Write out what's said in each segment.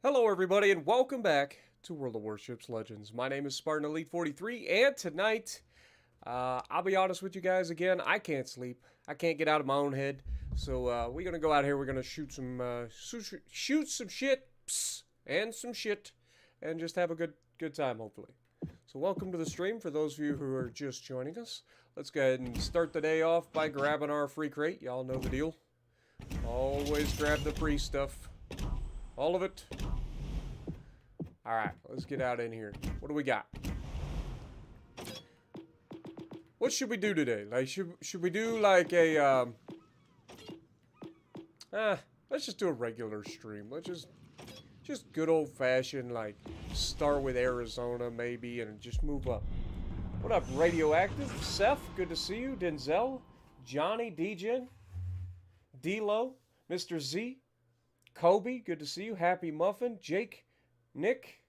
Hello everybody and welcome back to World of Warships Legends. My name is Spartan Elite 43 and tonight, I'll be honest with you guys again, I can't sleep. I can't get out of my own head. So we're going to go out here, we're going to shoot some ships and some shit and just have a good time hopefully. So welcome to the stream for those of you who are just joining us. Let's go ahead and start the day off by grabbing our free crate. Y'all know the deal. Always grab the free stuff. All of it. Alright, let's get out in here. What do we got? What should we do today? Like, should we do like a, let's just do a regular stream. Let's just good old-fashioned, like, start with Arizona, maybe, and just move up. What up, Radioactive? Seth, good to see you. Denzel, Johnny, Degen, D-Lo, Mr. Z, Kobe, good to see you. Happy Muffin, Jake, Nick,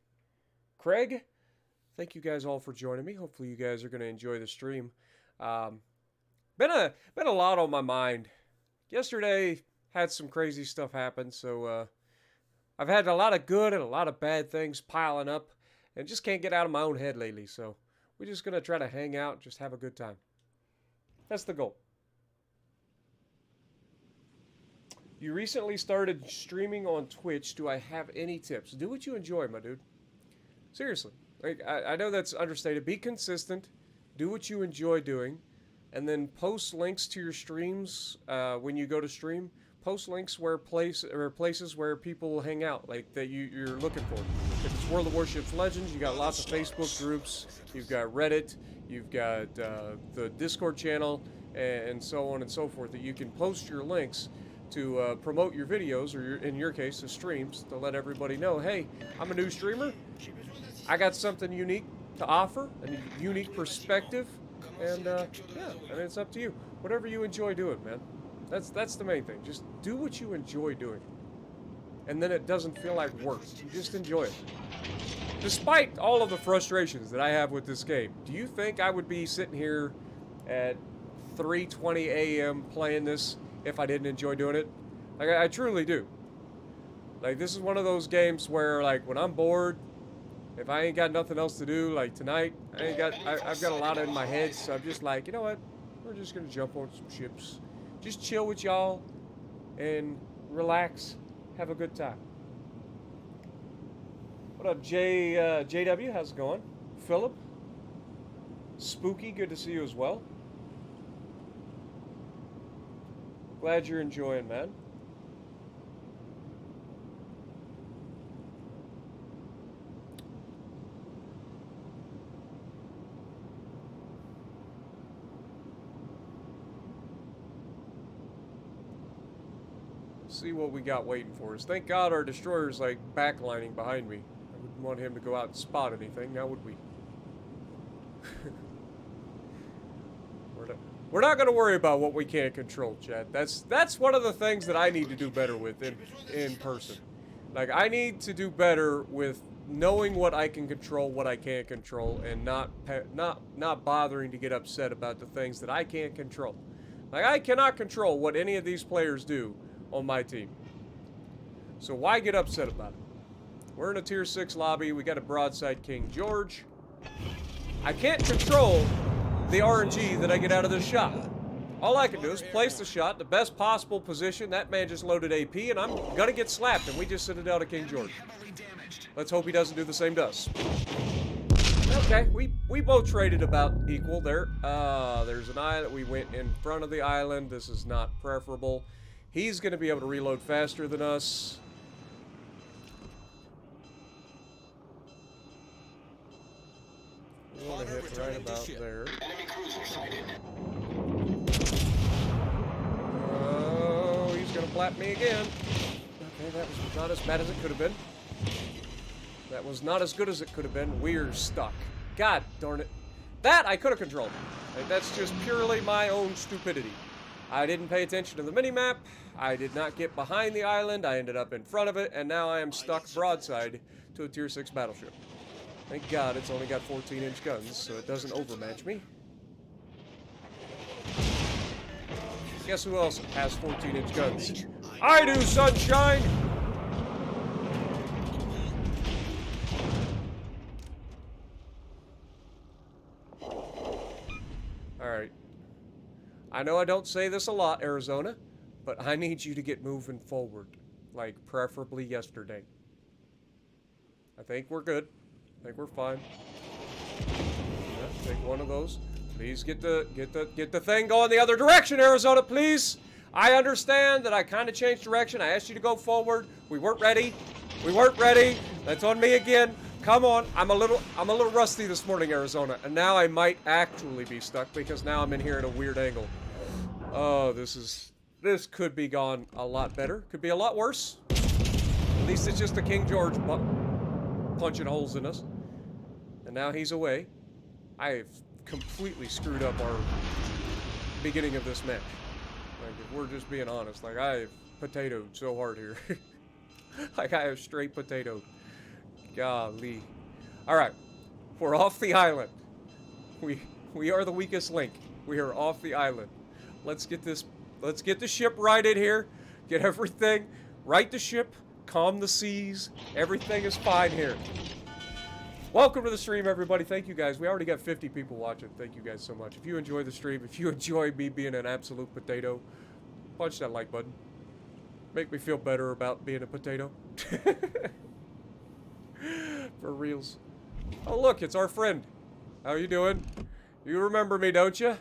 Craig, thank you guys all for joining me. Hopefully you guys are going to enjoy the stream. Been a lot on my mind. Yesterday had some crazy stuff happen, so I've had a lot of good and a lot of bad things piling up, and just can't get out of my own head lately. So we're just going to try to hang out, just have a good time. That's the goal. You recently started streaming on Twitch. Do I have any tips? Do what you enjoy, my dude. Seriously. Like, I know that's understated. Be consistent. Do what you enjoy doing. And then post links to your streams when you go to stream. Post links where places where people hang out, like that you're looking for. If it's World of Warships Legends, you got lots of Facebook groups. You've got Reddit. You've got the Discord channel, and so on and so forth, that you can post your links to promote your videos, or in your case, the streams, to let everybody know, hey, I'm a new streamer. I got something unique to offer, a unique perspective, and yeah, I mean, it's up to you. Whatever you enjoy doing, man. That's the main thing. Just do what you enjoy doing, and then it doesn't feel like work. You just enjoy it. Despite all of the frustrations that I have with this game, do you think I would be sitting here at 3:20 a.m. playing this if I didn't enjoy doing it? Like, I truly do. Like, this is one of those games where, like, when I'm bored, if I ain't got nothing else to do, like tonight, I've got a lot in my head, so I'm just like, you know what? We're just gonna jump on some ships. Just chill with y'all and relax, have a good time. What up, JW? How's it going? Philip? Spooky, good to see you as well. Glad you're enjoying, man. See what we got waiting for us. Thank God our destroyer's like backlining behind me. I wouldn't want him to go out and spot anything, now would we? We're not going to worry about what we can't control, Chad. That's one of the things that I need to do better with in person. Like, I need to do better with knowing what I can control, what I can't control, and not bothering to get upset about the things that I can't control. Like, I cannot control what any of these players do on my team. So why get upset about it? We're in a tier 6 lobby. We got a broadside King George. I can't control the RNG that I get out of this shot. All I can do is place the shot, the best possible position. That man just loaded AP, and I'm gonna get slapped, and we just sent it out to King George. Let's hope he doesn't do the same to us. Okay, we both traded about equal there. There's an island. We went in front of the island. This is not preferable. He's gonna be able to reload faster than us. We want to hit right about there. Oh, he's gonna flap me again. Okay, that was not as bad as it could have been. That was not as good as it could have been. We're stuck. God darn it. That I could have controlled. Like, that's just purely my own stupidity. I didn't pay attention to the minimap. I did not get behind the island. I ended up in front of it, and now I am stuck broadside to a tier 6 battleship. Thank God it's only got 14-inch guns, so it doesn't overmatch me. Guess who else has 14-inch guns? I do, sunshine! I know I don't say this a lot, Arizona, but I need you to get moving forward. Like, preferably yesterday. I think we're good. I think we're fine. Yeah, take one of those. Please get the thing going the other direction, Arizona, please. I understand that I kind of changed direction. I asked you to go forward. We weren't ready. We weren't ready. That's on me again. Come on. I'm a little rusty this morning, Arizona. And now I might actually be stuck because now I'm in here at a weird angle. Oh, this could be gone a lot better. Could be a lot worse. At least it's just a King George punching holes in us. And now he's away. I've completely screwed up our beginning of this match. Like, if we're just being honest, like, I've potatoed so hard here. Like, I have straight potatoed. Golly. Alright. We're off the island. We are the weakest link. We are off the island. Let's get the ship righted here. Get everything. Right the ship. Calm the seas. Everything is fine here. Welcome to the stream, everybody. Thank you, guys. We already got 50 people watching. Thank you, guys, so much. If you enjoy the stream, if you enjoy me being an absolute potato, punch that like button. Make me feel better about being a potato. For reals. Oh, look, it's our friend. How you doing? You remember me, don't you?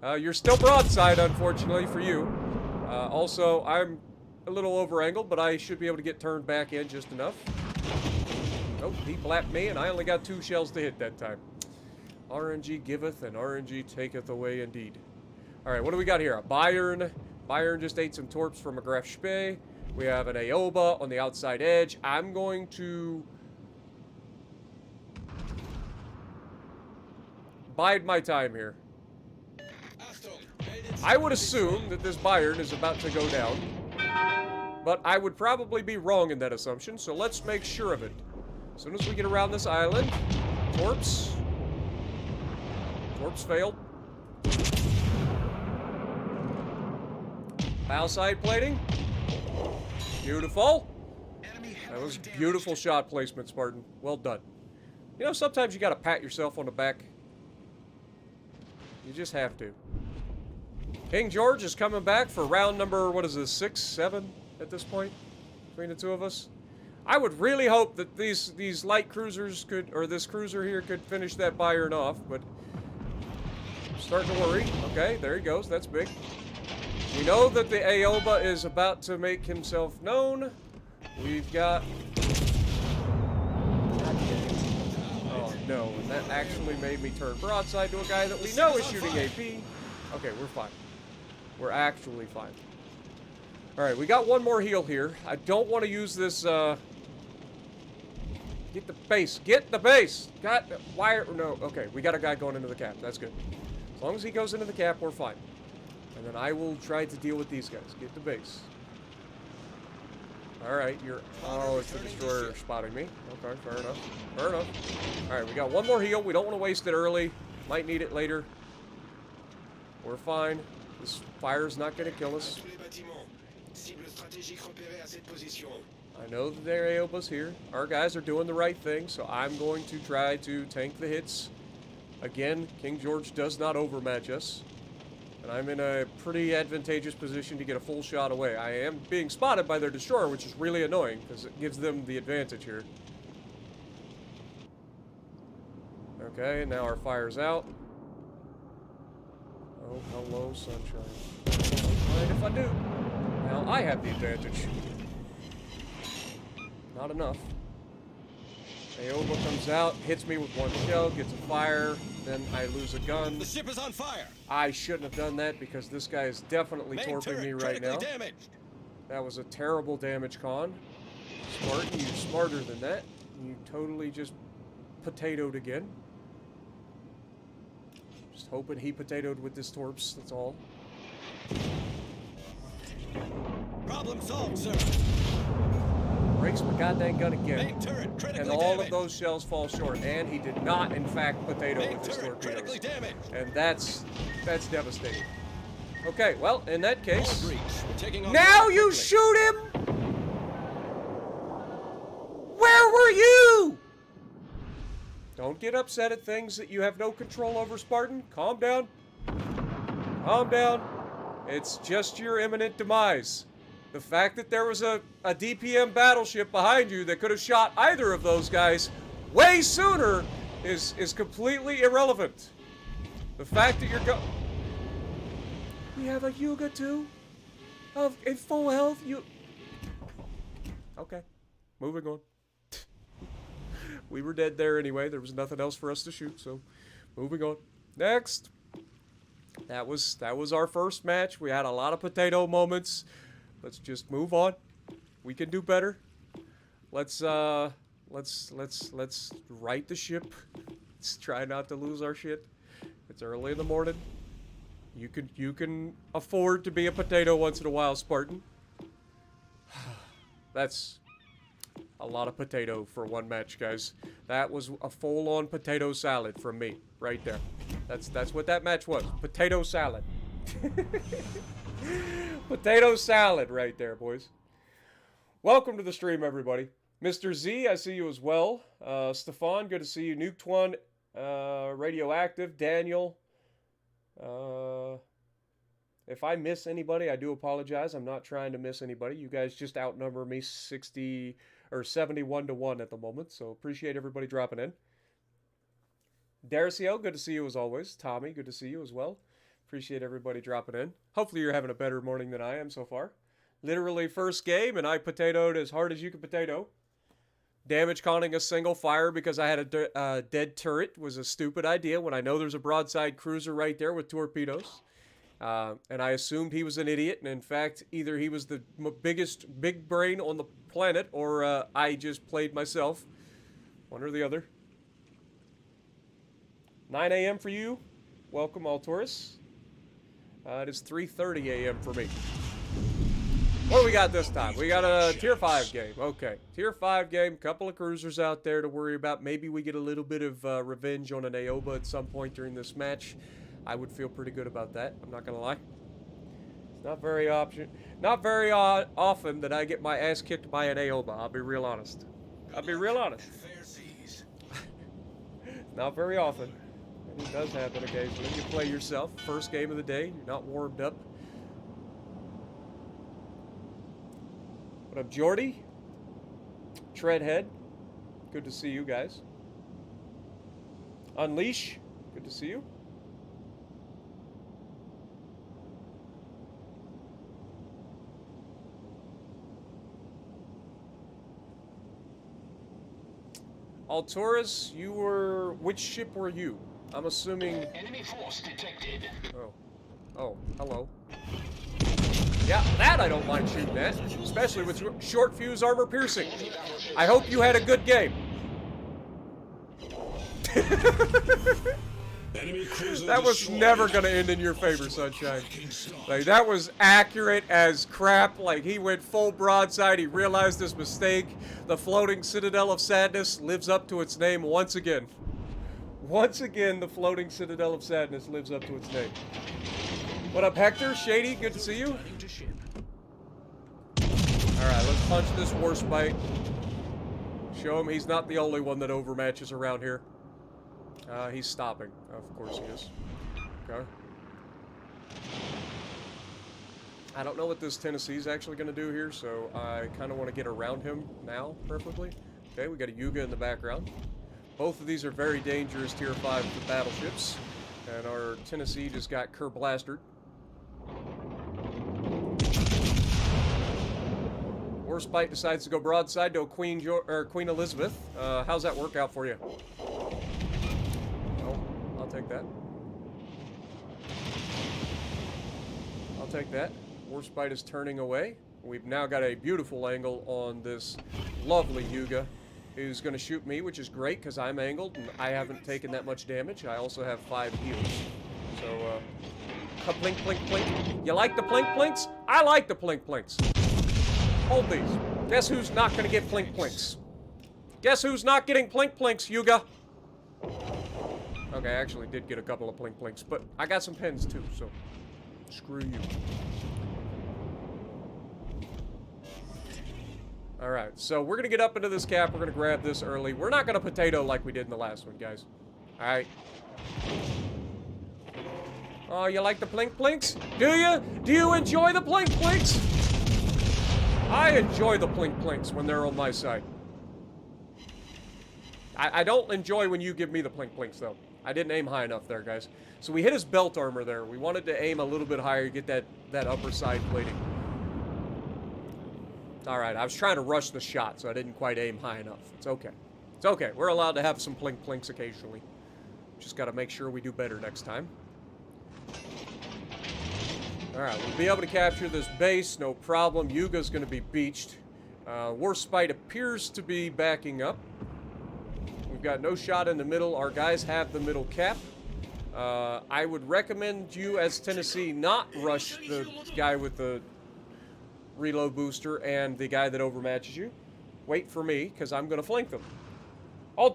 You're still broadside, unfortunately, for you. Also, I'm a little over-angled, but I should be able to get turned back in just enough. Nope, he blapped me, and I only got 2 shells to hit that time. RNG giveth, and RNG taketh away indeed. Alright, what do we got here? A Bayern. Bayern just ate some torps from a Graf Spee. We have an Aoba on the outside edge. I'm going to bide my time here. I would assume that this Bayern is about to go down, but I would probably be wrong in that assumption, so let's make sure of it. As soon as we get around this island, torps. Torps failed. Bow side plating. Beautiful. That was beautiful shot placement, Spartan. Well done. You know, sometimes you gotta pat yourself on the back. You just have to. King George is coming back for round number, what is this, 6, 7 at this point? Between the two of us? I would really hope that these light cruisers could, or this cruiser here could finish that Bayern off, but I'm starting to worry. Okay, there he goes. That's big. We know that the Aoba is about to make himself known. We've got... Oh, no. And that actually made me turn broadside to a guy that we know is shooting AP. Okay, we're fine. We're actually fine. Alright, we got one more heal here. I don't want to use this, Get the base. Get the base! Got the wire... No, okay. We got a guy going into the cap. That's good. As long as he goes into the cap, we're fine. And then I will try to deal with these guys. Get the base. Alright, you're... Oh, it's the destroyer spotting me. Okay, fair enough. Fair enough. Alright, we got one more heal. We don't want to waste it early. Might need it later. We're fine. This fire's not going to kill us. I know that their Aoba's here. Our guys are doing the right thing, so I'm going to try to tank the hits. Again, King George does not overmatch us. And I'm in a pretty advantageous position to get a full shot away. I am being spotted by their destroyer, which is really annoying, because it gives them the advantage here. Okay, now our fire's out. Oh, hello, sunshine. Don't mind if I do. Now I have the advantage. Not enough. Aoba comes out, hits me with 1 shell, gets a fire, then I lose a gun. The ship is on fire. I shouldn't have done that because this guy is definitely torping me right now. Damaged. That was a terrible damage con. Spartan, you're smarter than that. You totally just potatoed again. Just hoping he potatoed with this torps, that's all. Problem solved, sir. Breaks my goddamn gun again. Main turret And all of those shells fall short. And he did not, in fact, potato Main with his turret torpedoes. damaged. And that's devastating. Okay, well, in that case... Taking Now you shoot him! Where were you? Don't get upset at things that you have no control over, Spartan. Calm down. Calm down. It's just your imminent demise. The fact that there was a DPM battleship behind you that could have shot either of those guys way sooner is completely irrelevant. The fact that you're We have a Yuga too? In full health? Okay. Moving on. We were dead there anyway. There was nothing else for us to shoot, so moving on. Next. That was our first match. We had a lot of potato moments. Let's just move on. We can do better. Let's right the ship. Let's try not to lose our shit. It's early in the morning. You can afford to be a potato once in a while, Spartan. That's a lot of potato for one match, guys. That was a full-on potato salad from me, right there. That's what that match was. Potato salad. Potato salad right there, boys. Welcome to the stream, everybody. Mr. Z, I see you as well. Stefan, good to see you. Nuked One, Radioactive, Daniel. If I miss anybody, I do apologize. I'm not trying to miss anybody. You guys just outnumber me 60 or 71 to 1 at the moment, so appreciate everybody dropping in. Daraciel, good to see you as always. Tommy, good to see you as well. Appreciate everybody dropping in. Hopefully you're having a better morning than I am so far. Literally first game, and I potatoed as hard as you can potato. Damage counting a single fire because I had a dead turret was a stupid idea when I know there's a broadside cruiser right there with torpedoes. And I assumed he was an idiot, and in fact, either he was the biggest big brain on the planet, or I just played myself. One or the other. 9 a.m. for you. Welcome, Altaurus. It is 3:30 a.m. for me. What do we got this time? We got a Tier 5 game. Okay. Tier 5 game. Couple of cruisers out there to worry about. Maybe we get a little bit of revenge on an Aoba at some point during this match. I would feel pretty good about that. I'm not going to lie. It's not very often that I get my ass kicked by an Aoba. I'll be real honest. I'll be real honest. Not very often. It does happen occasionally. You play yourself. First game of the day. You're not warmed up. What up, Jordy? Treadhead. Good to see you guys. Unleash. Good to see you. Altaurus, you were... Which ship were you? I'm assuming... Enemy force detected. Oh, hello. Yeah, that I don't mind shooting at, especially with short fuse armor piercing. I hope you had a good game. That was never going to end in your favor, Sunshine. Like, that was accurate as crap. Like, he went full broadside. He realized his mistake. The floating Citadel of Sadness lives up to its name once again. Once again, the floating Citadel of Sadness lives up to its name. What up, Hector? Shady, good to see you. Alright, let's punch this Warspite. Show him he's not the only one that overmatches around here. He's stopping. Of course he is. Okay. I don't know what this Tennessee's actually going to do here, so I kind of want to get around him now, preferably. Okay, we got a Yuga in the background. Both of these are very dangerous Tier 5 battleships. And our Tennessee just got Kerblastered. Warspite decides to go broadside to a Queen Elizabeth. How's that work out for you? Oh, I'll take that. I'll take that. Warspite is turning away. We've now got a beautiful angle on this lovely Yuga, who's going to shoot me, which is great because I'm angled and I haven't taken that much damage. I also have 5 heals. So, plink, plink, plink. You like the plink, plinks? I like the plink, plinks. Hold these. Guess who's not going to get plink, plinks? Guess who's not getting plink, plinks, Yuga? Okay, I actually did get a couple of plink, plinks, but I got some pens too, so screw you. Alright, so we're going to get up into this cap. We're going to grab this early. We're not going to potato like we did in the last one, guys. Alright. Oh, you like the plink plinks? Do you? Do you enjoy the plink plinks? I enjoy the plink plinks when they're on my side. I don't enjoy when you give me the plink plinks, though. I didn't aim high enough there, guys. So we hit his belt armor there. We wanted to aim a little bit higher, get that upper side plating. Alright, I was trying to rush the shot, so I didn't quite aim high enough. It's okay. It's okay. We're allowed to have some plink plinks occasionally. Just got to make sure we do better next time. Alright, we'll be able to capture this base, no problem. Yuga's going to be beached. Warspite appears to be backing up. We've got no shot in the middle. Our guys have the middle cap. I would recommend you, as Tennessee, not rush the guy with the reload booster and the guy that overmatches you. Wait for me, because I'm going to flank them.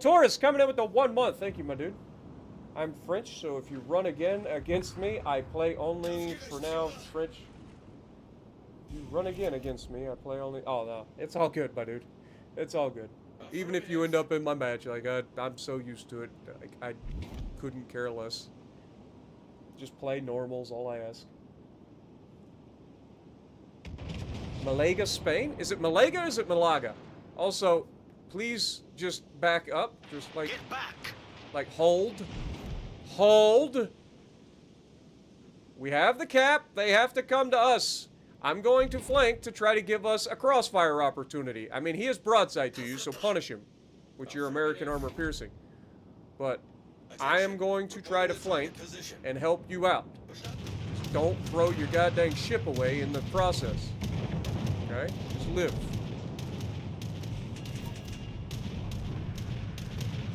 Taurus coming in with the 1 month. Thank you, my dude. I'm French, so if you run again against me, I play only, for now, French. You run again against me, I play only... Oh, no. It's all good, my dude. It's all good. Even if you end up in my match, like, I'm so used to it. I couldn't care less. Just play normals, all I ask. Malaga, Spain? Is it Malaga or is it Malaga? Also, please just back up. Just like... Get back. Like, hold. Hold. We have the cap. They have to come to us. I'm going to flank to try to give us a crossfire opportunity. I mean, he is broadside to you, so punish him with your American armor piercing. But I am going to try to flank and help you out. Don't throw your goddamn ship away in the process. Okay? Just live.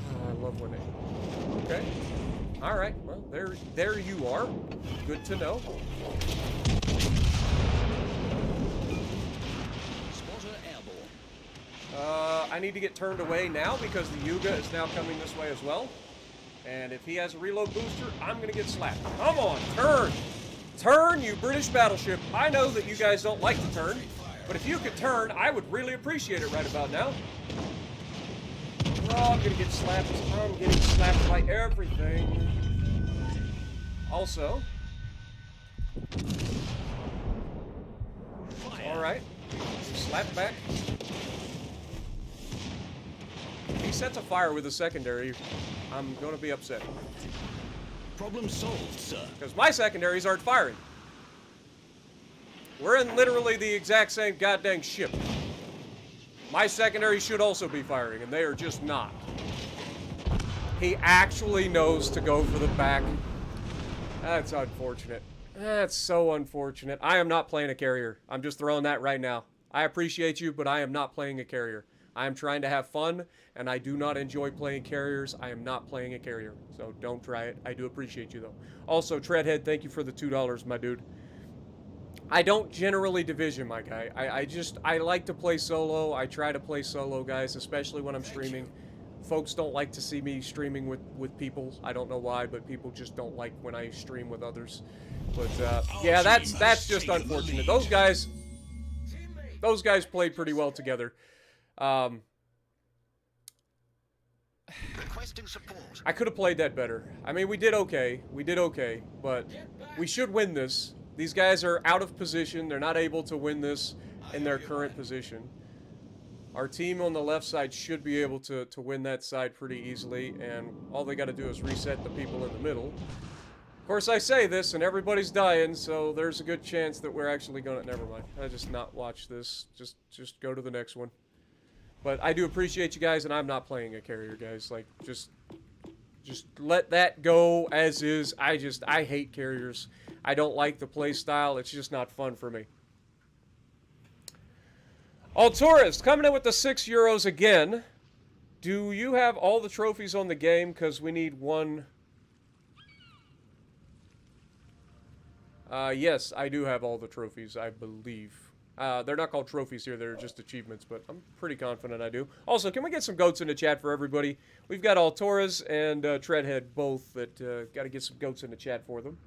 Oh, I love when they... Okay. Alright, well, there you are. Good to know. I need to get turned away now because the Yuga is now coming this way as well. And if he has a reload booster, I'm going to get slapped. Come on, turn! Turn, you British battleship. I know that you guys don't like to turn, but if you could turn, I would really appreciate it right about now. Oh, I'm going to get slapped. I'm getting slapped by everything. Also... Alright. Slap back. If he sets a fire with a secondary, I'm going to be upset. Problem solved, sir. Because my secondaries aren't firing. We're in literally the exact same goddamn ship. My secondaries should also be firing, and they are just not. He actually knows to go for the back. That's unfortunate. That's so unfortunate. I am not playing a carrier. I'm just throwing that right now. I appreciate you, but I am not playing a carrier. I am trying to have fun, and I do not enjoy playing carriers. I am not playing a carrier, so don't try it. I do appreciate you, though. Also, Treadhead, thank you for the $2, my dude. I don't generally division, my guy. I like to play solo. I try to play solo, guys, especially when I'm streaming. Folks don't like to see me streaming with people. I don't know why, but people just don't like when I stream with others. But, yeah, that's just unfortunate. Those guys played pretty well together. Requesting support. I could have played that better. I mean, we did okay. We did okay, but we should win this. These guys are out of position. They're not able to win this in their current position. Our team on the left side should be able to win that side pretty easily, and all they got to do is reset the people in the middle. Of course, I say this, and everybody's dying, so there's a good chance that we're actually gonna... Never mind. I just not watch this. Just go to the next one. But I do appreciate you guys, and I'm not playing a carrier, guys. Like, just let that go as is. I hate carriers. I don't like the play style. It's just not fun for me. Tourist coming in with the €6 again. Do you have all the trophies on the game? Because we need one. Yes, I do have all the trophies, I believe. They're not called trophies here, they're just achievements, but I'm pretty confident I do. Also, can we get some goats in the chat for everybody? We've got Altoras and Treadhead both that got to get some goats in the chat for them.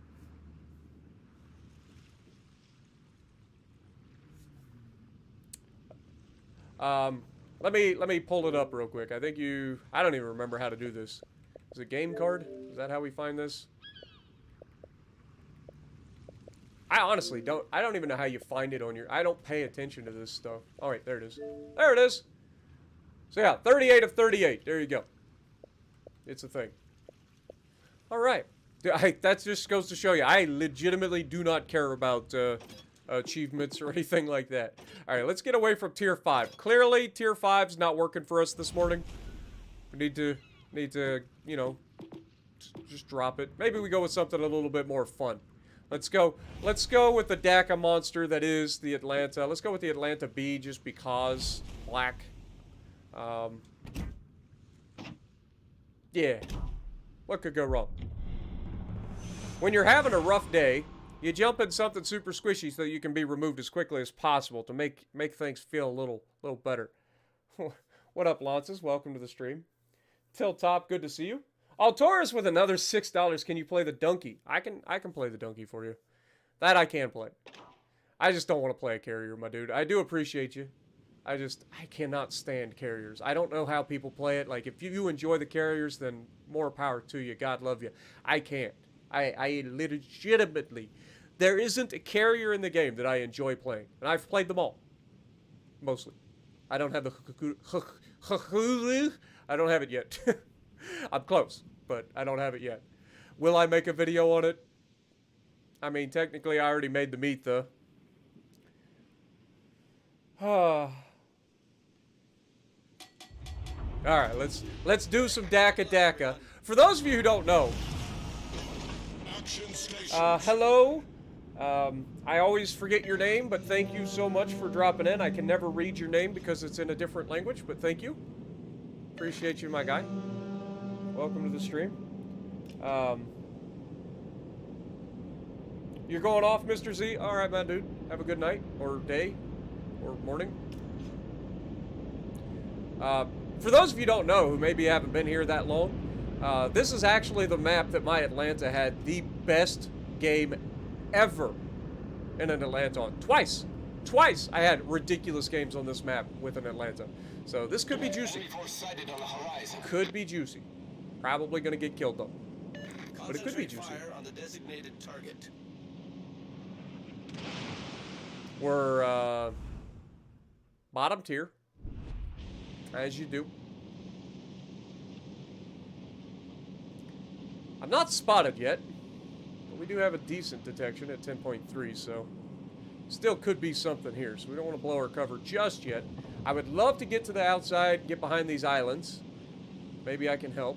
Let me pull it up real quick. I think I don't even remember how to do this. Is it game card? Is that how we find this? I honestly don't. I don't even know how you find it on your. I don't pay attention to this stuff. All right, there it is. There it is. So yeah, 38 of 38. There you go. It's a thing. All right. That just goes to show you, I legitimately do not care about achievements or anything like that. All right, let's get away from tier 5. Clearly, tier 5's not working for us this morning. We need to, you know, just drop it. Maybe we go with something a little bit more fun. Let's go with the DACA monster that is the Atlanta. Let's go with the Atlanta B just because. Black. Yeah. What could go wrong? When you're having a rough day, you jump in something super squishy so that you can be removed as quickly as possible to make things feel a little better. What up, Lances? Welcome to the stream. Till Top, good to see you. Altaurus with another $6. Can you play the donkey? I can play the donkey for you. That I can play. I just don't want to play a carrier, my dude. I do appreciate you. I cannot stand carriers. I don't know how people play it. Like, if you enjoy the carriers, then more power to you. God love you. I can't. I legitimately, there isn't a carrier in the game that I enjoy playing. And I've played them all. Mostly. I don't have the I don't have it yet. I'm close, but I don't have it yet. Will I make a video on it? I mean, technically I already made the meat, though. Alright, let's do some DACA. For those of you who don't know, hello. I always forget your name, but thank you so much for dropping in. I can never read your name because it's in a different language, but thank you. Appreciate you, my guy. Welcome to the stream. You're going off, Mr. Z? Alright, my dude. Have a good night, or day, or morning. For those of you who don't know, who maybe haven't been here that long, this is actually the map that my Atlanta had the best game ever in an Atlanta on. Twice I had ridiculous games on this map with an Atlanta. So this could be juicy. Could be juicy. Probably gonna get killed though. But it could be juicy. Fire on the designated target. We're bottom tier, as you do. I'm not spotted yet, but we do have a decent detection at 10.3, so still could be something here. So we don't want to blow our cover just yet. I would love to get to the outside, get behind these islands. Maybe I can help.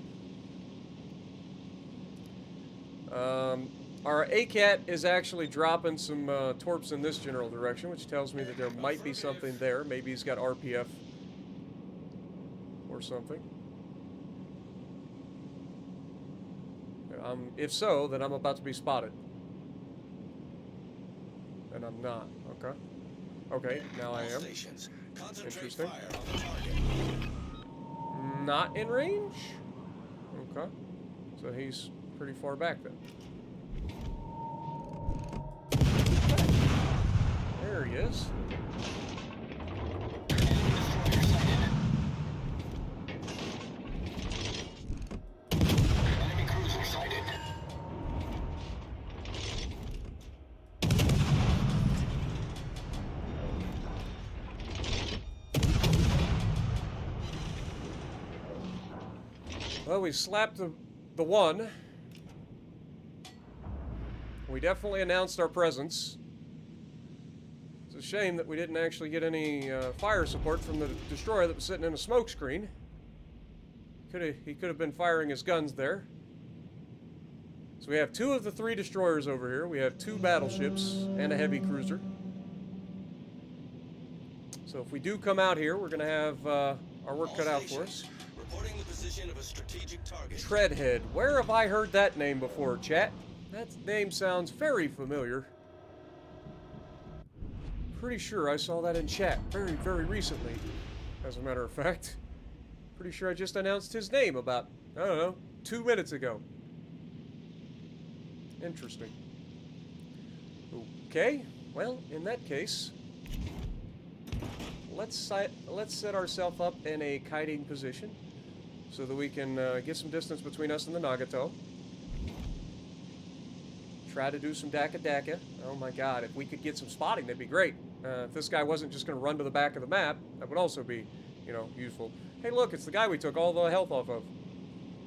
Our ACAT is actually dropping some torps in this general direction, which tells me that there might be something there. Maybe he's got RPF or something. If so, then I'm about to be spotted. And I'm not. Okay. Okay, now I am. Interesting. Not in range? Okay. So he's pretty far back then. There he is. Enemy cruiser sighted. Well, we slapped the one. We definitely announced our presence. It's a shame that we didn't actually get any fire support from the destroyer that was sitting in a smoke screen. He could have been firing his guns there. So we have 2 of the 3 destroyers over here. We have 2 battleships and a heavy cruiser. So if we do come out here, we're going to have our work cut out for us. Reporting the position of a strategic target. Treadhead. Where have I heard that name before, chat? That name sounds very familiar. Pretty sure I saw that in chat very, very recently, as a matter of fact. Pretty sure I just announced his name about, I don't know, 2 minutes ago. Interesting. Okay, well, in that case, let's set ourselves up in a kiting position so that we can get some distance between us and the Nagato. try to do some Daka. Oh my god, if we could get some spotting, that'd be great. If this guy wasn't just going to run to the back of the map, that would also be, you know, useful. Hey, look, it's the guy we took all the health off of.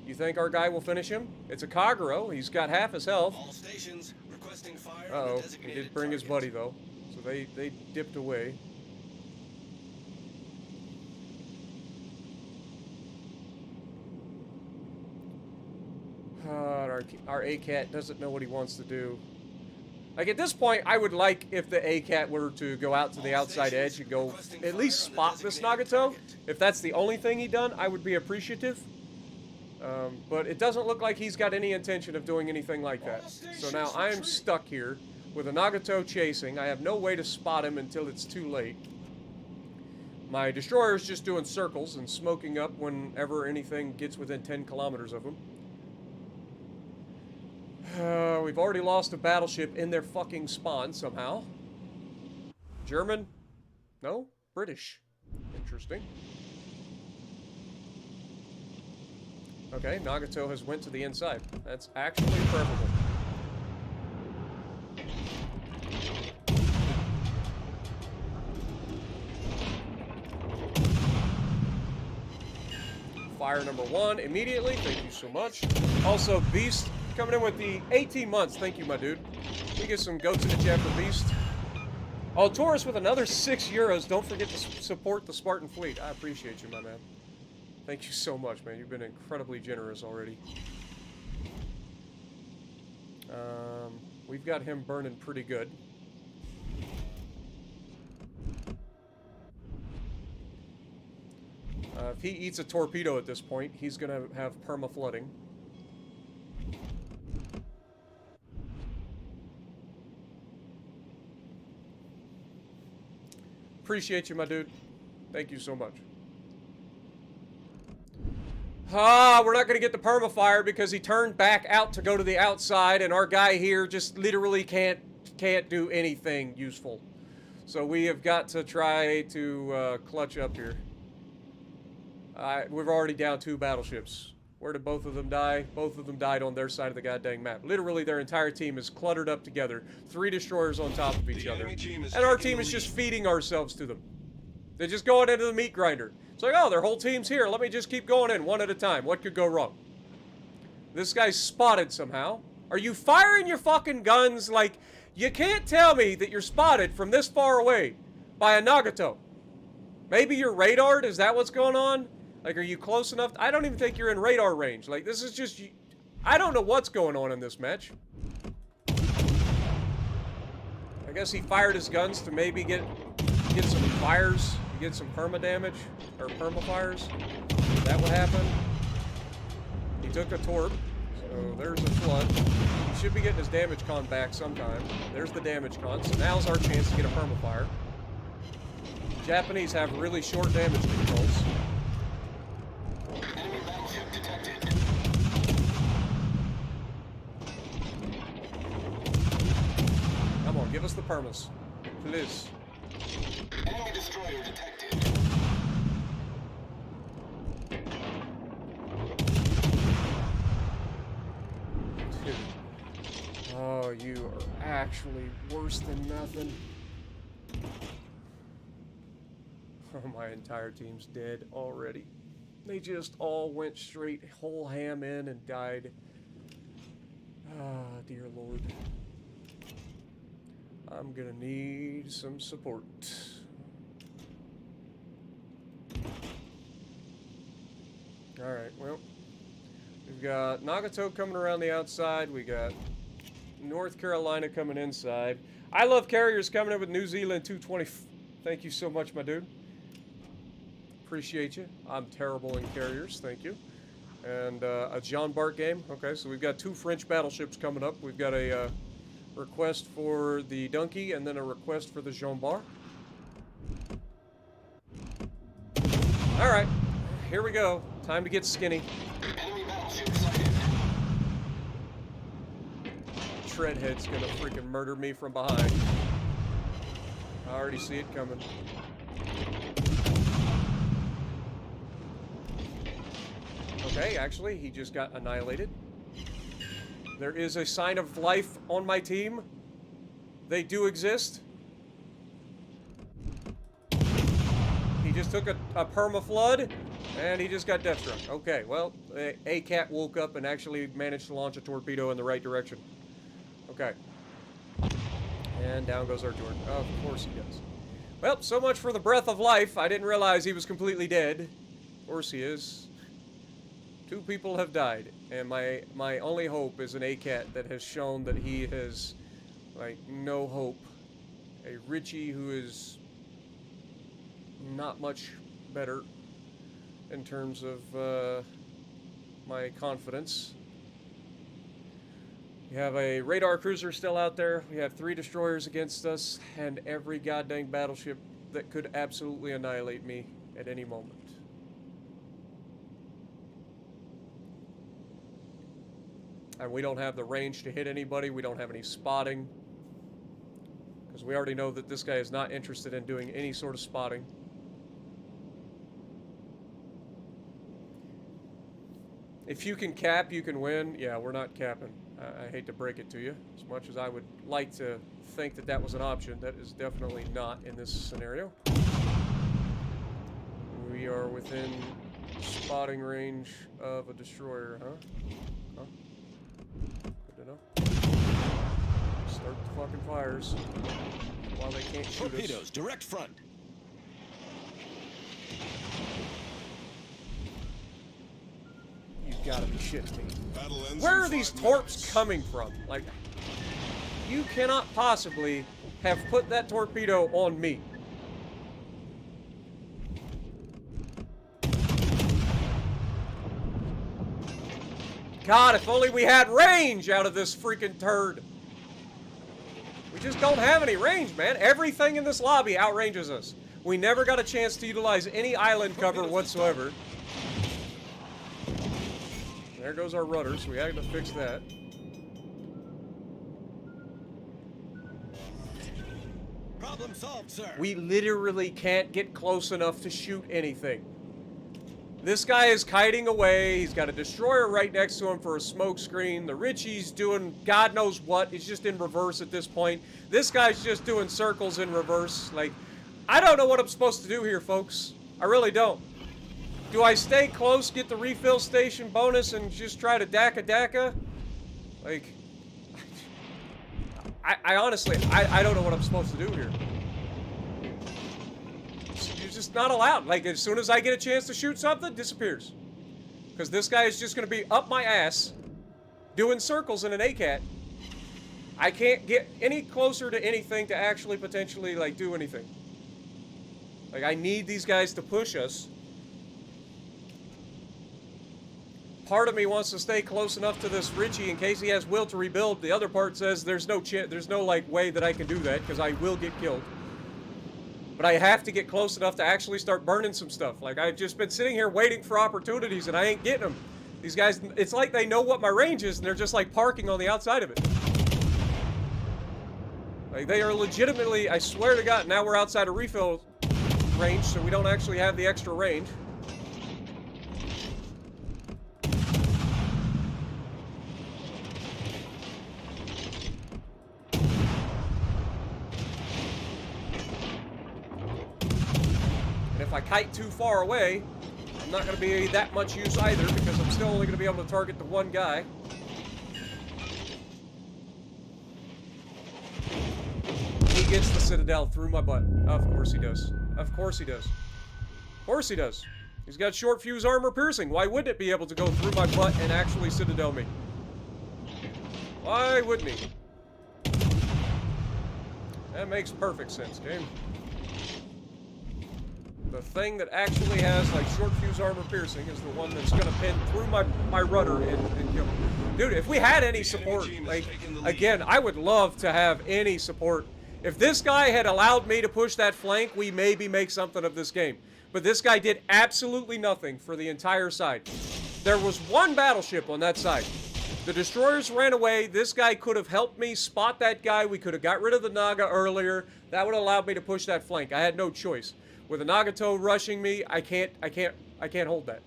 You think our guy will finish him? It's a Kagero. He's got half his health. All stations requesting fire on the Uh-oh, he designated did bring his target. buddy, though. So they dipped away. Our ACAT doesn't know what he wants to do. Like, at this point, I would like if the ACAT were to go out to the outside edge and go at least spot this Nagato. If that's the only thing he done, I would be appreciative. But it doesn't look like he's got any intention of doing anything like that. So now I am stuck here with a Nagato chasing. I have no way to spot him until it's too late. My destroyer's just doing circles and smoking up whenever anything gets within 10 kilometers of him. We've already lost a battleship in their fucking spawn somehow. German? No? British. Interesting. Okay, Nagato has went to the inside. That's actually preferable. Fire number 1 immediately. Thank you so much. Also, Beast coming in with the 18 months. Thank you, my dude. We get some goats in the chat for Beast. Oh, Taurus with another €6. Don't forget to support the Spartan fleet. I appreciate you, my man. Thank you so much, man. You've been incredibly generous already. We've got him burning pretty good. If he eats a torpedo at this point, he's going to have perma-flooding. Appreciate you, my dude. Thank you so much. We're not going to get the perma-fire because he turned back out to go to the outside, and our guy here just literally can't do anything useful. So we have got to try to clutch up here. We're already down 2 battleships. Where did both of them die? Both of them died on their side of the goddamn map. Literally, their entire team is cluttered up together. 3 destroyers on top of each other. And our team is just feeding ourselves to them. They're just going into the meat grinder. It's like, oh, their whole team's here. Let me just keep going in one at a time. What could go wrong? This guy's spotted somehow. Are you firing your fucking guns? Like, you can't tell me that you're spotted from this far away by a Nagato. Maybe you're radared? Is that what's going on? Like, are you close enough? I don't even think you're in radar range. Like, this is just... I don't know what's going on in this match. I guess he fired his guns to maybe get some fires, get some perma damage, or perma fires. Is that what happened? He took a torp, so there's a flood. He should be getting his damage con back sometime. There's the damage con, so now's our chance to get a perma fire. Japanese have really short damage controls. Enemy battleship detected. Come on, give us the permas. Please. Enemy destroyer detected. Dude. Oh, you are actually worse than nothing. Oh, my entire team's dead already. They just all went straight whole ham in and died. Ah, dear Lord. I'm gonna need some support. Alright, well. We've got Nagato coming around the outside. We got North Carolina coming inside. I Love Carriers coming in with New Zealand 220. Thank you so much, my dude. Appreciate you. I'm terrible in carriers. Thank you. And a Jean Bart game. Okay, so we've got 2 French battleships coming up. We've got a request for the Dunkerque and then a request for the Jean Bart. All right, here we go. Time to get skinny. Enemy battleship sighted. Treadhead's gonna freaking murder me from behind. I already see it coming. Okay, actually, he just got annihilated. There is a sign of life on my team. They do exist. He just took a perma-flood, and he just got death struck. Okay, well, a cat woke up and actually managed to launch a torpedo in the right direction. Okay. And down goes our Jordan. Of course he does. Well, so much for the breath of life. I didn't realize he was completely dead. Of course he is. 2 people have died, and my only hope is an ACAT that has shown that he has, like, no hope. A Richie who is not much better in terms of my confidence. We have a radar cruiser still out there. We have 3 destroyers against us, and every goddamn battleship that could absolutely annihilate me at any moment. And we don't have the range to hit anybody. We don't have any spotting. Because we already know that this guy is not interested in doing any sort of spotting. If you can cap, you can win. Yeah, we're not capping. I hate to break it to you. As much as I would like to think that that was an option, that is definitely not in this scenario. We are within spotting range of a destroyer, huh? Good to know. Start the fucking fires while they can't shoot us. Torpedoes, direct front. You've got to be shitting me. Battle ends Where in are these 5 torps minutes. coming from? Like, you cannot possibly have put that torpedo on me. God, if only we had range out of this freaking turd. We just don't have any range, man. Everything in this lobby outranges us. We never got a chance to utilize any island cover whatsoever. There goes our rudder, so we had to fix that. Problem solved, sir. We literally can't get close enough to shoot anything. This guy is kiting away. He's got a destroyer right next to him for a smoke screen. The Richie's doing God knows what. He's just in reverse at this point. This guy's just doing circles in reverse. Like, I don't know what I'm supposed to do here, folks. I really don't. Do I stay close, get the refill station bonus, and just try to DACA? Like, I honestly, I don't know what I'm supposed to do here. You're just not allowed. Like, as soon as I get a chance to shoot something, it disappears. Because this guy is just going to be up my ass, doing circles in an ACAT. I can't get any closer to anything to actually potentially, like, do anything. Like, I need these guys to push us. Part of me wants to stay close enough to this Richie in case he has will to rebuild. The other part says there's no like way that I can do that because I will get killed. But I have to get close enough to actually start burning some stuff. Like, I've just been sitting here waiting for opportunities and I ain't getting them. These guys, it's like they know what my range is and they're just like parking on the outside of it. Like, they are legitimately, I swear to God, now we're outside of refill range, so we don't actually have the extra range. If I kite too far away, I'm not going to be that much use either because I'm still only going to be able to target the one guy. He gets the Citadel through my butt. Of course he does. Of course he does. Of course he does. He's got short fuse armor piercing. Why wouldn't it be able to go through my butt and actually Citadel me? Why wouldn't he? That makes perfect sense, game. The thing that actually has, like, short fuse armor piercing is the one that's gonna pin through my rudder and kill him. Dude, if we had any support, like, again, I would love to have any support. If this guy had allowed me to push that flank, we maybe make something of this game. But this guy did absolutely nothing for the entire side. There was one battleship on that side. The destroyers ran away. This guy could have helped me spot that guy. We could have got rid of the Naga earlier. That would have allowed me to push that flank. I had no choice. With a Nagato rushing me, I can't hold that.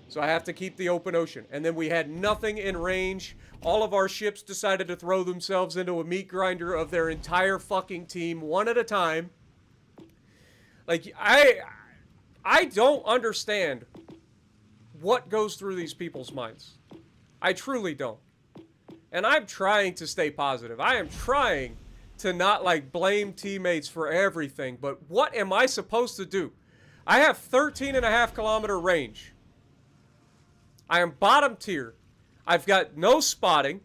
So I have to keep the open ocean. And then we had nothing in range. All of our ships decided to throw themselves into a meat grinder of their entire fucking team, one at a time. Like, I don't understand what goes through these people's minds. I truly don't. And I'm trying to stay positive. I am trying to not, like, blame teammates for everything. But what am I supposed to do? I have 13.5-kilometer range. I am bottom tier. I've got no spotting.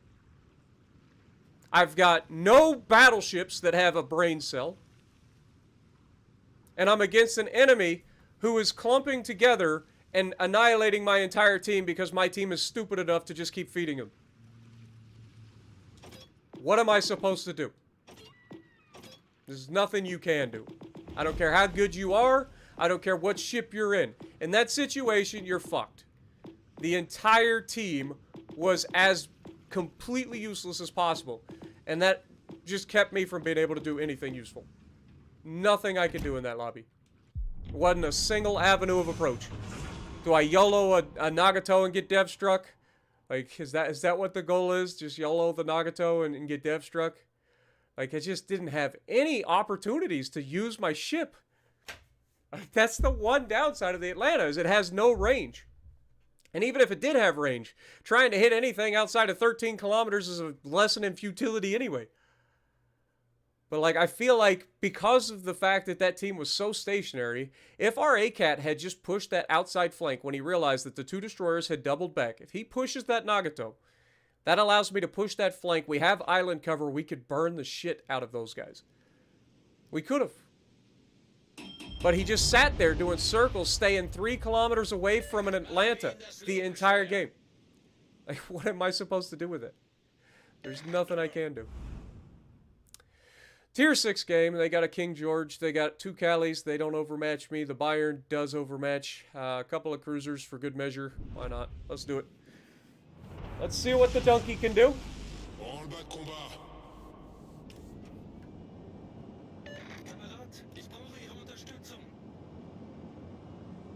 I've got no battleships that have a brain cell. And I'm against an enemy who is clumping together and annihilating my entire team because my team is stupid enough to just keep feeding them. What am I supposed to do? There's nothing you can do. I don't care how good you are. I don't care what ship you're in. In that situation, you're fucked. The entire team was as completely useless as possible. And that just kept me from being able to do anything useful. Nothing I could do in that lobby. Wasn't a single avenue of approach. Do I YOLO a Nagato and get dev struck? Like, is that what the goal is? Just YOLO the Nagato and get dev struck? Like, I just didn't have any opportunities to use my ship. That's the one downside of the Atlanta, is it has no range. And even if it did have range, trying to hit anything outside of 13 kilometers is a lesson in futility anyway. But, like, I feel like because of the fact that that team was so stationary, if our ACAT had just pushed that outside flank when he realized that the 2 destroyers had doubled back, if he pushes that Nagato, that allows me to push that flank. We have island cover. We could burn the shit out of those guys. We could have. But he just sat there doing circles, staying 3 kilometers away from an Atlanta the entire game. Like, what am I supposed to do with it? There's nothing I can do. Tier 6 game, they got a King George, they got 2 Callies, they don't overmatch me. The Bayern does overmatch. A couple of cruisers for good measure. Why not? Let's do it. Let's see what the Dunkerque can do.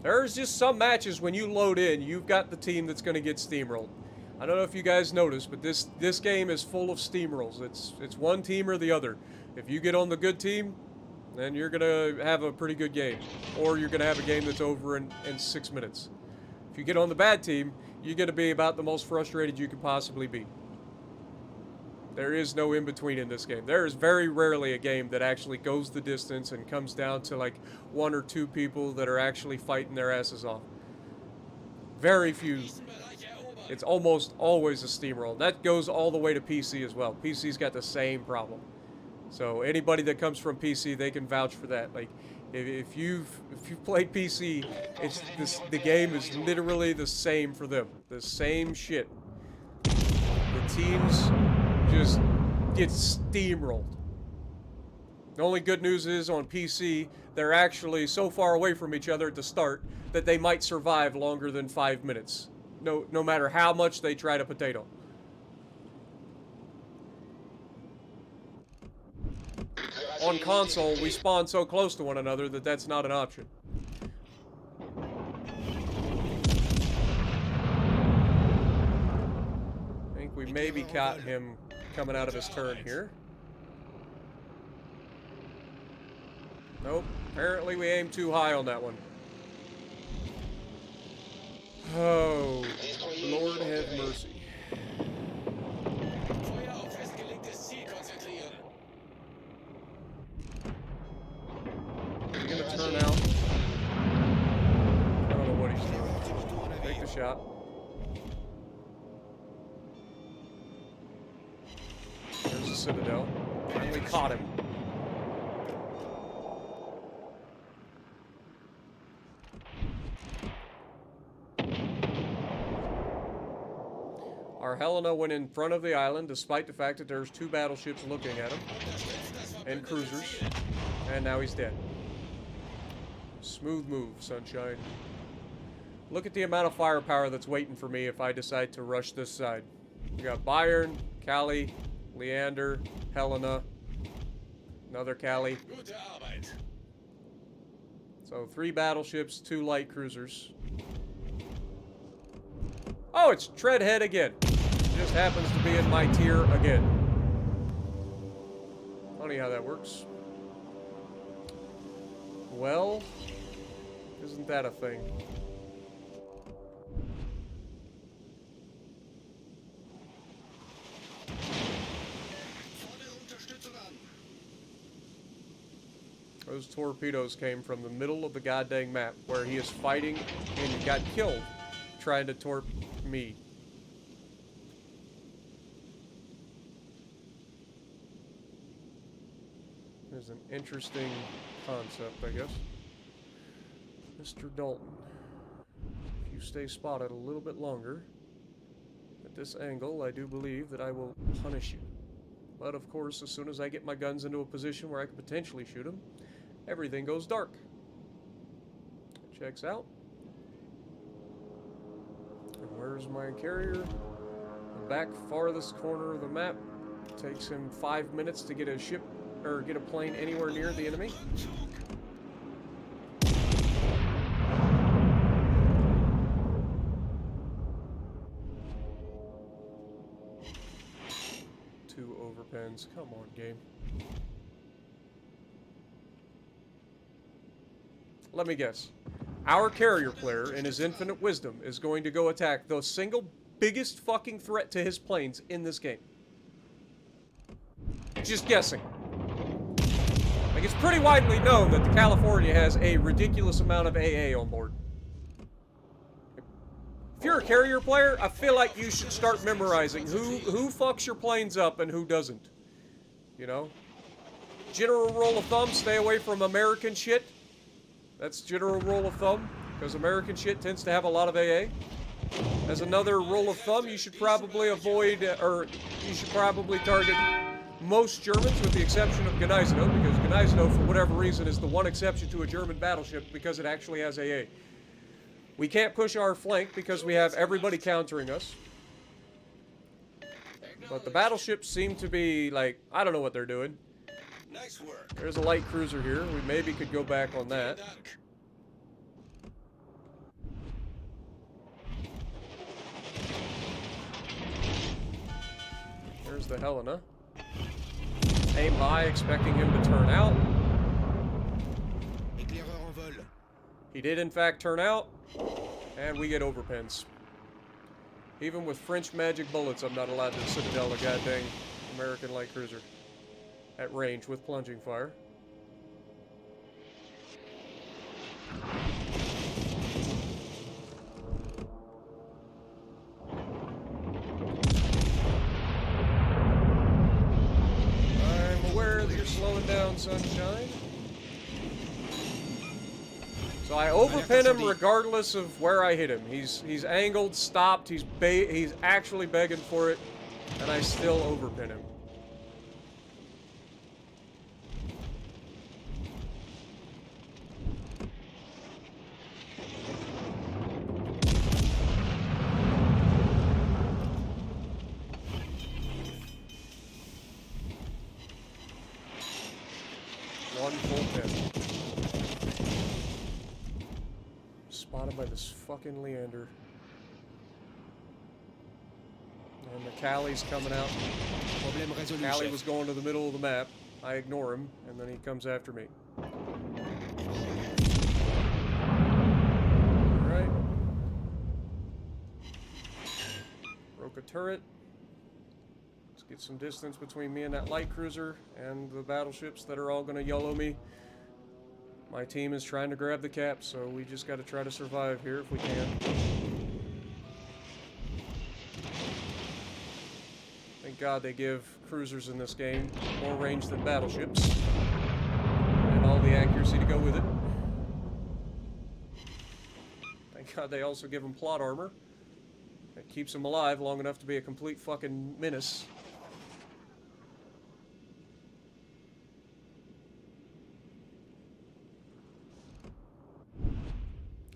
There's just some matches when you load in, you've got the team that's going to get steamrolled. I don't know if you guys noticed, but this game is full of steamrolls. It's one team or the other. If you get on the good team, then you're going to have a pretty good game. Or you're going to have a game that's over in 6 minutes. If you get on the bad team, you're going to be about the most frustrated you could possibly be. There is no in-between in this game. There is very rarely a game that actually goes the distance and comes down to like 1 or 2 people that are actually fighting their asses off. Very few. It's almost always a steamroll. That goes all the way to PC as well. PC's got the same problem. So anybody that comes from PC, they can vouch for that. Like, if you've played PC, the game is literally the same for them. The same shit. The teams just get steamrolled. The only good news is on PC, they're actually so far away from each other at the start that they might survive longer than 5 minutes. No matter how much they try to potato. On console, we spawn so close to one another that that's not an option. I think we maybe caught him coming out of his turn here. Nope. Apparently we aimed too high on that one. Oh, Lord have mercy. He's gonna turn out. I don't know what he's doing. Take the shot. There's the Citadel. Finally caught him. Our Helena went in front of the island despite the fact that there's 2 battleships looking at him. And cruisers. And now he's dead. Smooth move, sunshine. Look at the amount of firepower that's waiting for me if I decide to rush this side. We got Bayern, Callie, Leander, Helena, another Callie. So 3 battleships, 2 light cruisers. Oh, it's Treadhead again. Just happens to be in my tier again. Funny how that works. Well, isn't that a thing? Those torpedoes came from the middle of the goddamn map where he is fighting and got killed trying to torp me. There's an interesting concept, I guess. Mr. Dalton, if you stay spotted a little bit longer, at this angle, I do believe that I will punish you. But of course, as soon as I get my guns into a position where I could potentially shoot him, everything goes dark. Checks out. And where's my carrier? The back farthest corner of the map. Takes him 5 minutes to get a ship, or get a plane anywhere near the enemy. Two overpens. Come on, game. Let me guess. Our carrier player, in his infinite wisdom, is going to go attack the single biggest fucking threat to his planes in this game. Just guessing. Like, it's pretty widely known that the California has a ridiculous amount of AA on board. If you're a carrier player, I feel like you should start memorizing who fucks your planes up and who doesn't. You know? General rule of thumb, stay away from American shit. That's general rule of thumb, because American shit tends to have a lot of AA. As another rule of thumb, you should probably avoid, or you should probably target most Germans, with the exception of Gneisenau, because Gneisenau, for whatever reason, is the one exception to a German battleship because it actually has AA. We can't push our flank because we have everybody countering us. But the battleships seem to be, like, I don't know what they're doing. Nice work. There's a light cruiser here. We maybe could go back on that. There's the Helena. Aim high, expecting him to turn out. Éclaireur en vol. He did, in fact, turn out. And we get overpens. Even with French magic bullets, I'm not allowed to Citadel a goddamn American light cruiser. At range with plunging fire. I'm aware that you're slowing down, sunshine. So I overpin him regardless of where I hit him. He's angled, stopped, he's actually begging for it, and I still overpin him. One full pin. Spotted by this fucking Leander. And the Callie's coming out. Callie was going to the middle of the map. I ignore him, and then he comes after me. Alright. Broke a turret. Let's get some distance between me and that light cruiser and the battleships that are all going to YOLO me. My team is trying to grab the cap, so we just got to try to survive here if we can. Thank God they give cruisers in this game more range than battleships. And all the accuracy to go with it. Thank God they also give them plot armor. That keeps them alive long enough to be a complete fucking menace.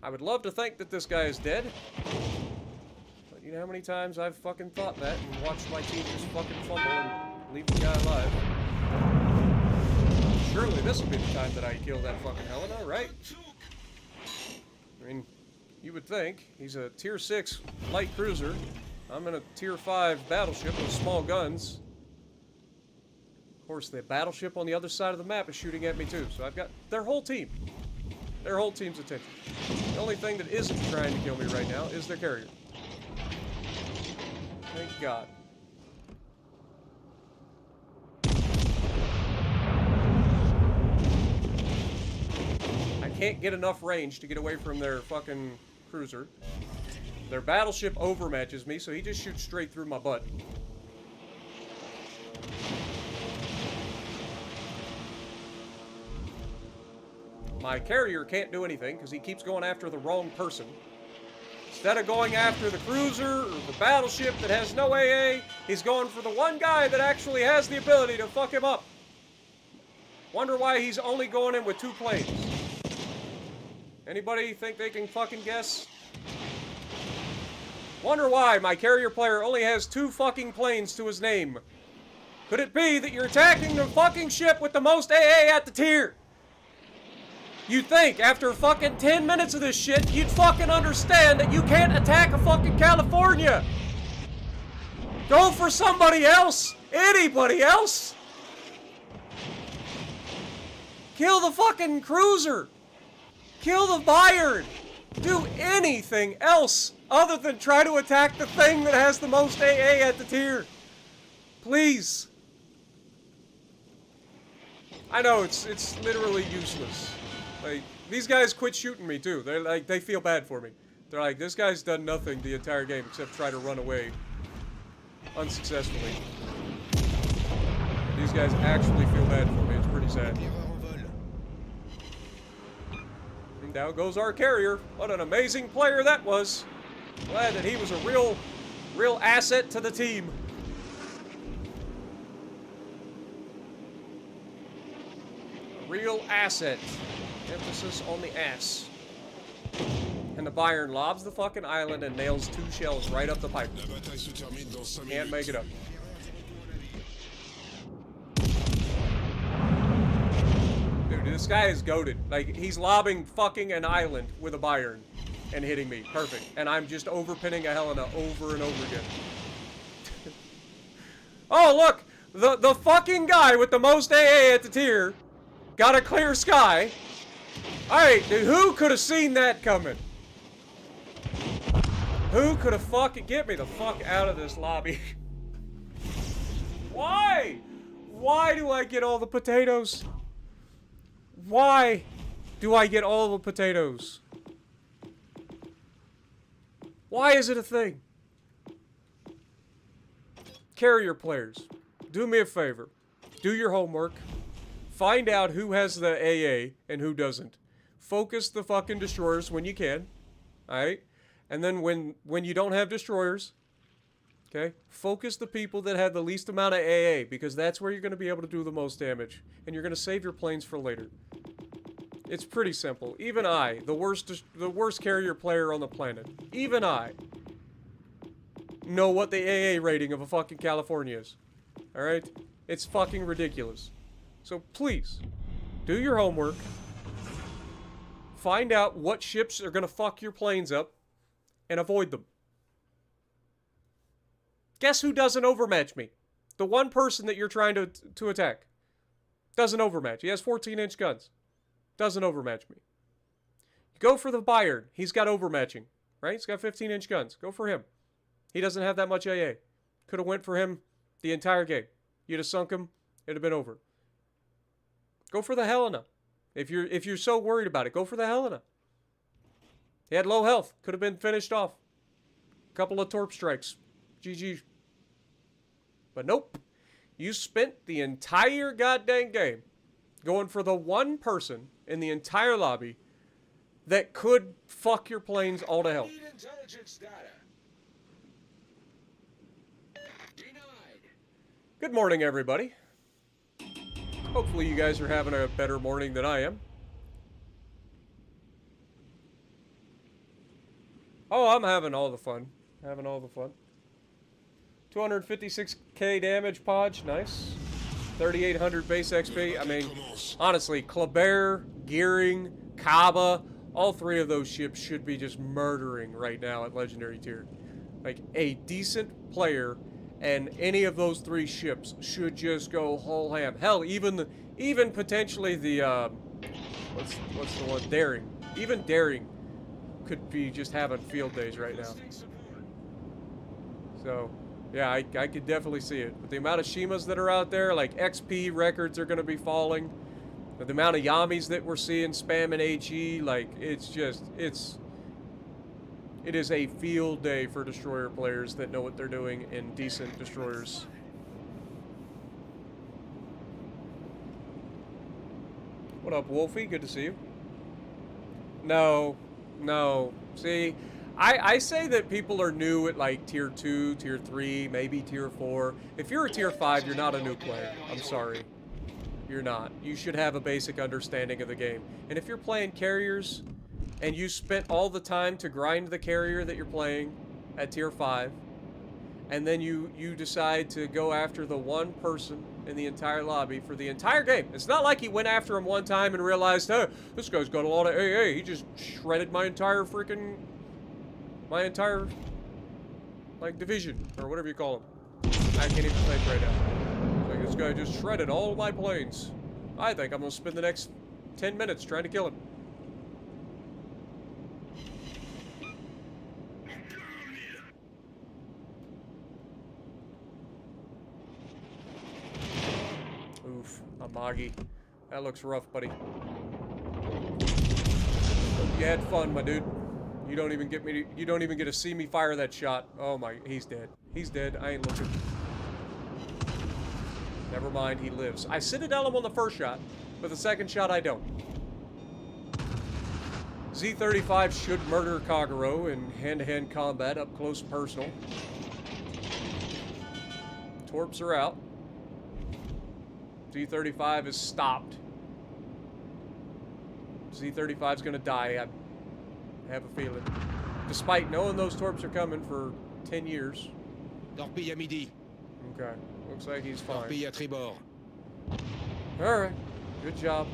I would love to think that this guy is dead. But you know how many times I've fucking thought that and watched my team just fucking fumble and leave the guy alive. Surely this will be the time that I kill that fucking Helena, right? I mean, You would think. He's a tier 6 light cruiser. I'm in a tier 5 battleship with small guns. Of course, the battleship on the other side of the map is shooting at me too, so I've got their whole team. Their whole team's attention. The only thing that isn't trying to kill me right now is their carrier. Thank God. I can't get enough range to get away from their fucking cruiser. Their battleship overmatches me, so he just shoots straight through my butt. My carrier can't do anything because he keeps going after the wrong person. Instead of going after the cruiser or the battleship that has no AA, he's going for the one guy that actually has the ability to fuck him up. Wonder why he's only going in with 2 planes. Anybody think they can fucking guess? Wonder why my carrier player only has 2 fucking planes to his name. Could it be that you're attacking the fucking ship with the most AA at the tier? You'd think after fucking 10 minutes of this shit, you'd fucking understand that you can't attack a fucking California. Go for somebody else. Anybody else. Kill the fucking cruiser. Kill the Bayern. Do anything else other than try to attack the thing that has the most AA at the tier. Please. I know, it's literally useless. Like, these guys quit shooting me too. They're like, they feel bad for me. They're like, this guy's done nothing the entire game except try to run away. Unsuccessfully. These guys actually feel bad for me. It's pretty sad. And down goes our carrier. What an amazing player that was. Glad that he was a real asset to the team. A real asset. Emphasis on the ass. And the Bayern lobs the fucking island and nails 2 shells right up the pipe. Can't make it up. Dude, this guy is goated. Like, he's lobbing fucking an island with a Bayern and hitting me. Perfect. And I'm just overpinning a Helena over and over again. Oh, look! The fucking guy with the most AA at the tier got a clear sky. Alright, dude, who could have seen that coming? Who could have fucking... Get me the fuck out of this lobby. Why? Why do I get all the potatoes? Why do I get all the potatoes? Why is it a thing? Carrier players, do me a favor. Do your homework. Find out who has the AA and who doesn't. Focus the fucking destroyers when you can. Alright? And then when you don't have destroyers, okay, focus the people that have the least amount of AA, because that's where you're going to be able to do the most damage. And you're going to save your planes for later. It's pretty simple. Even I, the worst carrier player on the planet, even I know what the AA rating of a fucking California is. Alright? It's fucking ridiculous. So please, do your homework. Find out what ships are going to fuck your planes up and avoid them. Guess who doesn't overmatch me? The one person that you're trying to attack. Doesn't overmatch. He has 14-inch guns. Doesn't overmatch me. Go for the Bayern. He's got overmatching. Right? He's got 15-inch guns. Go for him. He doesn't have that much AA. Could have went for him the entire game. You'd have sunk him. It'd have been over. Go for the Helena. If you're so worried about it, go for the Helena. He had low health. Could have been finished off. Couple of torp strikes. GG. But nope. You spent the entire goddamn game going for the one person in the entire lobby that could fuck your planes all to hell. Good morning, everybody. Hopefully you guys are having a better morning than I am. Oh, I'm having all the fun. Having all the fun. 256k damage, Podge. Nice. 3,800 base XP. I mean, honestly, Kleber, Gearing, Kaba, All three of those ships should be just murdering right now at Legendary tier. Like, a decent player and any of those three ships should just go whole ham. Hell, even potentially the, what's the one? Daring. Even Daring could be just having field days right now. So, yeah, I could definitely see it. With the amount of Shimas that are out there, like, XP records are going to be falling. With the amount of Yamis that we're seeing spamming HE, like, it's just, it is a field day for destroyer players that know what they're doing in decent destroyers. What up, Wolfie? Good to see you. No. See, I say that people are new at like tier 2, tier 3, maybe tier 4. If you're a tier 5, you're not a new player. I'm sorry. You're not. You should have a basic understanding of the game. And if you're playing carriers and you spent all the time to grind the carrier that you're playing at tier 5, and then you decide to go after the one person in the entire lobby for the entire game. It's not like he went after him one time and realized, oh, this guy's got a lot of AA. He just shredded my entire freaking... like, division, or whatever you call him. I can't even think right now. Like, this guy just shredded all of my planes. I think I'm gonna spend the next 10 minutes trying to kill him. Oof, Amagi. That looks rough, buddy. Hope you had fun, my dude. You don't even get to see me fire that shot. Oh my, he's dead. He's dead. I ain't looking. Never mind, he lives. I citadel him on the first shot, but the second shot I don't. Z-35 should murder Kagero in hand-to-hand combat, up close and personal. Torps are out. Z-35 is stopped. Z-35's gonna die, I have a feeling. Despite knowing those torps are coming for 10 years. Torpille à midi. Okay, looks like he's fine. Torpille à tribord. Alright, good job.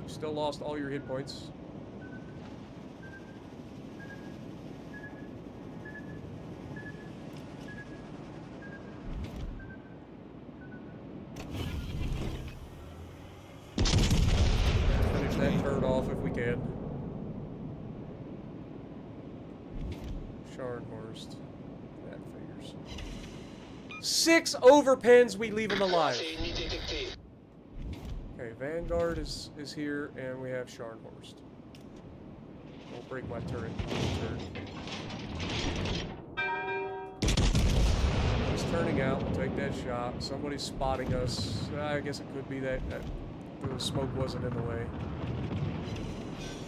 You still lost all your hit points. Finish that turret off if we can. Scharnhorst. That figures. 6 overpens, we leave him alive. Okay, Vanguard is here, and we have Scharnhorst. Don't break my turret. He's turning out. We'll take that shot. Somebody's spotting us. I guess it could be that the smoke wasn't in the way.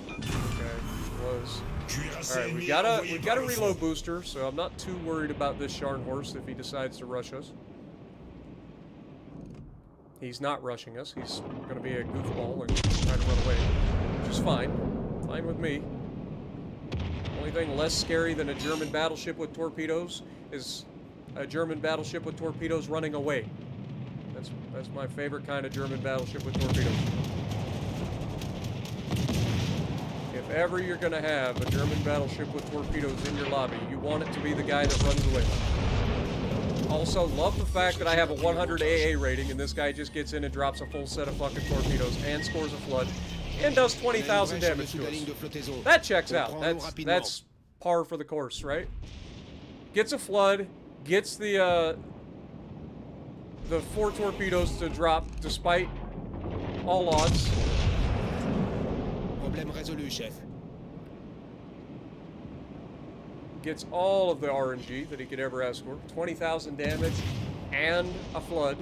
Okay, it was. Alright, we got a reload booster, so I'm not too worried about this Scharnhorst if he decides to rush us. He's not rushing us. He's going to be a goofball and try to run away, which is fine. Fine with me. Only thing less scary than a German battleship with torpedoes is a German battleship with torpedoes running away. That's my favorite kind of German battleship with torpedoes. If ever you're going to have a German battleship with torpedoes in your lobby, you want it to be the guy that runs away. Also, love the fact that I have a 100 AA rating and this guy just gets in and drops a full set of fucking torpedoes and scores a flood and does 20,000 damage to us. That checks out. That's par for the course, right? Gets a flood, gets the 4 torpedoes to drop despite all odds. Problème résolu, chef. Gets all of the RNG that he could ever ask for. 20,000 damage and a flood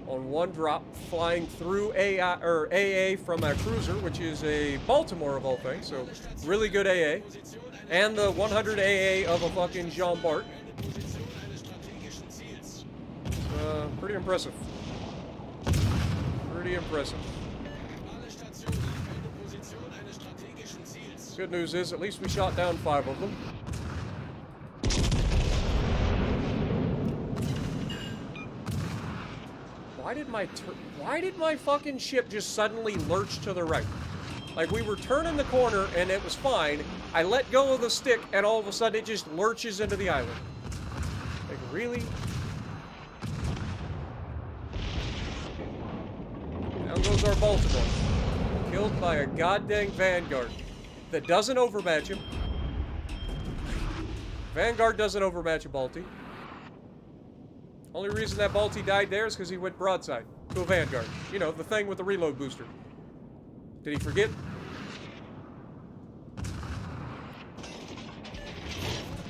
on one drop, flying through AA from a cruiser, which is a Baltimore of all things, so really good AA. And the 100 AA of a fucking Jean Bart. Pretty impressive. Pretty impressive. Good news is, at least we shot down 5 of them. Why did my fucking ship just suddenly lurch to the right? Like, we were turning the corner, and it was fine. I let go of the stick, and all of a sudden, it just lurches into the island. Like, really? Down goes our Baltimore. Killed by a goddamn Vanguard that doesn't overmatch him. Vanguard doesn't overmatch a Balti. Only reason that Balti died there is because he went broadside to a Vanguard. You know, the thing with the reload booster. Did he forget?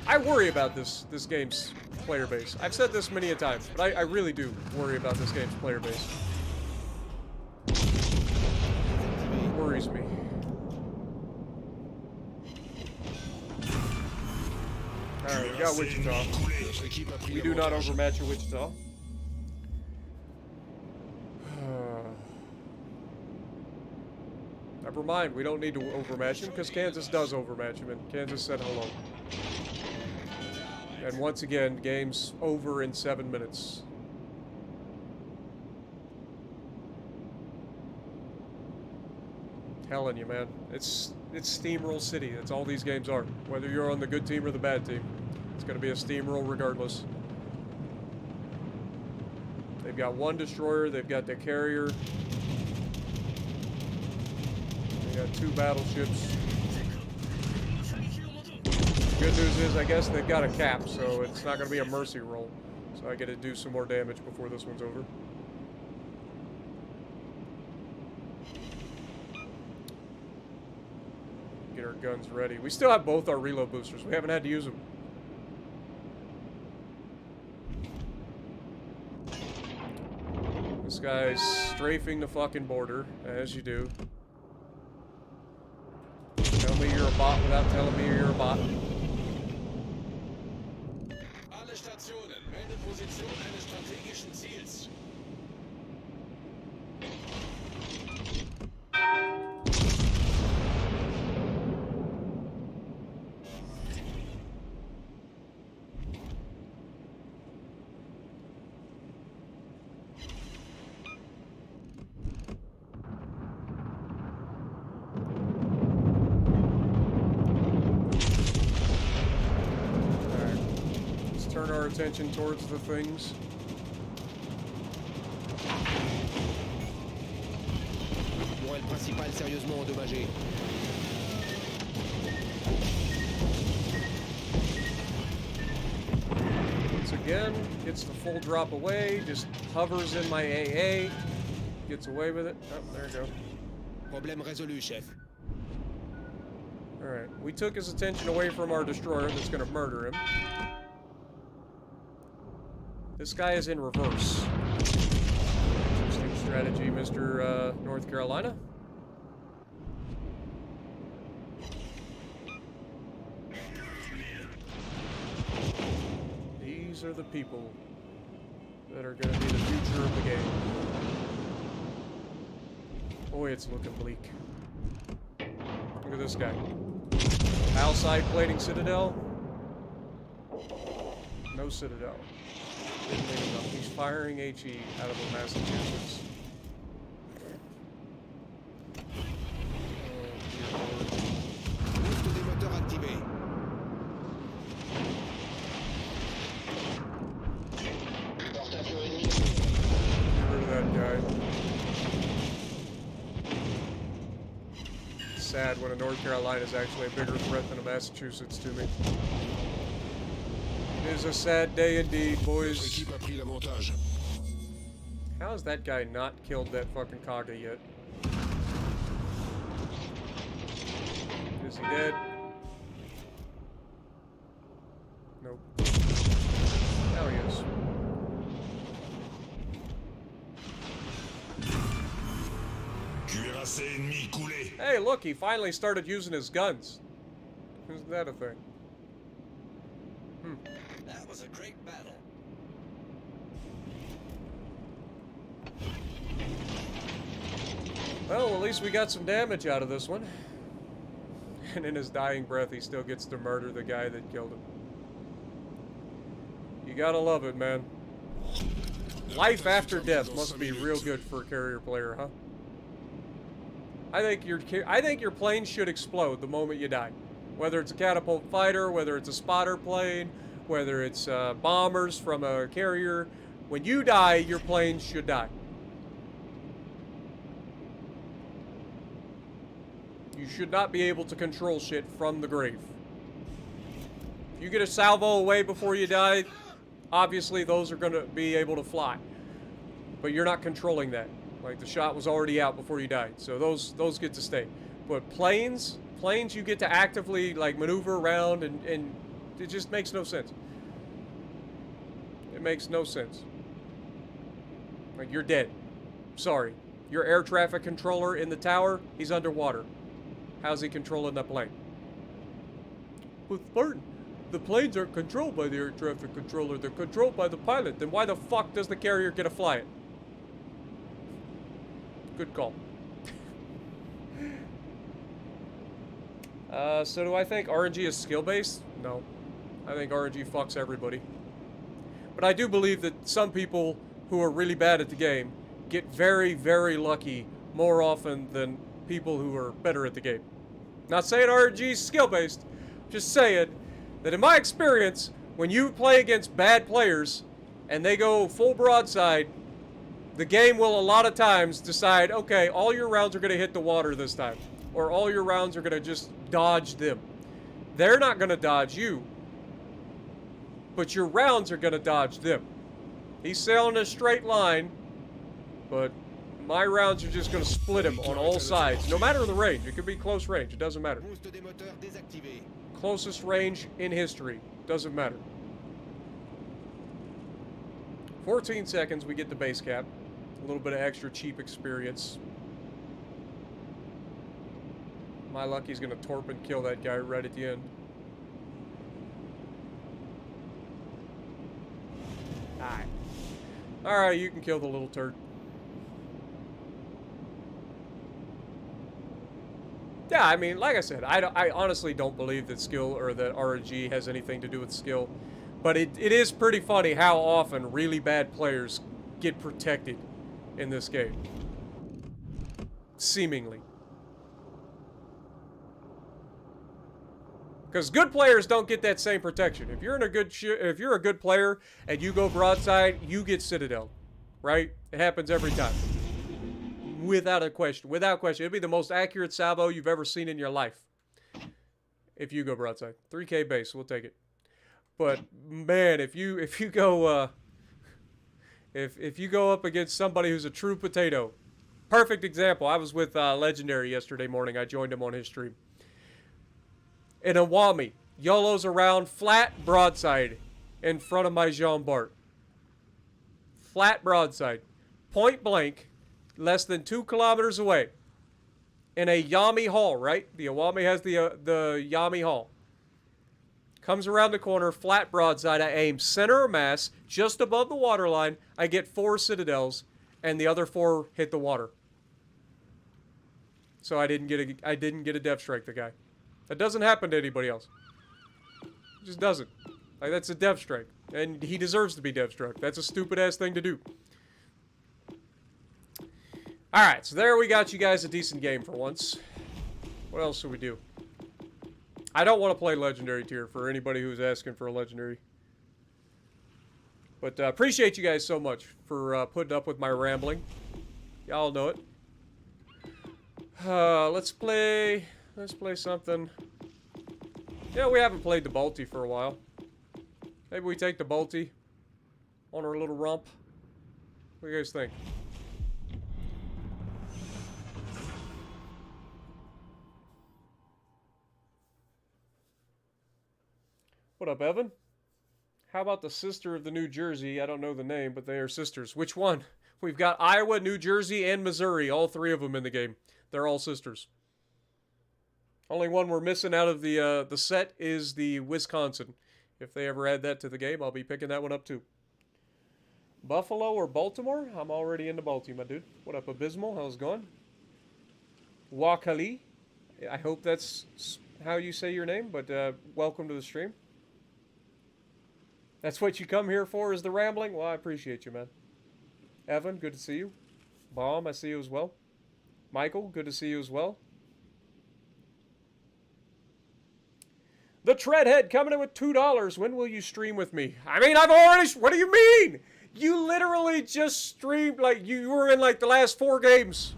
I worry about this game's player base. I've said this many a time, but I really do worry about this game's player base. It worries me. Alright, we got Wichita. We do not overmatch a Wichita. Never mind, we don't need to overmatch him because Kansas does overmatch him, and Kansas said hello. And once again, game's over in 7 minutes. Telling you, man. It's Steamroll City. That's all these games are. Whether you're on the good team or the bad team. It's going to be a steamroll regardless. They've got one destroyer. They've got the carrier. They got 2 battleships. Good news is, I guess they've got a cap, so it's not going to be a mercy roll. So I get to do some more damage before this one's over. Get our guns ready. We still have both our reload boosters. We haven't had to use them. This guy's strafing the fucking border, as you do. Tell me you're a bot without telling me you're a bot. Alle Stationen, melde Position eines strategischen Ziels. Turn our attention towards the things. Moelle principale sérieusement endommagée. Once again, gets the full drop away, just hovers in my AA, gets away with it. Oh, there you go. Problème résolu, chef. Alright, we took his attention away from our destroyer that's going to murder him. This guy is in reverse. Interesting strategy, Mr. North Carolina. These are the people that are going to be the future of the game. Boy, it's looking bleak. Look at this guy. Outside plating Citadel. No Citadel. He's firing HE out of the Massachusetts. Boost des moteurs activé. Porte-avions ennemi. Get rid of that guy. It's sad when a North Carolina is actually a bigger threat than a Massachusetts to me. It is a sad day indeed, boys. L'équipe a pris l'avantage. How has that guy not killed that fucking Kaga yet? Is he dead? Nope. Now he is. Cuirassé ennemi coulé. Hey, look, he finally started using his guns. Isn't that a thing? That was a great battle. Well, at least we got some damage out of this one. And in his dying breath, he still gets to murder the guy that killed him. You gotta love it, man. Life after death must be real good for a carrier player, huh? I think your plane should explode the moment you die. Whether it's a catapult fighter, whether it's a spotter plane, whether it's bombers from a carrier. When you die, your plane should die. You should not be able to control shit from the grave. If you get a salvo away before you die, obviously those are going to be able to fly. But you're not controlling that. Like, the shot was already out before you died. So those get to stay. But planes you get to actively, like, maneuver around, and it just makes no sense. It makes no sense. Like, you're dead. Sorry. Your air traffic controller in the tower, he's underwater. How's he controlling that plane? But Spartan, the planes aren't controlled by the air traffic controller. They're controlled by the pilot. Then why the fuck does the carrier get to fly it? Good call. So do I think RNG is skill-based? No. I think RNG fucks everybody. But I do believe that some people who are really bad at the game get very, very lucky more often than people who are better at the game. Not saying RNG is skill-based, just saying that in my experience, when you play against bad players and they go full broadside, the game will a lot of times decide, okay, all your rounds are going to hit the water this time. Or all your rounds are going to just dodge them. They're not going to dodge you. But your rounds are going to dodge them. He's sailing a straight line, but my rounds are just going to split him on all sides. No matter the range. It could be close range. It doesn't matter. Closest range in history. Doesn't matter. 14 seconds, we get the base cap. A little bit of extra cheap experience. My luck, he's going to torp and kill that guy right at the end. Alright. Alright, you can kill the little turd. Yeah, I mean, like I said, I honestly don't believe that skill or that RNG has anything to do with skill. But it is pretty funny how often really bad players get protected in this game. Seemingly. Because good players don't get that same protection. If you're a good player and you go broadside, you get Citadel, right? It happens every time, without a question. Without question, it'll be the most accurate salvo you've ever seen in your life. If you go broadside, 3K base, we'll take it. But man, if you go if you go up against somebody who's a true potato, perfect example. I was with Legendary yesterday morning. I joined him on his stream. In a Wami, YOLO's around flat broadside in front of my Jean Bart. Flat broadside. Point blank, less than 2 kilometers away. In a Yami Hall, right? The Awami has the Yami Hall. Comes around the corner, flat broadside. I aim center of mass, just above the waterline. I get 4 citadels, and the other 4 hit the water. So I didn't get a death strike the guy. That doesn't happen to anybody else. It just doesn't. Like, that's a death strike. And he deserves to be death struck. That's a stupid-ass thing to do. Alright, so there we got you guys a decent game for once. What else should we do? I don't want to play Legendary tier for anybody who's asking for a Legendary. But appreciate you guys so much for putting up with my rambling. Y'all know it. Let's play something. Yeah, we haven't played the Balti for a while. Maybe we take the Balti on our little romp. What do you guys think? What up, Evan? How about the sister of the New Jersey? I don't know the name, but they are sisters. Which one? We've got Iowa, New Jersey, and Missouri. All 3 of them in the game. They're all sisters. Only one we're missing out of the set is the Wisconsin. If they ever add that to the game, I'll be picking that one up too. Buffalo or Baltimore? I'm already into Baltimore, my dude. What up, Abysmal? How's it going? Wakali? I hope that's how you say your name, but welcome to the stream. That's what you come here for, is the rambling? Well, I appreciate you, man. Evan, good to see you. Bomb, I see you as well. Michael, good to see you as well. The Treadhead coming in with $2. When will you stream with me? I mean, I've already... What do you mean? You literally just streamed, like, you were in, like, the last 4 games.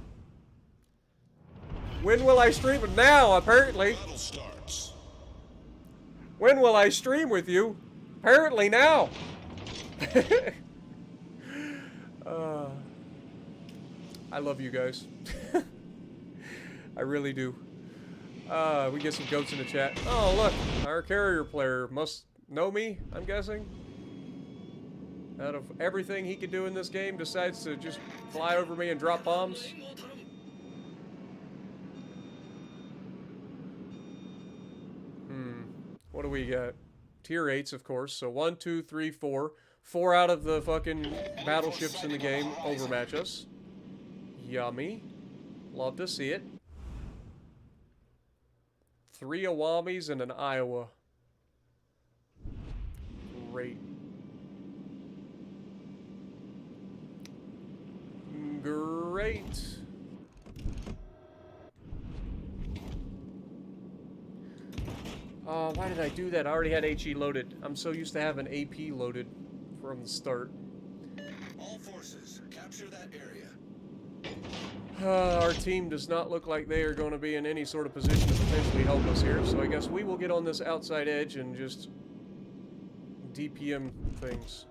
When will I stream? Now, apparently. Battle starts. When will I stream with you? Apparently now. I love you guys. I really do. We get some goats in the chat. Oh, look. Our carrier player must know me, I'm guessing. Out of everything he could do in this game, decides to just fly over me and drop bombs. What do we got? Tier 8s, of course. So 1, 2, 3, 4. 4 out of the fucking battleships in the game overmatch us. Yummy. Love to see it. 3 Awamis and an Iowa. Great. Great. Why did I do that? I already had HE loaded. I'm so used to having AP loaded from the start. All forces, capture that area. Our team does not look like they are going to be in any sort of position to potentially help us here, so I guess we will get on this outside edge and just DPM things.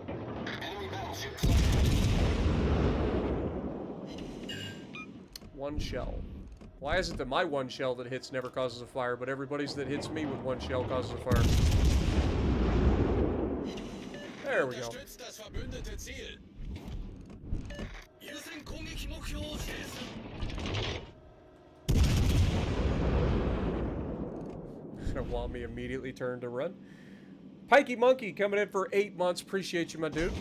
Enemy battleship. 1 shell. Why is it that my 1 shell that hits never causes a fire, but everybody's that hits me with 1 shell causes a fire? There we go. Unterstützt das verbündete Ziel. Using攻撃目標を指定する。Wami immediately turned to run. Pikey Monkey coming in for 8 months. Appreciate you, my dude.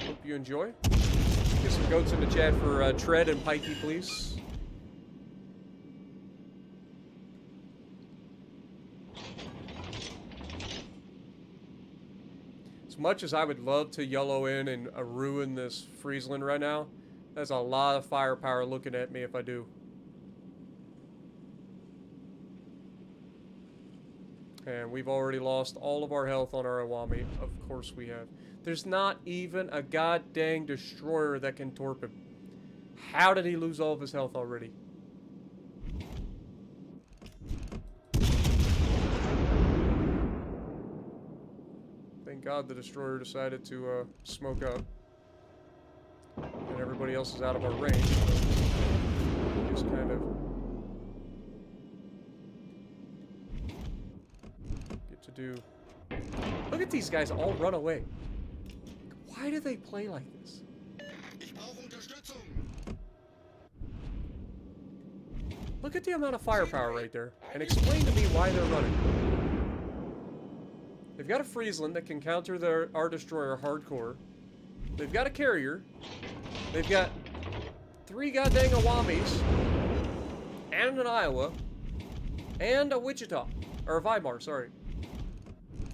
Hope you enjoy. Get some goats in the chat for Tread and Pikey, please. As much as I would love to yellow in and ruin this Friesland right now, that's a lot of firepower looking at me if I do. And we've already lost all of our health on our Awami. Of course we have. There's not even a goddamn destroyer that can torp him. How did he lose all of his health already? Thank God the destroyer decided to smoke up. And everybody else is out of our range. So just kind of get to do... Look at these guys all run away. Why do they play like this? Ich brauche Unterstützung. Look at the amount of firepower right there. And explain to me why they're running. They've got a Friesland that can counter our destroyer hardcore. They've got a carrier. They've got 3 goddamn Awamis. And an Iowa. And a Wichita. Or a Weimar, sorry.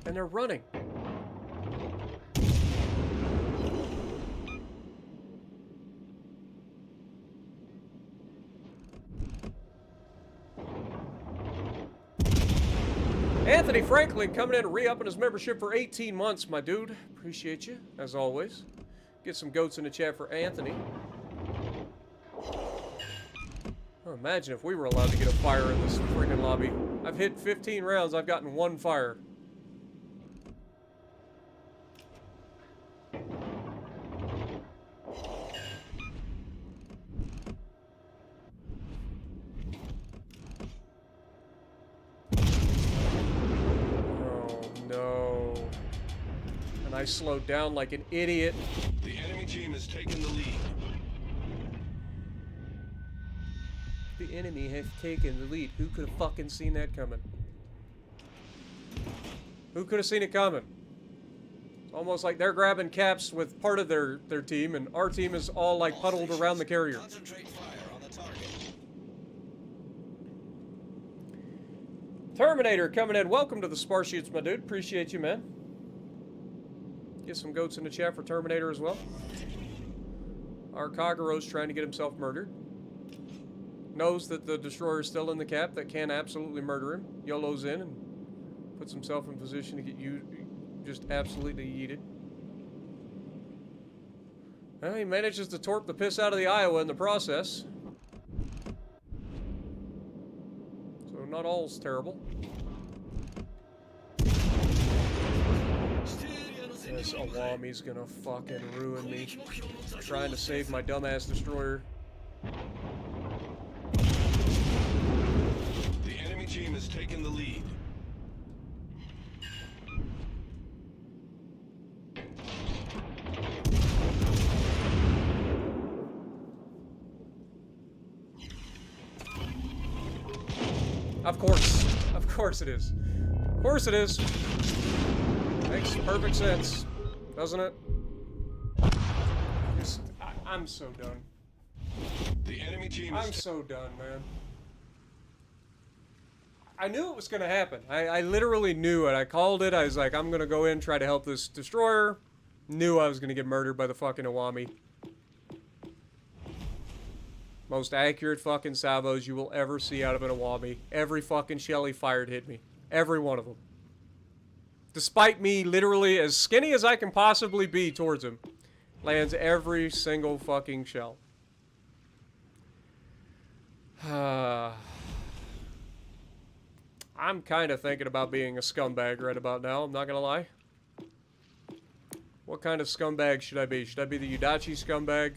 And they're running. Anthony Franklin coming in and re-upping his membership for 18 months, my dude. Appreciate you, as always. Get some goats in the chat for Anthony. Oh, imagine if we were allowed to get a fire in this freaking lobby. I've hit 15 rounds, I've gotten 1 fire. I slowed down like an idiot. The enemy team has taken the lead. The enemy has taken the lead. Who could have fucking seen that coming? Who could have seen it coming? It's almost like they're grabbing caps with part of their team, and our team is all like puddled around the carrier. Concentrate fire on the target. Terminator coming in. Welcome to the Sparships, my dude. Appreciate you, man. Get some goats in the chat for Terminator as well. our Kagaro's trying to get himself murdered. Knows that the destroyer is still in the cap that can absolutely murder him. YOLO's in and puts himself in position to get you just absolutely yeeted. Well, he manages to torp the piss out of the Iowa in the process. So not all's terrible. This Awami's gonna fucking ruin me. Trying to save my dumbass destroyer. The enemy team has taken the lead. Of course it is. Of course it is. Makes perfect sense, doesn't it? I'm so done. The enemy team I'm so done, man. I knew it was gonna happen. I literally knew it. I called it. I was like, I'm gonna go in, try to help this destroyer. Knew I was gonna get murdered by the fucking Awami. Most accurate fucking salvos you will ever see out of an Awami. Every fucking shell he fired hit me. Every one of them. Despite me literally as skinny as I can possibly be towards him. Lands every single fucking shell. I'm kind of thinking about being a scumbag right about now, I'm not gonna lie. What kind of scumbag should I be? Should I be the Udachi scumbag?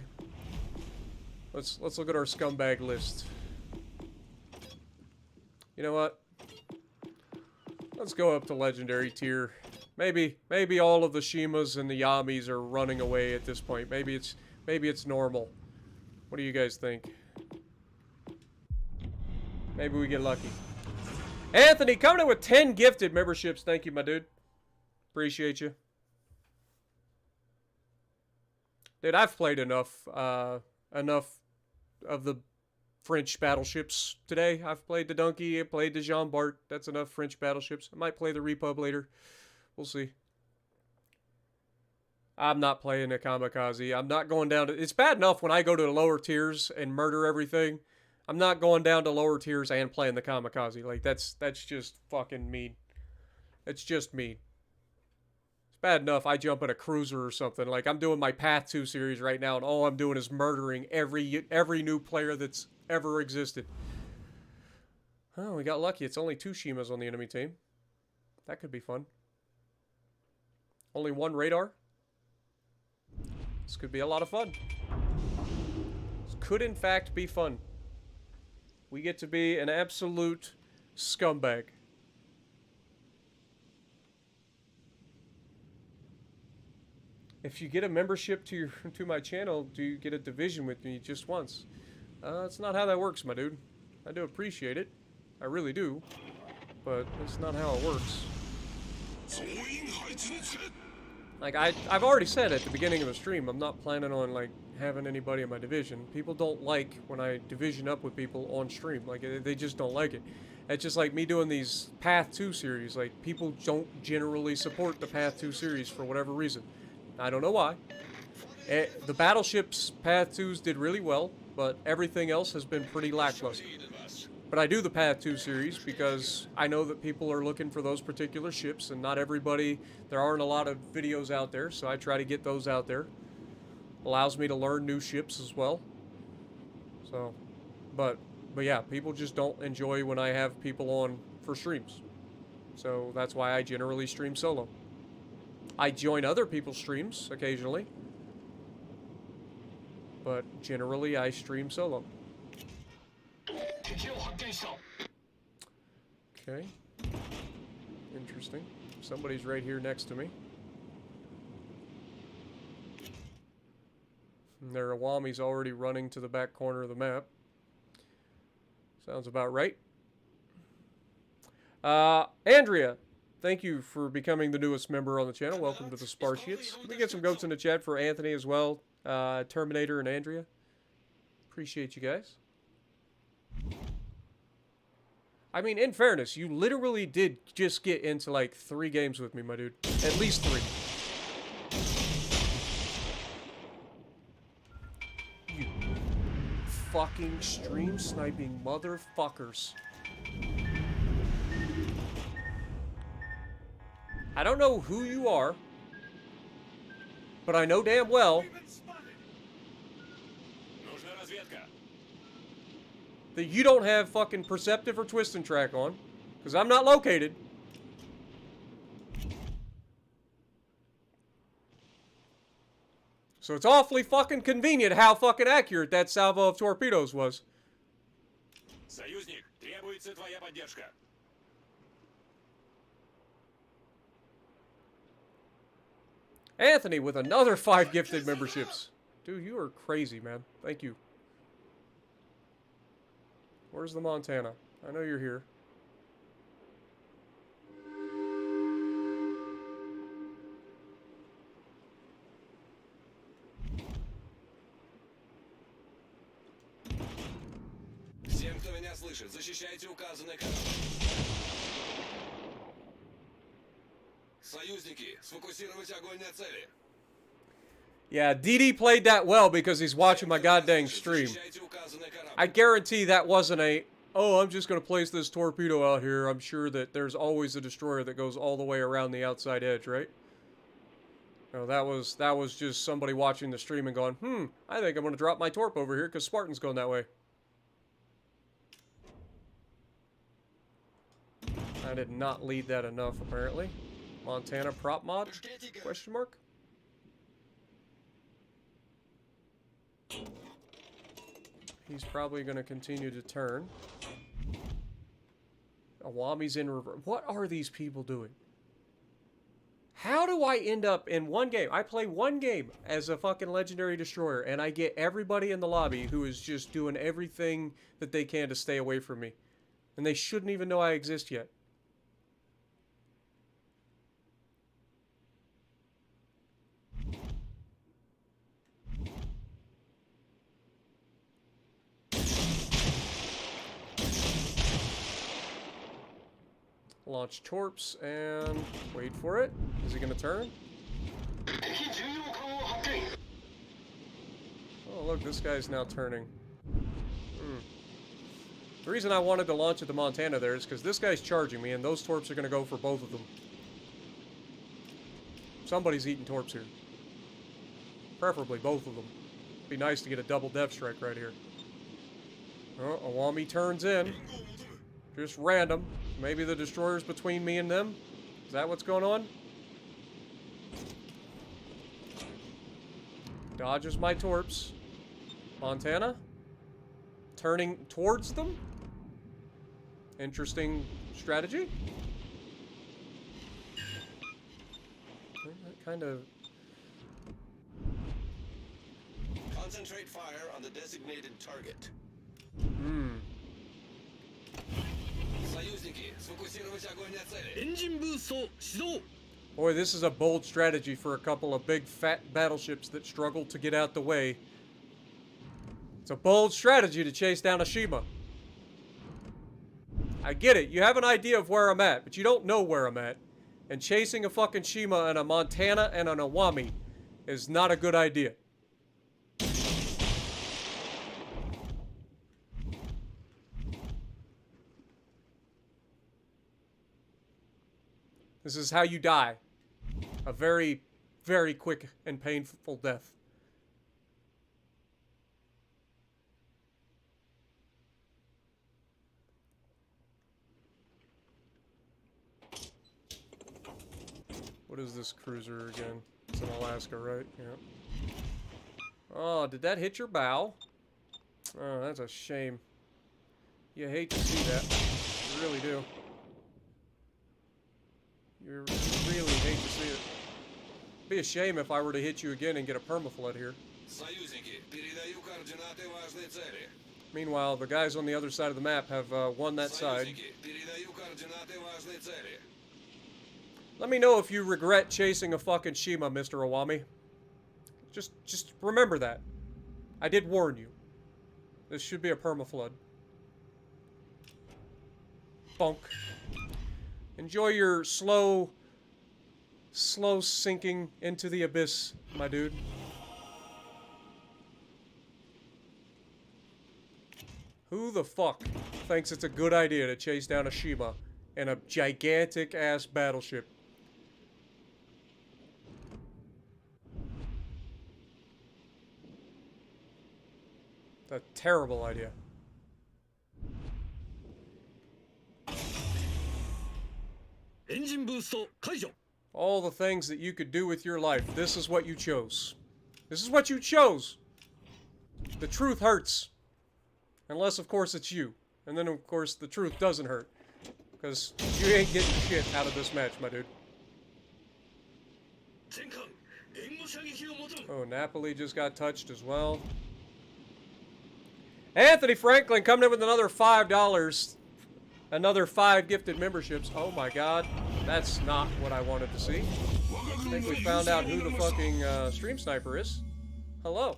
Let's look at our scumbag list. You know what? Let's go up to legendary tier. Maybe all of the Shimas and the Yamis are running away at this point. Maybe it's normal. What do you guys think? Maybe we get lucky. Anthony coming in with 10 gifted memberships. Thank you, my dude. Appreciate you. Dude, I've played enough of the French battleships today. I've played the Dunkerque, I played the Jean Bart. That's enough French battleships. I might play the Repub later. We'll see. I'm not playing a kamikaze. I'm not going down to... It's bad enough when I go to the lower tiers and murder everything. I'm not going down to lower tiers and playing the kamikaze. Like, that's just fucking mean. It's just mean. It's bad enough I jump in a cruiser or something. Like, I'm doing my Path 2 series right now, and all I'm doing is murdering every new player that's ever existed. Oh, we got lucky. It's only 2 Shimas on the enemy team. That could be fun. Only 1 radar. This could be a lot of fun. This could, in fact, be fun. We get to be an absolute scumbag. If you get a membership to my channel, do you get a division with me just once? That's not how that works, my dude. I do appreciate it. I really do. But that's not how it works. Like, I've already said at the beginning of the stream, I'm not planning on, like, having anybody in my division. People don't like when I division up with people on stream. Like, they just don't like it. It's just like me doing these Path 2 series. Like, people don't generally support the Path 2 series for whatever reason. I don't know why. The Battleships Path 2s did really well, but everything else has been pretty lackluster. But I do the Path 2 series because I know that people are looking for those particular ships, and not everybody, there aren't a lot of videos out there, so I try to get those out there. Allows me to learn new ships as well. So, but yeah, people just don't enjoy when I have people on for streams. So that's why I generally stream solo. I join other people's streams occasionally, but generally I stream solo. Okay. Interesting. Somebody's right here next to me. And their Awami's already running to the back corner of the map. Sounds about right. Andrea, thank you for becoming the newest member on the channel. Welcome to the Spartiates. Let me get some goats in the chat for Anthony as well. Terminator and Andrea. Appreciate you guys. I mean, in fairness, you literally did just get into like 3 games with me, my dude. At least 3. fucking stream sniping motherfuckers. I don't know who you are, but I know damn well Нужна разведка. that you don't have fucking perceptive or twist and track on, because I'm not located. So it's awfully fucking convenient how fucking accurate that salvo of torpedoes was. Союзник, требуется твоя поддержка. Anthony with another 5 gifted memberships. Dude, you are crazy, man. Thank you. Where's the Montana? I know you're here. Всем, кто меня слышит, защищайте указанный корабль. Союзники, сфокусировать огонь на цели. Yeah, DD played that well because he's watching my goddamn stream. Защищайте указанный корабль. I guarantee that wasn't a, oh, I'm just going to place this torpedo out here. I'm sure that there's always a destroyer that goes all the way around the outside edge, right? No, that was just somebody watching the stream and going, I think I'm going to drop my torp over here because Spartan's going that way. I did not lead that enough, apparently. Montana prop mod? Question mark? He's probably going to continue to turn. Awami's in reverse. What are these people doing? How do I end up in one game? I play one game as a fucking legendary destroyer, and I get everybody in the lobby who is just doing everything that they can to stay away from me. And they shouldn't even know I exist yet. Launch torps and wait for it. Is he gonna turn? Oh look, this guy's now turning. The reason I wanted to launch at the Montana there is because this guy's charging me and those torps are gonna go for both of them. Somebody's eating torps here. Preferably both of them. Be nice to get a double depth strike right here. Oh, Awami turns in. Just random. Maybe the destroyer's between me and them? Is that what's going on? Dodges my torps. Montana? Turning towards them? Interesting strategy. That kind of... Concentrate fire on the designated target. Союзники, сфокусировать огонь на цели. Boy, this is a bold strategy for a couple of big fat battleships that struggle to get out the way. It's a bold strategy to chase down a Shima. I get it. You have an idea of where I'm at, but you don't know where I'm at. And chasing a fucking Shima and a Montana and an Awami is not a good idea. This is how you die. A very, very quick and painful death. What is this cruiser again? It's in Alaska, right? Yeah. Oh, did that hit your bow? Oh, that's a shame. You hate to see that. You really do. You really hate to see it. It'd be a shame if I were to hit you again and get a permaflood here. Союзники, передаю координаты важной цели. Meanwhile, the guys on the other side of the map have won that side. Союзники, передаю координаты важной цели. Let me know if you regret chasing a fucking Shima, Mr. Awami. Just remember that. I did warn you. This should be a permaflood. Bonk. Enjoy your slow sinking into the abyss, my dude. Who the fuck thinks it's a good idea to chase down a Shima in a gigantic-ass battleship? A terrible idea. Engine boost 解除 All the things that you could do with your life, this is what you chose. This is what you chose. The truth hurts. Unless, of course, it's you. And then, of course, the truth doesn't hurt. Because you ain't getting shit out of this match, my dude. 全艦援護射撃を求む Oh, Napoli just got touched as well. Anthony Franklin coming in with another $5. Another 5 gifted memberships. Oh my god. That's not what I wanted to see. I think we found out who the fucking stream sniper is. Hello.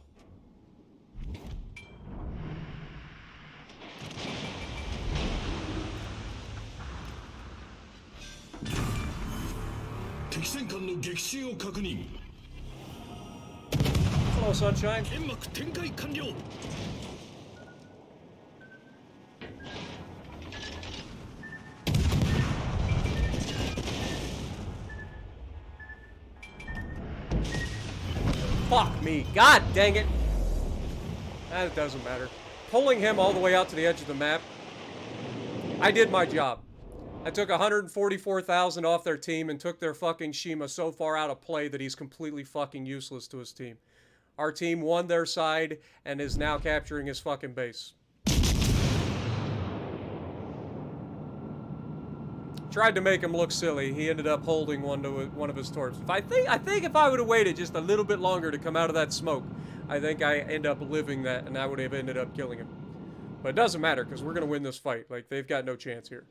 Hello, Sunshine. 煙幕展開完了 Fuck me. God dang it. That doesn't matter. Pulling him all the way out to the edge of the map. I did my job. I took 144,000 off their team and took their fucking Shima so far out of play that he's completely fucking useless to his team. Our team won their side and is now capturing his fucking base. Tried to make him look silly. He ended up holding one of his torps. I think if I would have waited just a little bit longer to come out of that smoke, I think I end up living that and I would have ended up killing him. But it doesn't matter because we're gonna win this fight. Like, they've got no chance here.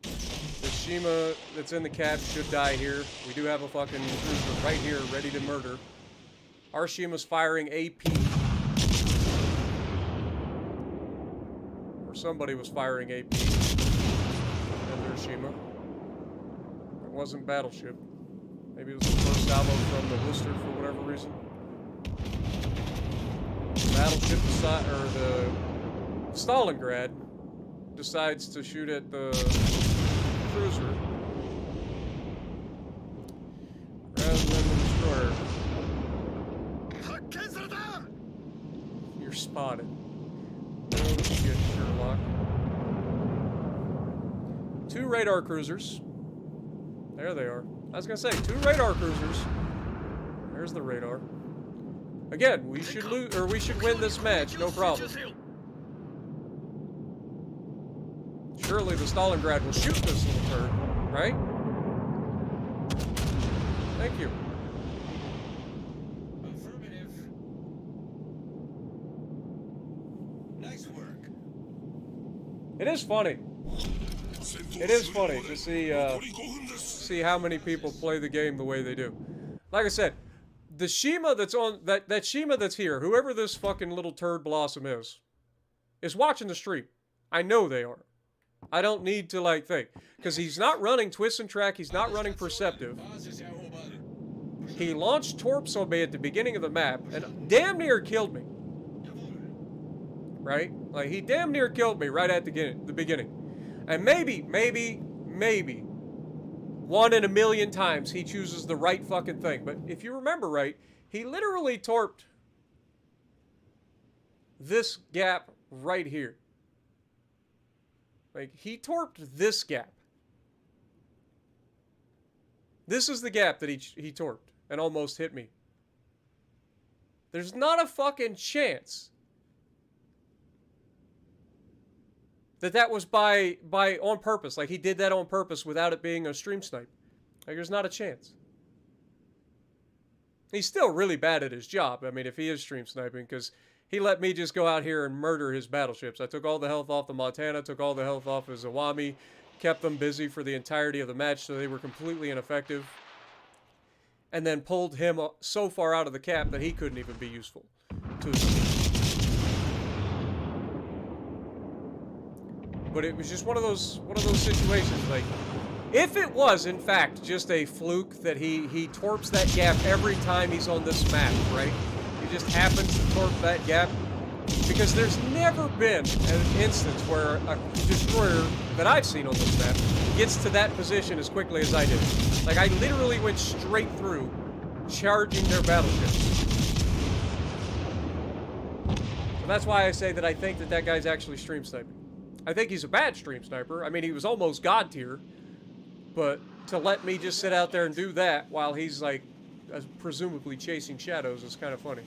The Shima that's in the cap should die here. We do have a fucking cruiser right here ready to murder. Our Shima's firing AP. Or somebody was firing AP. And there's Shima. It wasn't Battleship. Maybe it was the first salvo from the Worcester for whatever reason. Battleship or the Stalingrad decides to shoot at the cruiser rather than the destroyer. You're spotted. No shit, Sherlock. 2 radar cruisers. There they are. I was gonna say 2 radar cruisers. There's the radar. Again, we should lose, or we should win this match, no problem. Surely the Stalingrad will shoot this little turd, right? Thank you. Affirmative. Nice work. It is funny. It is funny to see how many people play the game the way they do. Like I said, the Shima that's on that Shima that's here, whoever this fucking little turd blossom is watching the stream. I know they are. I don't need to like think, because he's not running Twist and Track. He's not running Perceptive. Basis erobern. He launched torps on me at the beginning of the map and damn near killed me. Right? Like, he damn near killed me right at the beginning. And maybe 1 in a million times he chooses the right fucking thing. But if you remember right, he literally torped this gap right here. Like, he torped this gap. This is the gap that he torped and almost hit me. There's not a fucking chance that was by on purpose. Like, he did that on purpose without it being a stream snipe. Like, there's not a chance. He's still really bad at his job. I mean, if he is stream sniping, because he let me just go out here and murder his battleships. I took all the health off the Montana, took all the health off his Awami, kept them busy for the entirety of the match so they were completely ineffective, and then pulled him so far out of the cap that he couldn't even be useful to his team. But it was just one of those situations. Like, if it was in fact just a fluke that he torps that gap every time he's on this map, right? He just happens to torp that gap, Because there's never been an instance where a destroyer that I've seen on this map gets to that position as quickly as I did. Like, I literally went straight through, charging their battleships. So that's why I say that I think that that guy's actually stream sniping. I think he's a bad stream sniper. I mean, he was almost god tier. But to let me just sit out there and do that while he's, like, presumably chasing shadows is kind of funny.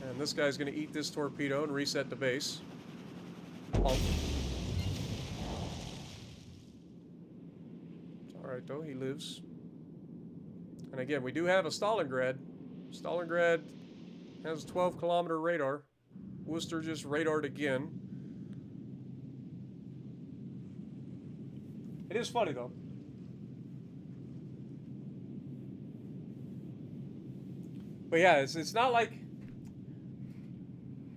And this guy's going to eat this torpedo and reset the base. Oh. It's alright, though. He lives. And again, we do have a Stalingrad. Stalingrad has a 12-kilometer radar. Worcester just radared again. It is funny, though. But yeah, it's not like...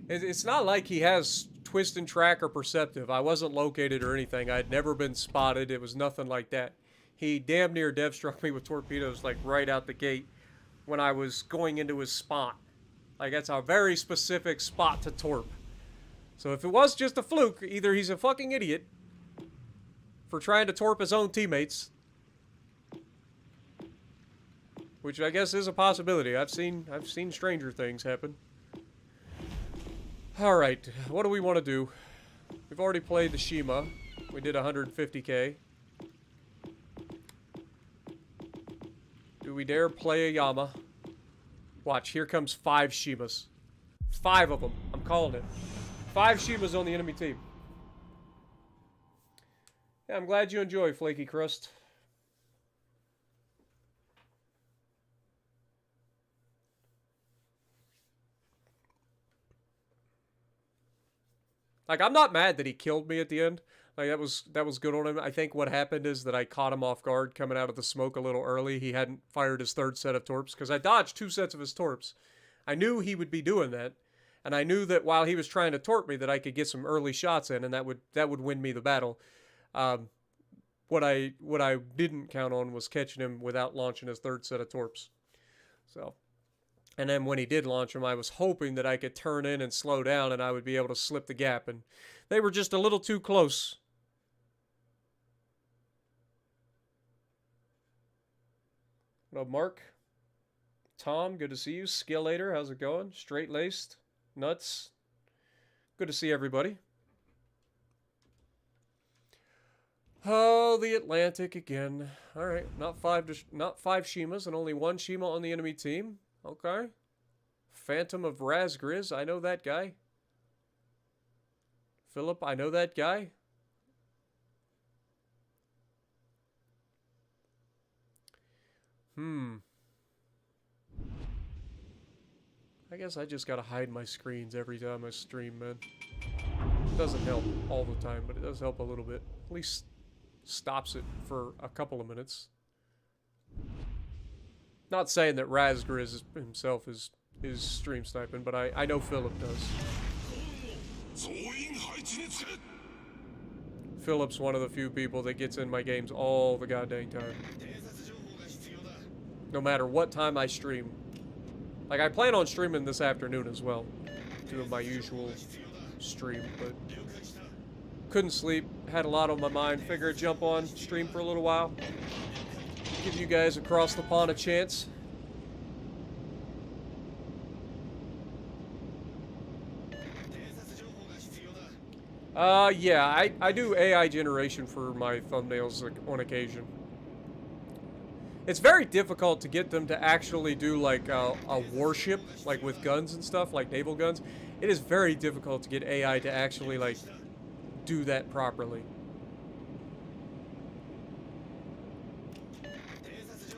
It's not like he has twist and track or perceptive. I wasn't located or anything. I had never been spotted. It was nothing like that. He damn near dev struck me with torpedoes like right out the gate when I was going into his spot. Like, that's a very specific spot to torp. So if it was just a fluke, either he's a fucking idiot for trying to torp his own teammates, which I guess is a possibility. I've seen stranger things happen. Alright, what do we want to do? We've already played the Shima. We did 150k. Do we dare play a Yama? Watch, here comes 5 Shimas. 5 of them. I'm calling it. 5 Shimas on the enemy team. Yeah, I'm glad you enjoy, Flaky Crust. Like, I'm not mad that he killed me at the end. Like, that was good on him. I think what happened is that I caught him off guard coming out of the smoke a little early. He hadn't fired his 3rd set of torps, because I dodged 2 sets of his torps. I knew he would be doing that, and I knew that while he was trying to torp me that I could get some early shots in, and that would win me the battle. What I didn't count on was catching him without launching his 3rd set of torps. So... And then when he did launch them, I was hoping that I could turn in and slow down and I would be able to slip the gap. And they were just a little too close. What up, Mark? Tom, good to see you. Skillator, how's it going? Straight-laced. Nuts. Good to see everybody. Oh, the Atlantic again. All right, not five Shimas and only 1 Shima on the enemy team. Okay. Phantom of Razgriz, I know that guy. Philip, I know that guy. I guess I just gotta hide my screens every time I stream, man. It doesn't help all the time, but it does help a little bit. At least stops it for a couple of minutes. Not saying that Razgriz himself is stream sniping, but I know Philip does. Philip's one of the few people that gets in my games all the goddamn time. No matter what time I stream. Like, I plan on streaming this afternoon as well. Doing my usual stream, but couldn't sleep. Had a lot on my mind. Figured I'd jump on, stream for a little while. Give you guys across the pond a chance. Yeah, I do AI generation for my thumbnails on occasion. It's very difficult to get them to actually do like a warship, like with guns and stuff, like naval guns. It is very difficult to get AI to actually like do that properly.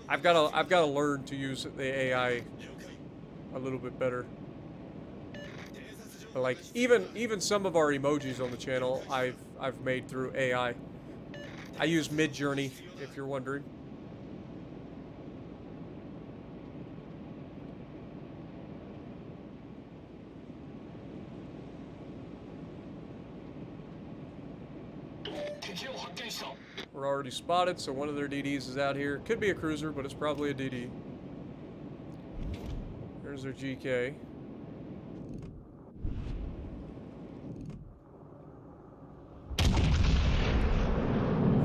I've got to learn to use the AI a little bit better. But like even some of our emojis on the channel I've made through AI. I use Midjourney, if you're wondering. We're already spotted, so one of their DDs is out here. Could be a cruiser, but it's probably a DD. There's their GK. Of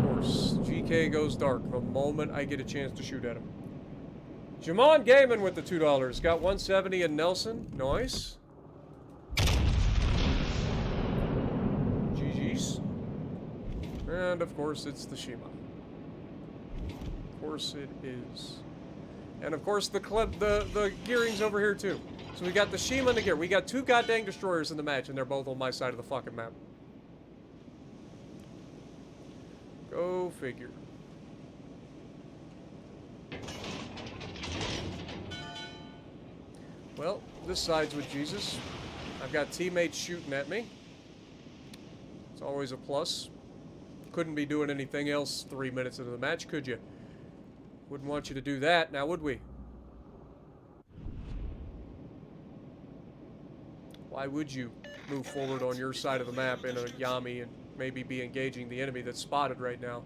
course, GK goes dark the moment I get a chance to shoot at him. Jamon Gaiman with the $2. Got 170 in Nelson. Nice. GG's. And of course, it's the Shima. Of course it is. And of course, the gearing's over here too. So we got the Shima and the gear. We got two goddamn destroyers in the match, and they're both on my side of the fucking map. Go figure. Well, this side's with Jesus. I've got teammates shooting at me. It's always a plus. Couldn't be doing anything else 3 minutes into the match, could you? Wouldn't want you to do that, now would we? Why would you move forward on your side of the map in a Yami and maybe be engaging the enemy that's spotted right now?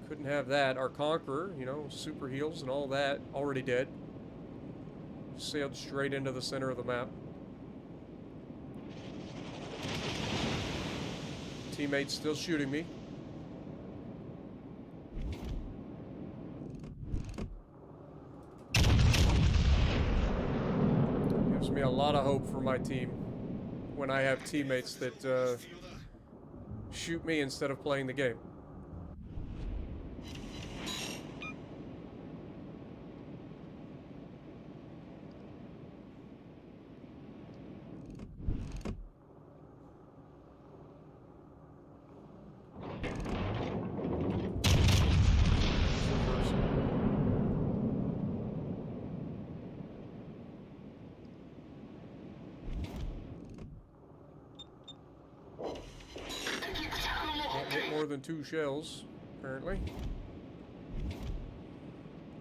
Couldn't have that. Our Conqueror, you know, super heals and all that, already dead. Sailed straight into the center of the map. Teammates still shooting me. Gives me a lot of hope for my team when I have teammates that shoot me instead of playing the game. More than 2 shells, apparently.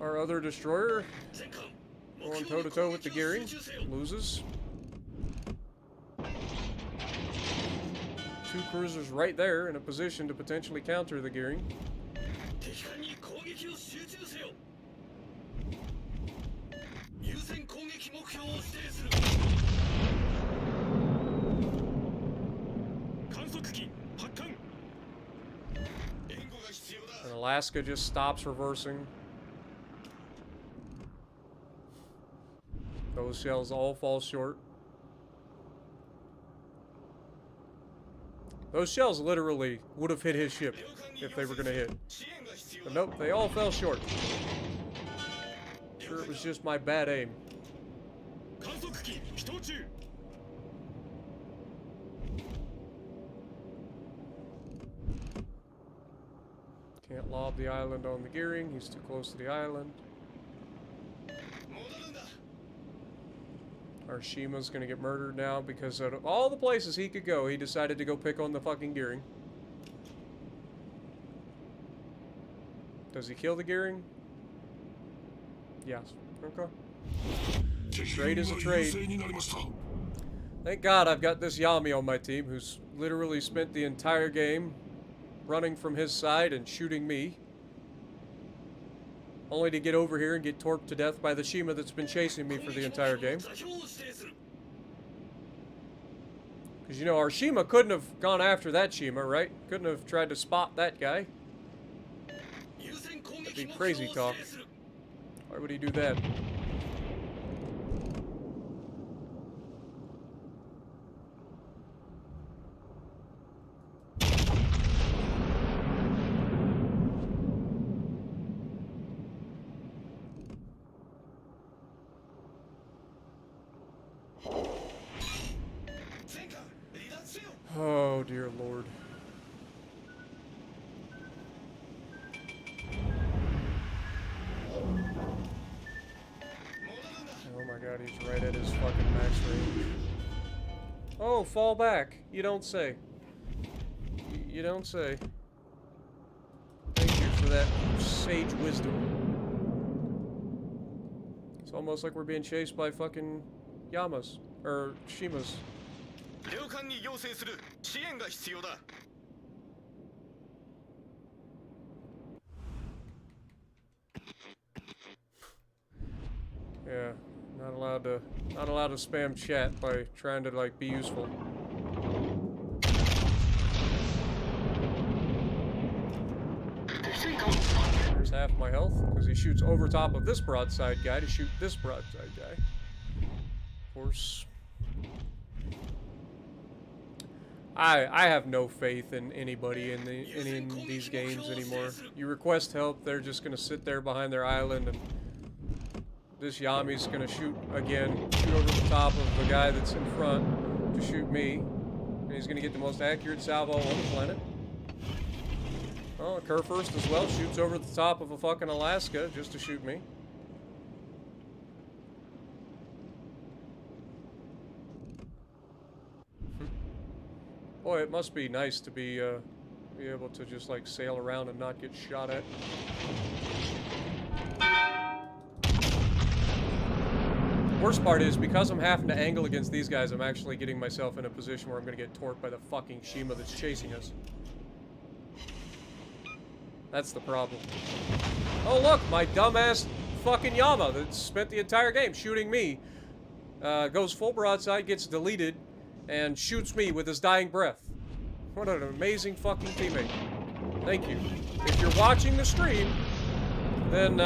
Our other destroyer going toe-to-toe with the gearing. Loses. 2 cruisers right there in a position to potentially counter the gearing. And Alaska just stops reversing. Those shells all fall short. Those shells literally would have hit his ship if they were going to hit. But nope, they all fell short. Sure, it was just my bad aim. Can't lob the island on the gearing. He's too close to the island. Our Shima's gonna get murdered now because out of all the places he could go, he decided to go pick on the fucking gearing. Does he kill the gearing? Yes. Okay. Trade is a trade. Thank God I've got this Yami on my team who's literally spent the entire game running from his side and shooting me. Only to get over here and get torped to death by the Shima that's been chasing me for the entire game. Because, you know, our Shima couldn't have gone after that Shima, right? Couldn't have tried to spot that guy. That'd be crazy talk. Why would he do that? Oh, dear Lord. Oh my God, he's right at his fucking max range. Oh, fall back. You don't say. You don't say. Thank you for that sage wisdom. It's almost like we're being chased by fucking Yamas. Or Shimas. Yeah, not a Not allowed to spam chat by trying to like be useful. There's half my health because he shoots over top of this broadside guy to shoot this broadside guy. Of course, I have no faith in anybody in these games anymore. You request help, they're just gonna sit there behind their island, and this Yami's gonna shoot again, shoot over the top of the guy that's in front to shoot me, and he's gonna get the most accurate salvo on the planet. Oh, Kurfürst as well shoots over the top of a fucking Alaska just to shoot me. Boy, it must be nice to be able to just like sail around and not get shot at. Worst part is, because I'm having to angle against these guys, I'm actually getting myself in a position where I'm gonna get torqued by the fucking Shima that's chasing us. That's the problem. Oh look, my dumbass fucking Yama that spent the entire game shooting me goes full broadside, gets deleted, and shoots me with his dying breath. What an amazing fucking teammate. Thank you. If you're watching the stream, then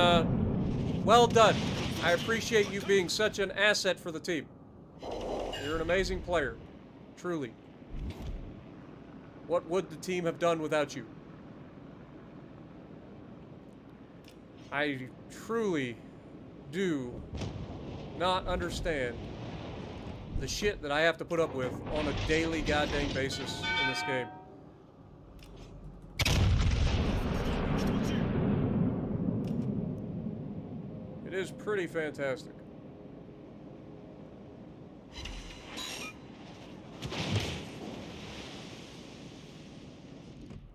well done. I appreciate you being such an asset for the team. You're an amazing player. Truly. What would the team have done without you? I truly do not understand the shit that I have to put up with on a daily goddamn basis in this game. It is pretty fantastic.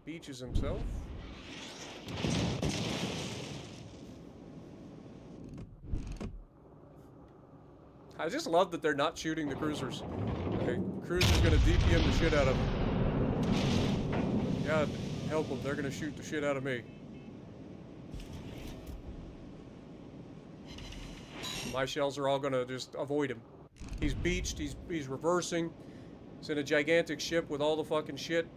Beaches himself. I just love that they're not shooting the cruisers. Okay, cruiser's gonna DPM the shit out of them. God help them, they're gonna shoot the shit out of me. My shells are all gonna just avoid him. He's beached, he's reversing. He's in a gigantic ship with all the fucking shit.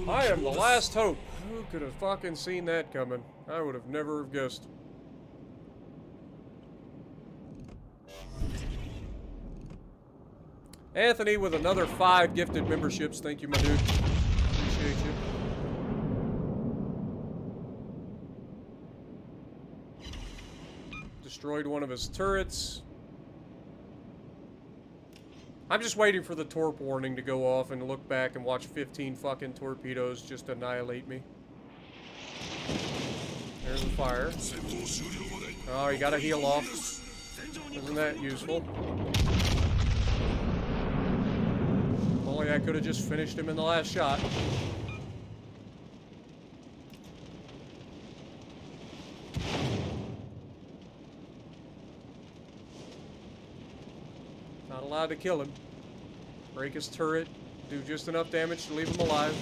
I am the last hope. Who could have fucking seen that coming? I would have never have guessed. Anthony with another 5 gifted memberships. Thank you, my dude. Appreciate you. Destroyed one of his turrets. I'm just waiting for the torp warning to go off and look back and watch 15 fucking torpedoes just annihilate me. There's the fire. Oh, you gotta heal off. Isn't that useful? Only I could have just finished him in the last shot. Not allowed to kill him. Break his turret, do just enough damage to leave him alive.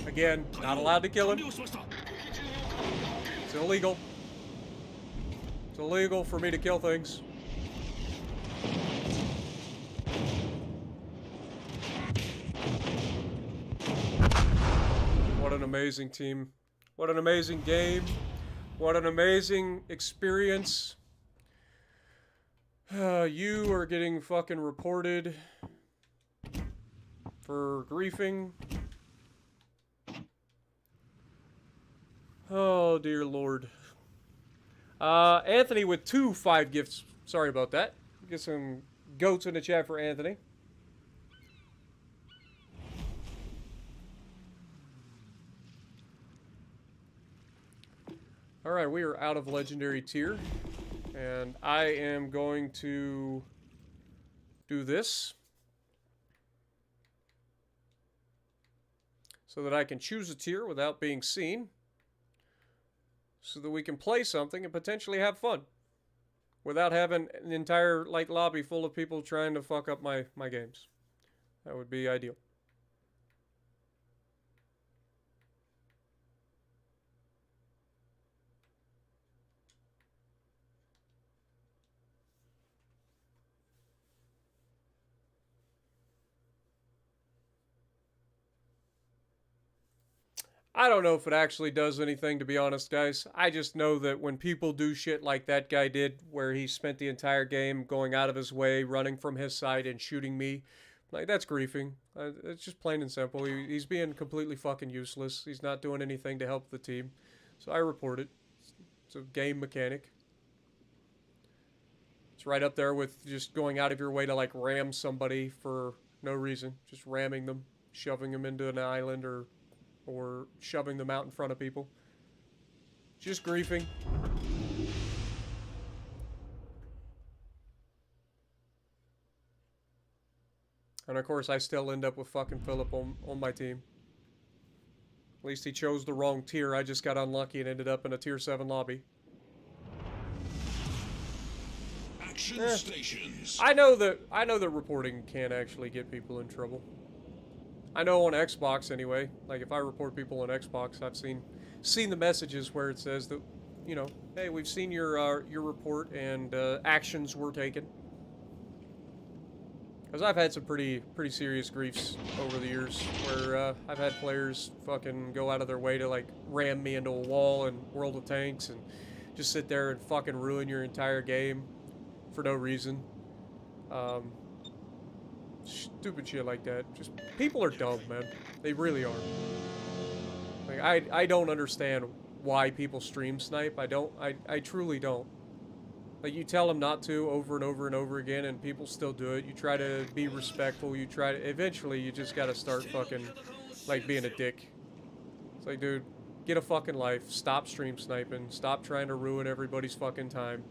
Again, not allowed to kill him. It's illegal. It's illegal for me to kill things. What an amazing team. What an amazing game. What an amazing experience. You are getting fucking reported for griefing. Oh, dear Lord. Anthony with 2 5 gifts. Sorry about that. Get some goats in the chat for Anthony. Alright, we are out of legendary tier. And I am going to do this so that I can choose a tier without being seen, so that we can play something and potentially have fun without having an entire like lobby full of people trying to fuck up my games. That would be ideal. I don't know if it actually does anything, to be honest, guys. I just know that when people do shit like that guy did, where he spent the entire game going out of his way, running from his side and shooting me, like, that's griefing. It's just plain and simple. He's being completely fucking useless. He's not doing anything to help the team. So I report it. It's a game mechanic. It's right up there with just going out of your way to, like, ram somebody for no reason. Just ramming them, shoving them into an island, or shoving them out in front of people. Just griefing. And of course I still end up with fucking Philip on my team. At least he chose the wrong tier. I just got unlucky and ended up in a tier 7 lobby. Action stations. I know that reporting can actually get people in trouble. I know on Xbox anyway. Like if I report people on Xbox, I've seen the messages where it says that, you know, hey, we've seen your report and actions were taken. Because I've had some pretty serious griefs over the years where I've had players fucking go out of their way to like ram me into a wall in World of Tanks and just sit there and fucking ruin your entire game for no reason. Stupid shit like that. Just people are dumb, man. They really are. Like I don't understand why people stream snipe. I truly don't. Like you tell them not to over and over and over again and people still do it. You try to be respectful. You try to eventually you just got to start fucking like being a dick. It's like, dude, get a fucking life. Stop stream sniping. Stop trying to ruin everybody's fucking time.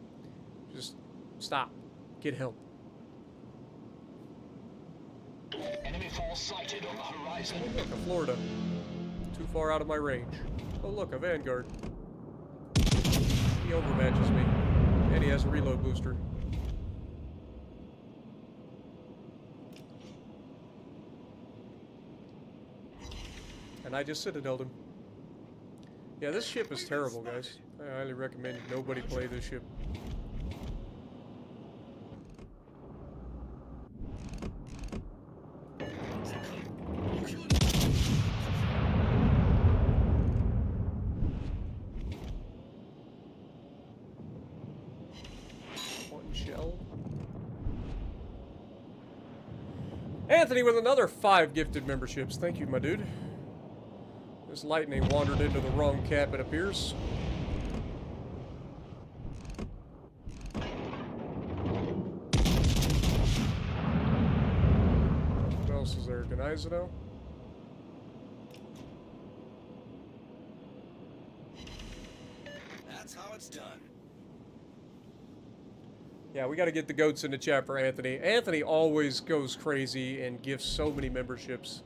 Just stop. Get help. Enemy force sighted on the horizon. Oh, look, a Florida. Too far out of my range. Oh, look, a Vanguard. He overmatches me. And he has a reload booster. And I just citadeled him. Yeah, this ship is terrible, guys. I highly recommend nobody play this ship. Anthony with another 5 gifted memberships. Thank you, my dude. This lightning wandered into the wrong cap, it appears. What else is there? Gneisenau? That's how it's done. Yeah, we got to get the goats in the chat for Anthony. Anthony always goes crazy and gives so many memberships.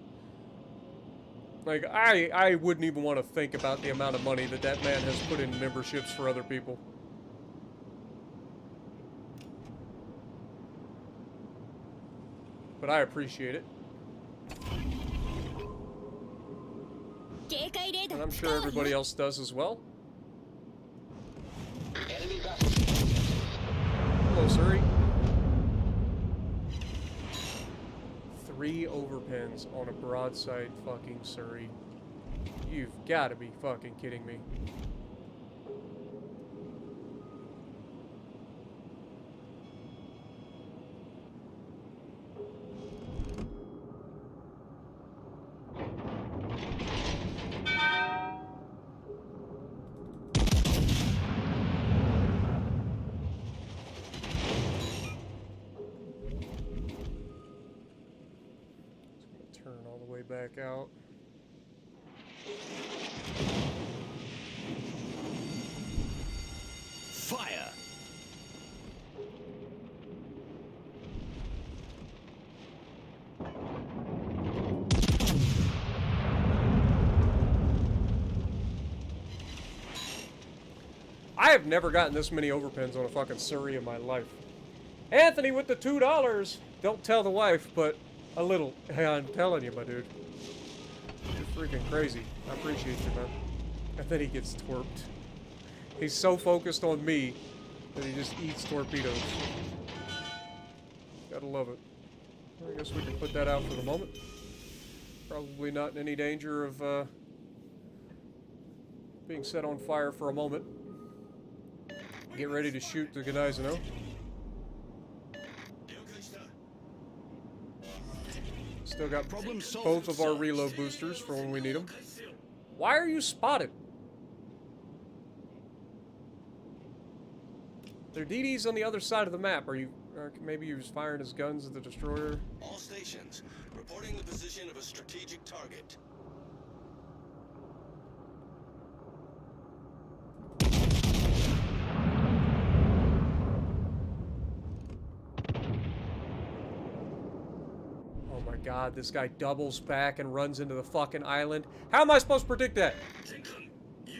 Like, I wouldn't even want to think about the amount of money that man has put in memberships for other people. But I appreciate it. And I'm sure everybody else does as well. Enemy battle. Hello, Surrey. 3 overpens on a broadside fucking Surrey. You've got to be fucking kidding me. Turn all the way back out. Fire! I have never gotten this many overpins on a fucking Surrey in my life. Anthony with the $2. Don't tell the wife, but a little. Hey, I'm telling you, my dude. You're freaking crazy. I appreciate you, man. And then he gets twerped. He's so focused on me that he just eats torpedoes. Gotta love it. I guess we can put that out for the moment. Probably not in any danger of being set on fire for a moment. Get ready to shoot the Gneiseno. Still got both of our reload boosters for when we need them. Why are you spotted? Their DD's on the other side of the map. Are you? Maybe he was firing his guns at the destroyer. All stations, reporting the position of a strategic target. Oh my god, this guy doubles back and runs into the fucking island. How am I supposed to predict that?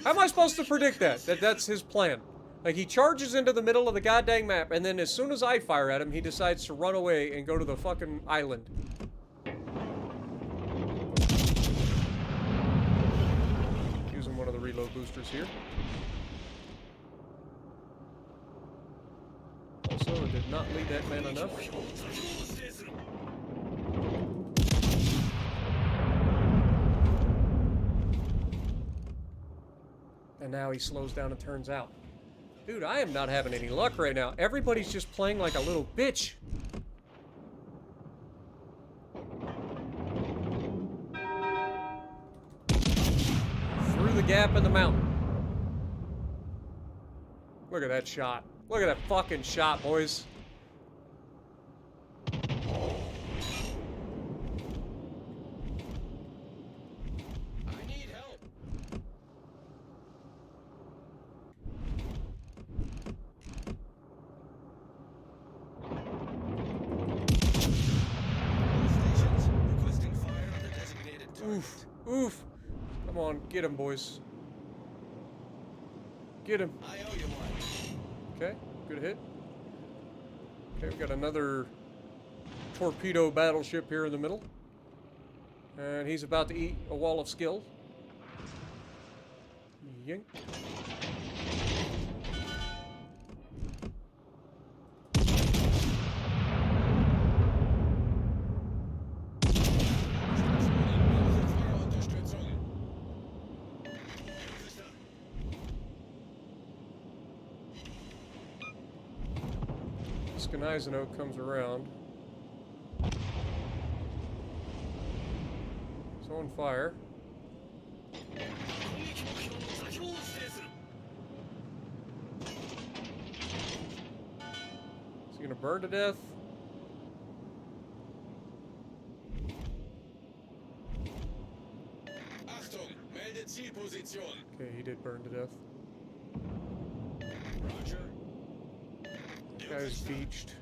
How am I supposed to predict that? That's his plan. Like, he charges into the middle of the goddamn map, and then as soon as I fire at him, he decides to run away and go to the fucking island. Using one of the reload boosters here. Also, it did not lead that man enough. And now he slows down and turns out. Dude, I am not having any luck right now. Everybody's just playing like a little bitch. Through the gap in the mountain. Look at that shot. Look at that fucking shot, boys. Oof. Oof. Come on, get him, boys. Get him. I owe you one. Okay, good hit. Okay, we got another torpedo battleship here in the middle. And he's about to eat a wall of skill. Yank. Gneiseno comes around. It's on fire. Is he gonna burn to death? Achtung, melde Zielposition. Okay, he did burn to death. Roger. Guy's beached.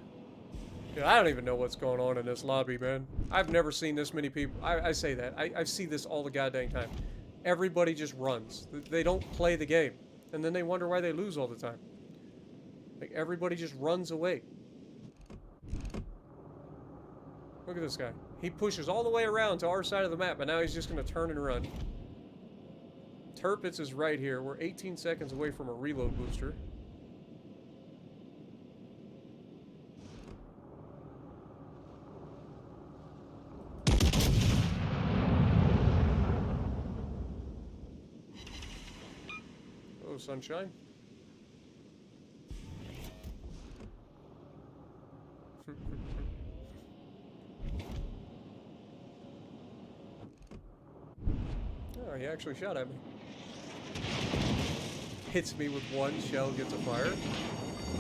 Dude, I don't even know what's going on in this lobby, man. I've never seen this many people. I say that. I see this all the goddamn time. Everybody just runs. They don't play the game. And then they wonder why they lose all the time. Like, everybody just runs away. Look at this guy. He pushes all the way around to our side of the map, and now he's just going to turn and run. Tirpitz is right here. We're 18 seconds away from a reload booster. Oh, sunshine. Oh, he actually shot at me. Hits me with one shell, gets a fire.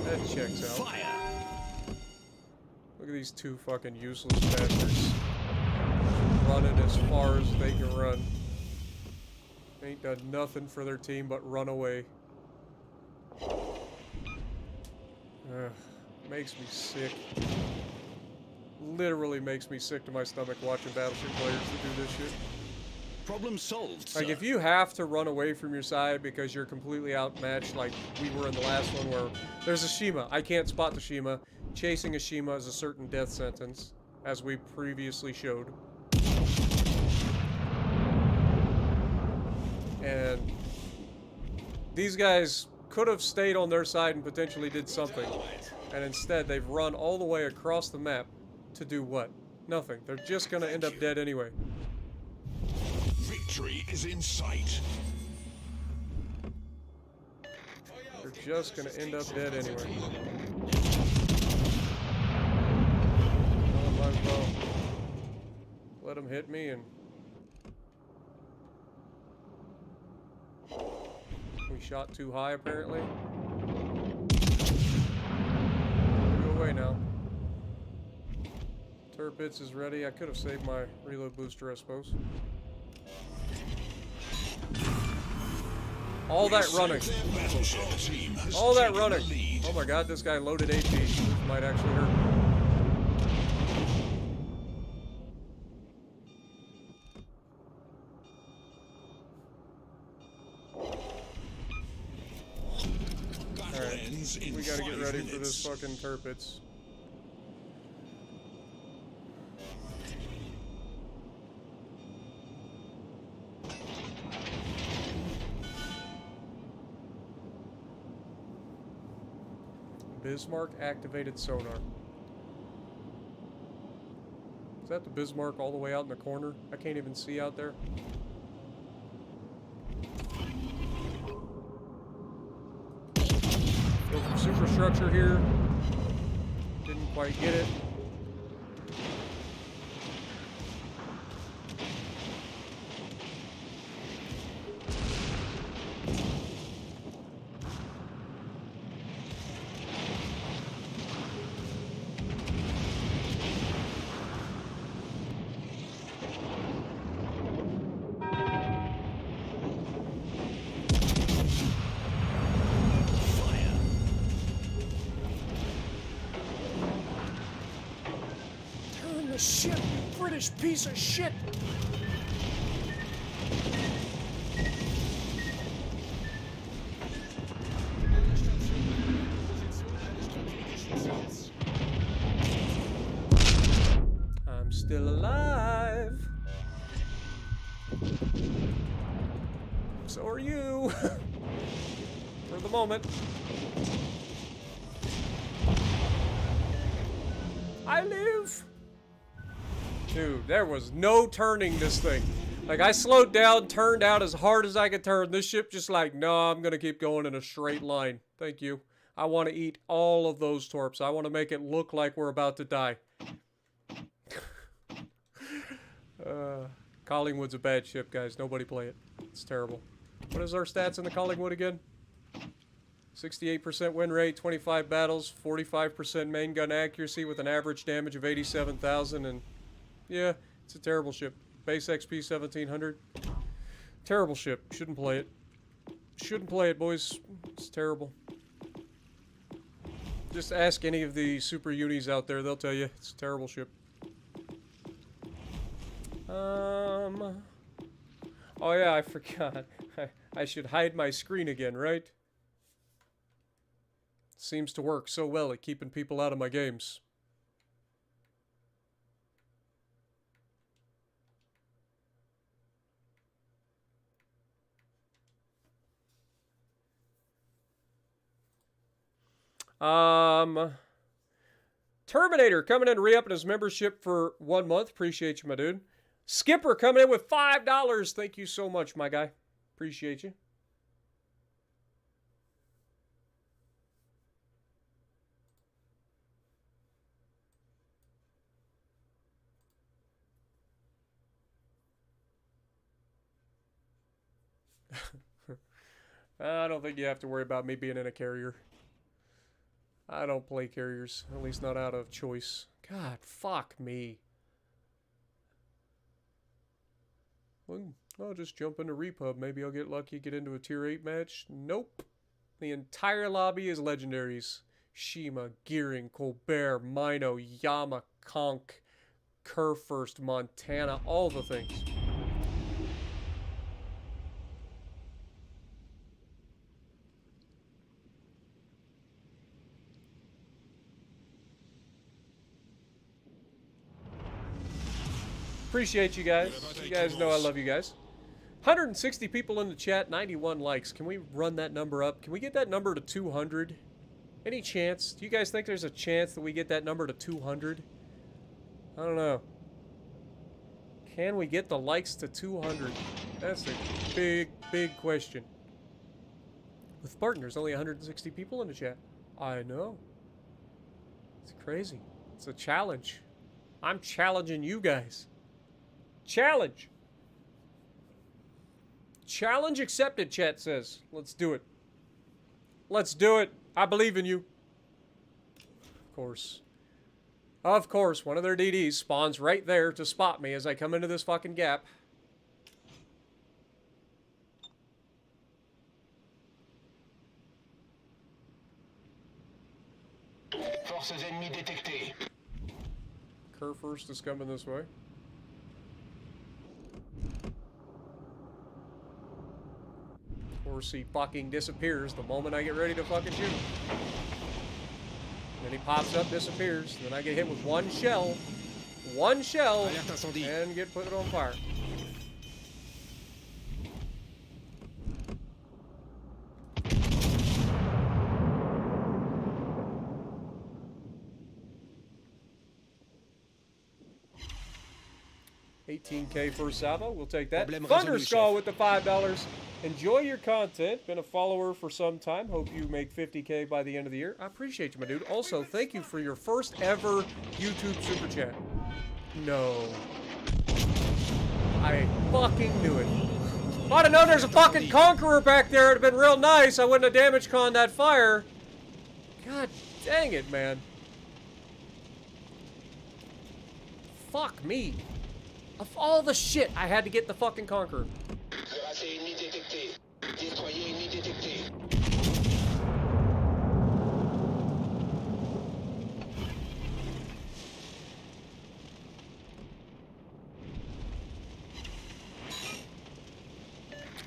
That checks out. Fire! Look at these two fucking useless bastards. Running as far as they can run. Ain't done nothing for their team but run away. Makes me sick. Literally makes me sick to my stomach watching Battleship players that do this shit. Problem solved, Like, sir. if you have to run away from your side because you're completely outmatched, like we were in the last one where there's a Shima. I can't spot the Shima. Chasing a Shima is a certain death sentence, as we previously showed. And these guys could have stayed on their side and potentially did something. And instead, they've run all the way across the map to do what? Nothing. They're just gonna end up dead anyway. Victory is in sight. They're just gonna end up dead anyway. Well, I might as well let them hit me and... We shot too high, apparently. Go away now. Turpits is ready. I could have saved my reload booster, I suppose. All that running. All that running. Oh my god, this guy loaded AP. This might actually hurt. Alright, we gotta get ready for this fucking Turpits. Bismarck activated sonar. Is that the Bismarck all the way out in the corner? I can't even see out there. Go from superstructure here. Didn't quite get it. Shit, you British piece of shit! I'm still alive. So are you. For the moment. I live. Dude, there was no turning this thing. Like, I slowed down, turned out as hard as I could turn. This ship just like, no, I'm gonna keep going in a straight line. Thank you. I want to eat all of those torps. I want to make it look like we're about to die. Collingwood's a bad ship, guys. Nobody play it. It's terrible. What is our stats in the Collingwood again? 68% win rate, 25 battles, 45% main gun accuracy with an average damage of 87,000 and... Yeah, it's a terrible ship. Base XP 1700. Terrible ship. Shouldn't play it. Shouldn't play it, boys. It's terrible. Just ask any of the super unis out there. They'll tell you it's a terrible ship. Oh yeah, I forgot. I should hide my screen again, right? Seems to work so well at keeping people out of my games. Terminator coming in, re-upping his membership for 1 month. Appreciate you, my dude. Skipper coming in with $5. Thank you so much, my guy. Appreciate you. I don't think you have to worry about me being in a carrier. I don't play carriers, at least not out of choice. God, fuck me. Well, I'll just jump into Repub. Maybe I'll get lucky, get into a tier 8 match. Nope. The entire lobby is legendaries. Shima, Gearing, Colbert, Mino, Yama, Conk, Kurfürst, Montana, all the things. Appreciate you guys. You guys know I love you guys. 160 people in the chat, 91 likes. Can we run that number up? Can we get that number to 200? Any chance? Do you guys think there's a chance that we get that number to 200? I don't know. Can we get the likes to 200? That's a big, big question. With partners, only 160 people in the chat. I know. It's crazy. It's a challenge. I'm challenging you guys. Challenge. Challenge accepted, chat says. Let's do it. Let's do it. I believe in you. Of course. Of course, one of their DDs spawns right there to spot me as I come into this fucking gap. Forces ennemies détectées. Kerr first is coming this way. Of course, he fucking disappears the moment I get ready to fucking shoot. Then he pops up, disappears. Then I get hit with one shell, Alerte incendie. and get put on fire. $18K for salvo. We'll take that. Problème Thunder résolu, Skull chef. with the $5. Enjoy your content. Been a follower for some time. Hope you make 50K by the end of the year. I appreciate you, my dude. Also, thank you for your first ever YouTube super chat. No. I fucking knew it. If I'd have known there's a fucking Conqueror back there, it'd have been real nice. I wouldn't have damage conned that fire. God dang it, man. Fuck me. Of all the shit, I had to get the fucking Conqueror. Cuirassé ennemi détecté. Destroyer ennemi détecté.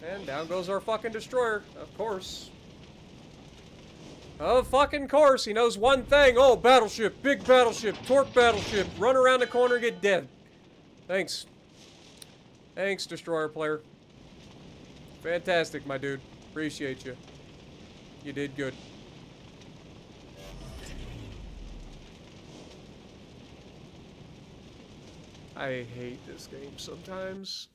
And down goes our fucking destroyer, of course. Of fucking course, he knows one thing. Oh, battleship, big battleship, torp battleship, run around the corner, get dead. Thanks. Thanks, destroyer player. Fantastic, my dude. Appreciate you. You did good. I hate this game sometimes.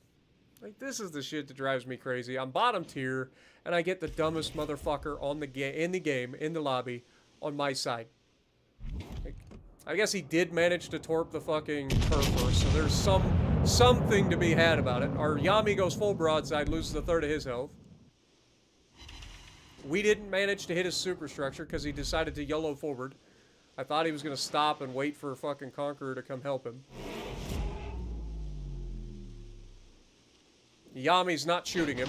Like, this is the shit that drives me crazy. I'm bottom tier, and I get the dumbest motherfucker on the in the lobby, on my side. Like, I guess he did manage to torp the fucking Kerr first, so there's something to be had about it. Our Yami goes full broadside, loses a third of his health. We didn't manage to hit his superstructure because he decided to YOLO forward. I thought he was going to stop and wait for a fucking Conqueror to come help him. Yami's not shooting him.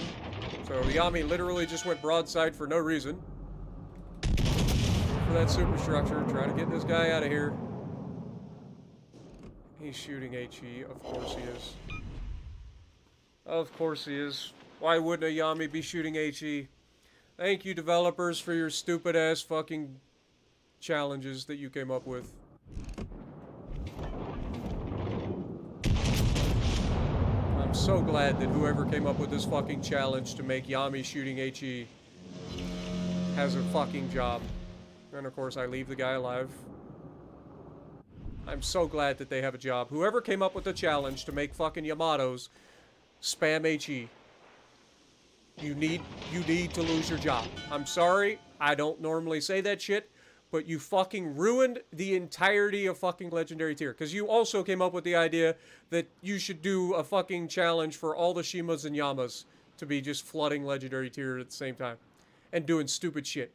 So Yami literally just went broadside for no reason. For that superstructure, trying to get this guy out of here. He's shooting HE. Of course he is. Of course he is. Why wouldn't a Yami be shooting HE? Thank you, developers, for your stupid-ass fucking challenges that you came up with. I'm so glad that whoever came up with this fucking challenge to make Yami shooting HE has a fucking job. And of course I leave the guy alive. I'm so glad that they have a job. Whoever came up with the challenge to make fucking Yamatos spam HE. You need to lose your job. I'm sorry, I don't normally say that shit, but you fucking ruined the entirety of fucking Legendary Tier. Because you also came up with the idea that you should do a fucking challenge for all the Shimas and Yamas to be just flooding Legendary Tier at the same time. And doing stupid shit.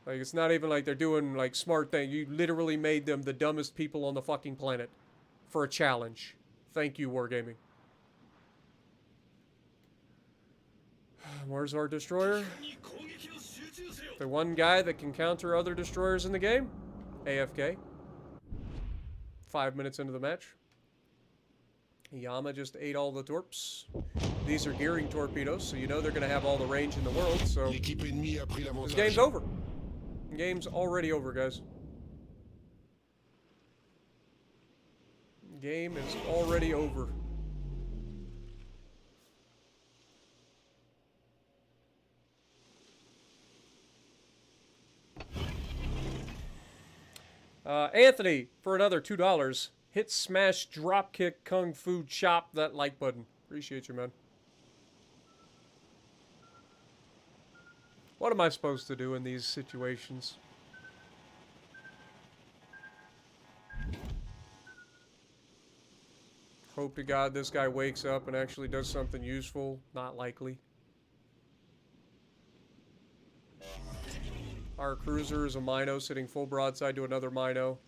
Like, it's not even like they're doing, like, smart thing. You literally made them the dumbest people on the fucking planet for a challenge. Thank you, Wargaming. Where's our destroyer? The one guy that can counter other destroyers in the game? AFK. 5 minutes into the match. Yama just ate all the torps. These are gearing torpedoes, so you know they're going to have all the range in the world, so... L'équipe ennemie a pris This l'avantage. game's over. Game's already over, guys. Game is already over. Anthony, for another $2, hit smash drop kick kung fu chop that like button. Appreciate you, man. What am I supposed to do in these situations? Hope to God this guy wakes up and actually does something useful. Not likely. Our cruiser is a Mino sitting full broadside to another Mino.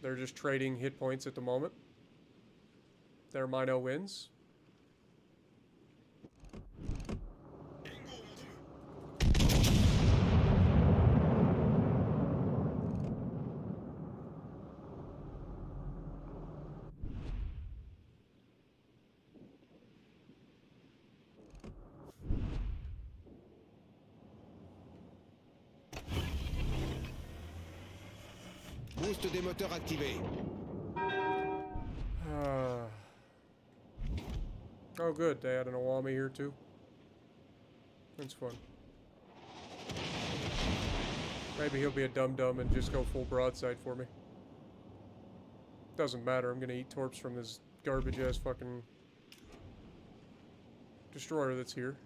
They're just trading hit points at the moment. Their Mino wins. Boost des moteurs activé. Oh good, they had an Awami here too. That's fun. Maybe he'll be a dum-dum and just go full broadside for me. Doesn't matter, I'm gonna eat torps from this garbage-ass fucking destroyer that's here.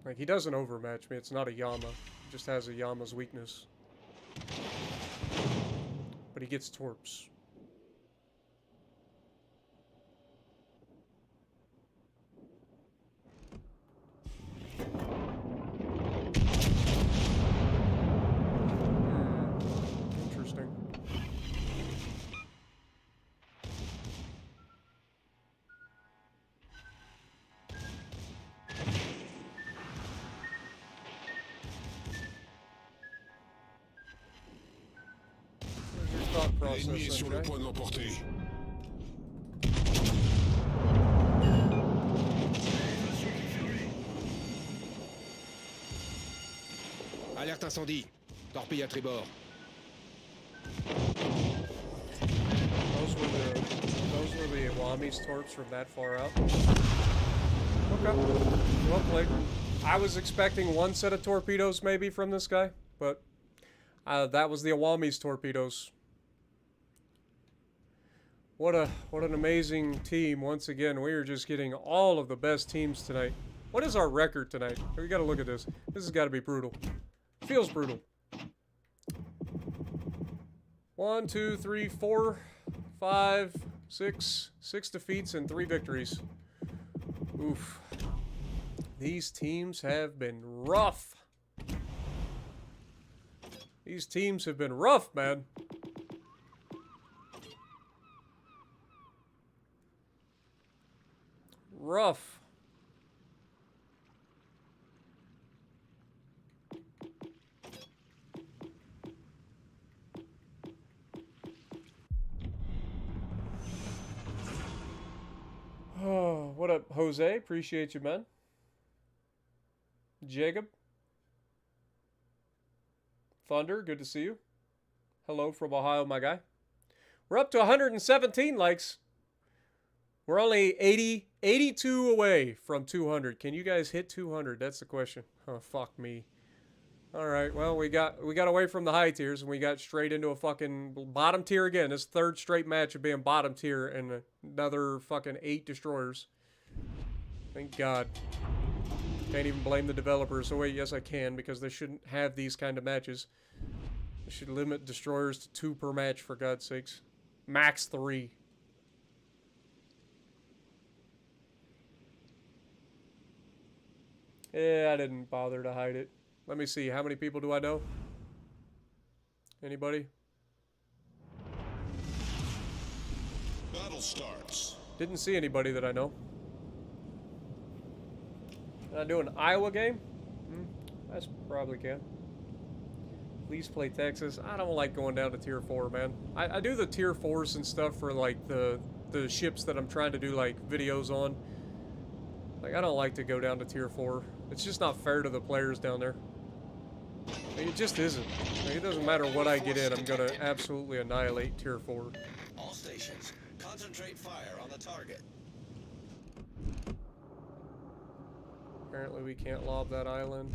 Like, he doesn't overmatch me, it's not a Yama. He just has a Yama's weakness. But he gets torps. Interesting. L'ennemi est sur le point de l'emporter. Alerte incendie. Torpille à tribord. Those were the Awami's torps from that far out. Okay. Well played. I was expecting one set of torpedoes maybe from this guy, but that was the Awami's torpedoes. What an amazing team once again. We are just getting all of the best teams tonight. What is our record tonight? We got to look at this. This has got to be brutal. Feels brutal. 1, 2, 3, 4, 5, 6. 6 defeats and 3 victories. Oof. These teams have been rough. These teams have been rough, man. Rough. Oh, what up, Jose? Appreciate you, man. Jacob. Thunder, good to see you. Hello from Ohio, my guy. We're up to 117 likes. We're only 82 away from 200. Can you guys hit 200? That's the question. Oh, fuck me. All right, well, we got away from the high tiers, and we got straight into a fucking bottom tier again. This third straight match of being bottom tier and another fucking 8 destroyers. Thank God. Can't even blame the developers. Oh, wait, yes, I can, because they shouldn't have these kind of matches. They should limit destroyers to 2 per match, for God's sakes. Max 3. Yeah, I didn't bother to hide it. Let me see. How many people do I know? Anybody? Battle starts. Didn't see anybody that I know. Can I do an Iowa game? I probably can. Please play Texas. I don't like going down to tier 4, man. I do the tier 4s and stuff for like the ships that I'm trying to do like videos on. Like, I don't like to go down to tier 4. It's just not fair to the players down there. Like, it just isn't. Like, it doesn't matter what I get in, I'm gonna absolutely annihilate tier 4. All stations, concentrate fire on the target. Apparently we can't lob that island.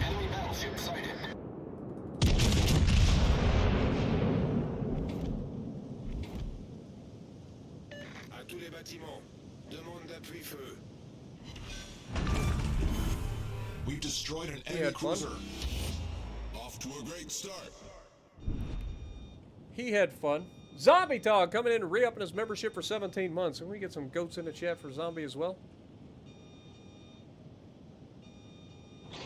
Enemy battleship sighted. À tous les bâtiments. Demande d'appui feu. We've destroyed an He enemy had fun. cruiser. Off to a great start. He had fun. Zombie Tog coming in and re-upping his membership for 17 months. Can we get some goats in the chat for Zombie as well? Give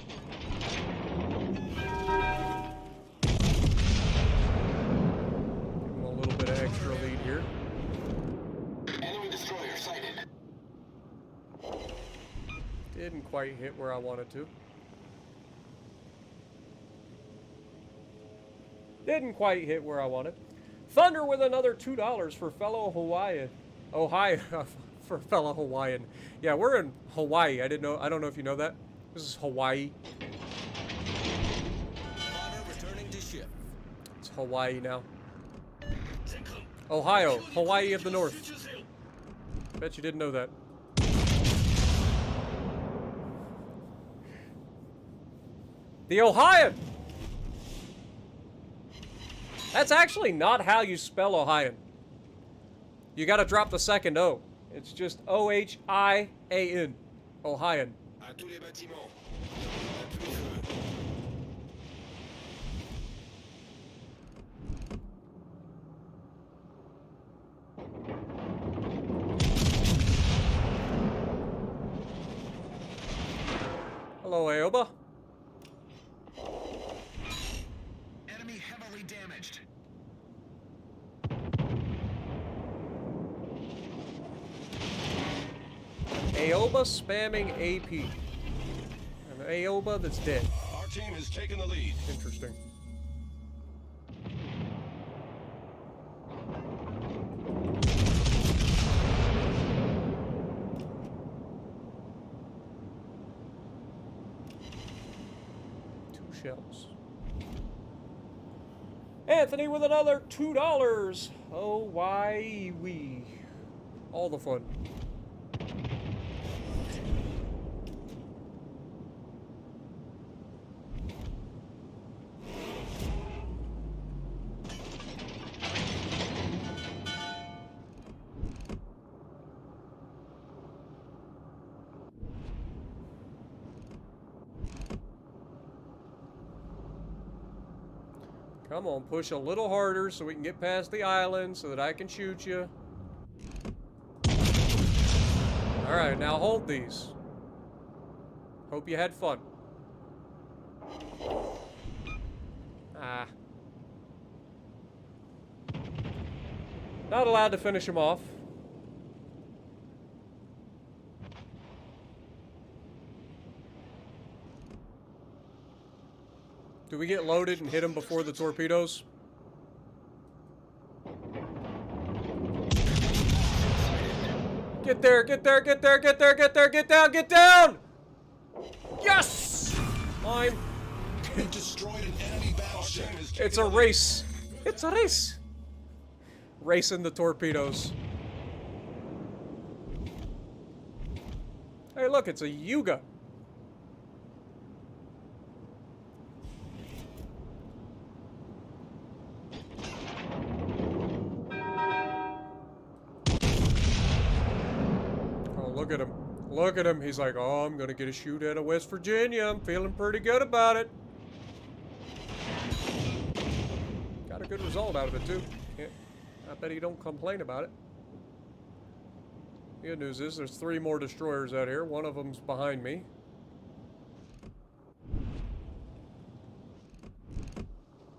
him a little bit of extra lead here. Enemy destroyer sighted. Didn't quite hit where I wanted to. Didn't quite hit where I wanted. Thunder with another $2 for fellow Hawaiian. Ohio for fellow Hawaiian. Yeah, we're in Hawaii. I don't know if you know that. This is Hawaii. Spotter returning to ship. It's Hawaii now. 全艦 Ohio, Hawaii of the North. 集中せよ Bet you didn't know that. The Ohioan! That's actually not how you spell Ohioan. You gotta drop the second O. It's just O-H-I-A-N. Ohioan. À tous les bâtiments. Demande d'appui feu. Hello, Aoba. Enemy heavily damaged. Aoba spamming AP. An Aoba that's dead. Our team has taken the lead. Interesting. Two shells. Anthony with another $2. Oh, why we? All the fun. Come on, push a little harder so we can get past the island so that I can shoot you. Alright, now hold these. Hope you had fun. Ah. Not allowed to finish him off. Do we get loaded and hit him before the torpedoes? Get there, get there, get there, get there, get there, get down, get down! Yes! Mine. We've destroyed an enemy battleship. It's a race. It's a race. Racing the torpedoes. Hey, look, it's a Yuga. Look at him. Look at him. He's like, oh, I'm going to get a shoot out of West Virginia. I'm feeling pretty good about it. Got a good result out of it, too. Yeah, I bet he don't complain about it. The good news is there's 3 more destroyers out here. One of them's behind me.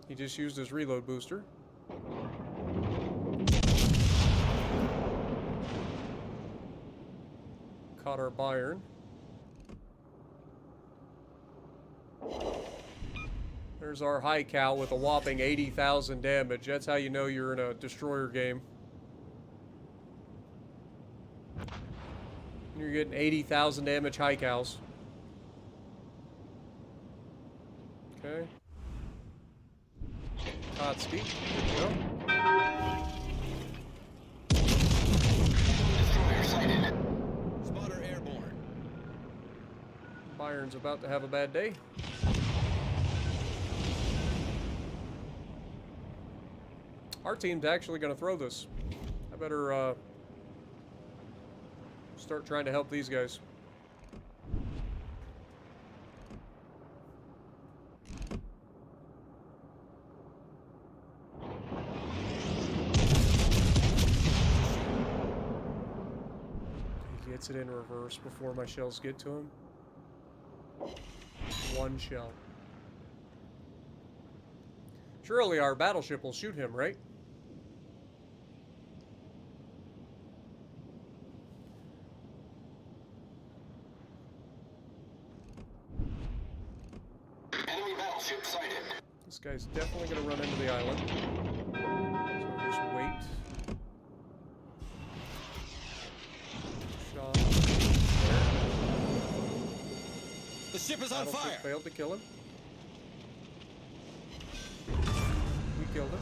He just used his reload booster. Caught our Bayern. There's our high cal with a whopping 80,000 damage. That's how you know you're in a destroyer game. You're getting 80,000 damage high cals. Okay. Kotsky. There we go. Destroyer sighted. Spotter airborne. Byron's about to have a bad day. Our team's actually going to throw this. I better start trying to help these guys. He gets it in reverse before my shells get to him. One shell. Surely our battleship will shoot him, right? Enemy battleship sighted. This guy's definitely going to run into the island. So just wait. Shot. The ship is on Battleship fire. failed to kill him. We killed him.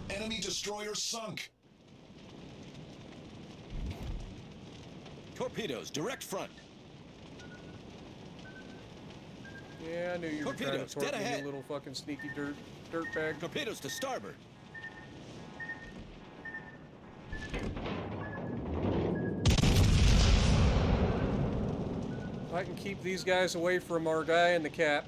Enemy destroyer sunk. Torpedoes, direct front. Yeah, I knew you were trying Torpedoes, to torp dead me, ahead. you little fucking sneaky dirtbag. Torpedoes to starboard. If I can keep these guys away from our guy in the cap.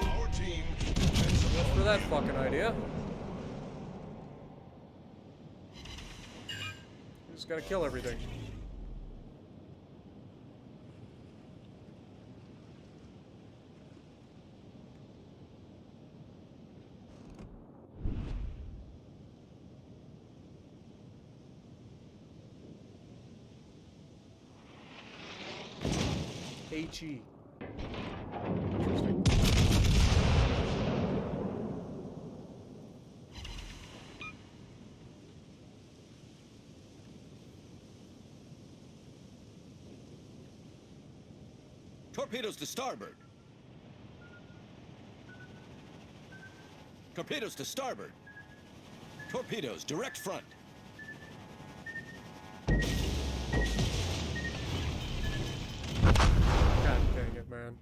Our team Just for that fucking idea. Just gotta kill everything. HE. Interesting. Torpedoes to starboard. Torpedoes to starboard. Torpedoes, direct front. God dang it, man.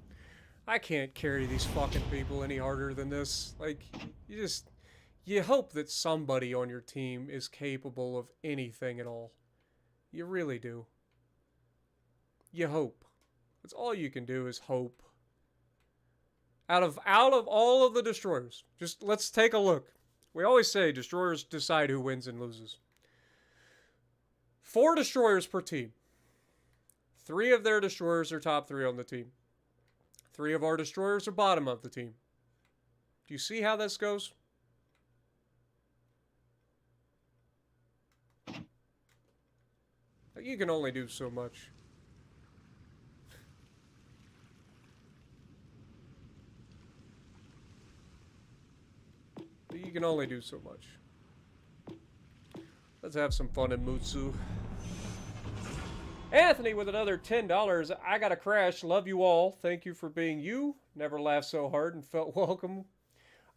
I can't carry these fucking people any harder than this. Like, you hope that somebody on your team is capable of anything at all. You really do. You hope. That's all you can do is hope. Out of all of the destroyers, just let's take a look. We always say destroyers decide who wins and loses. 4 destroyers per team. 3 of their destroyers are top 3 on the team. 3 of our destroyers are bottom of the team. Do you see how this goes? You can only do so much. You can only do so much. Let's have some fun in Mutsu. Anthony with another $10. I got a crash. Love you all. Thank you for being you. Never laughed so hard and felt welcome.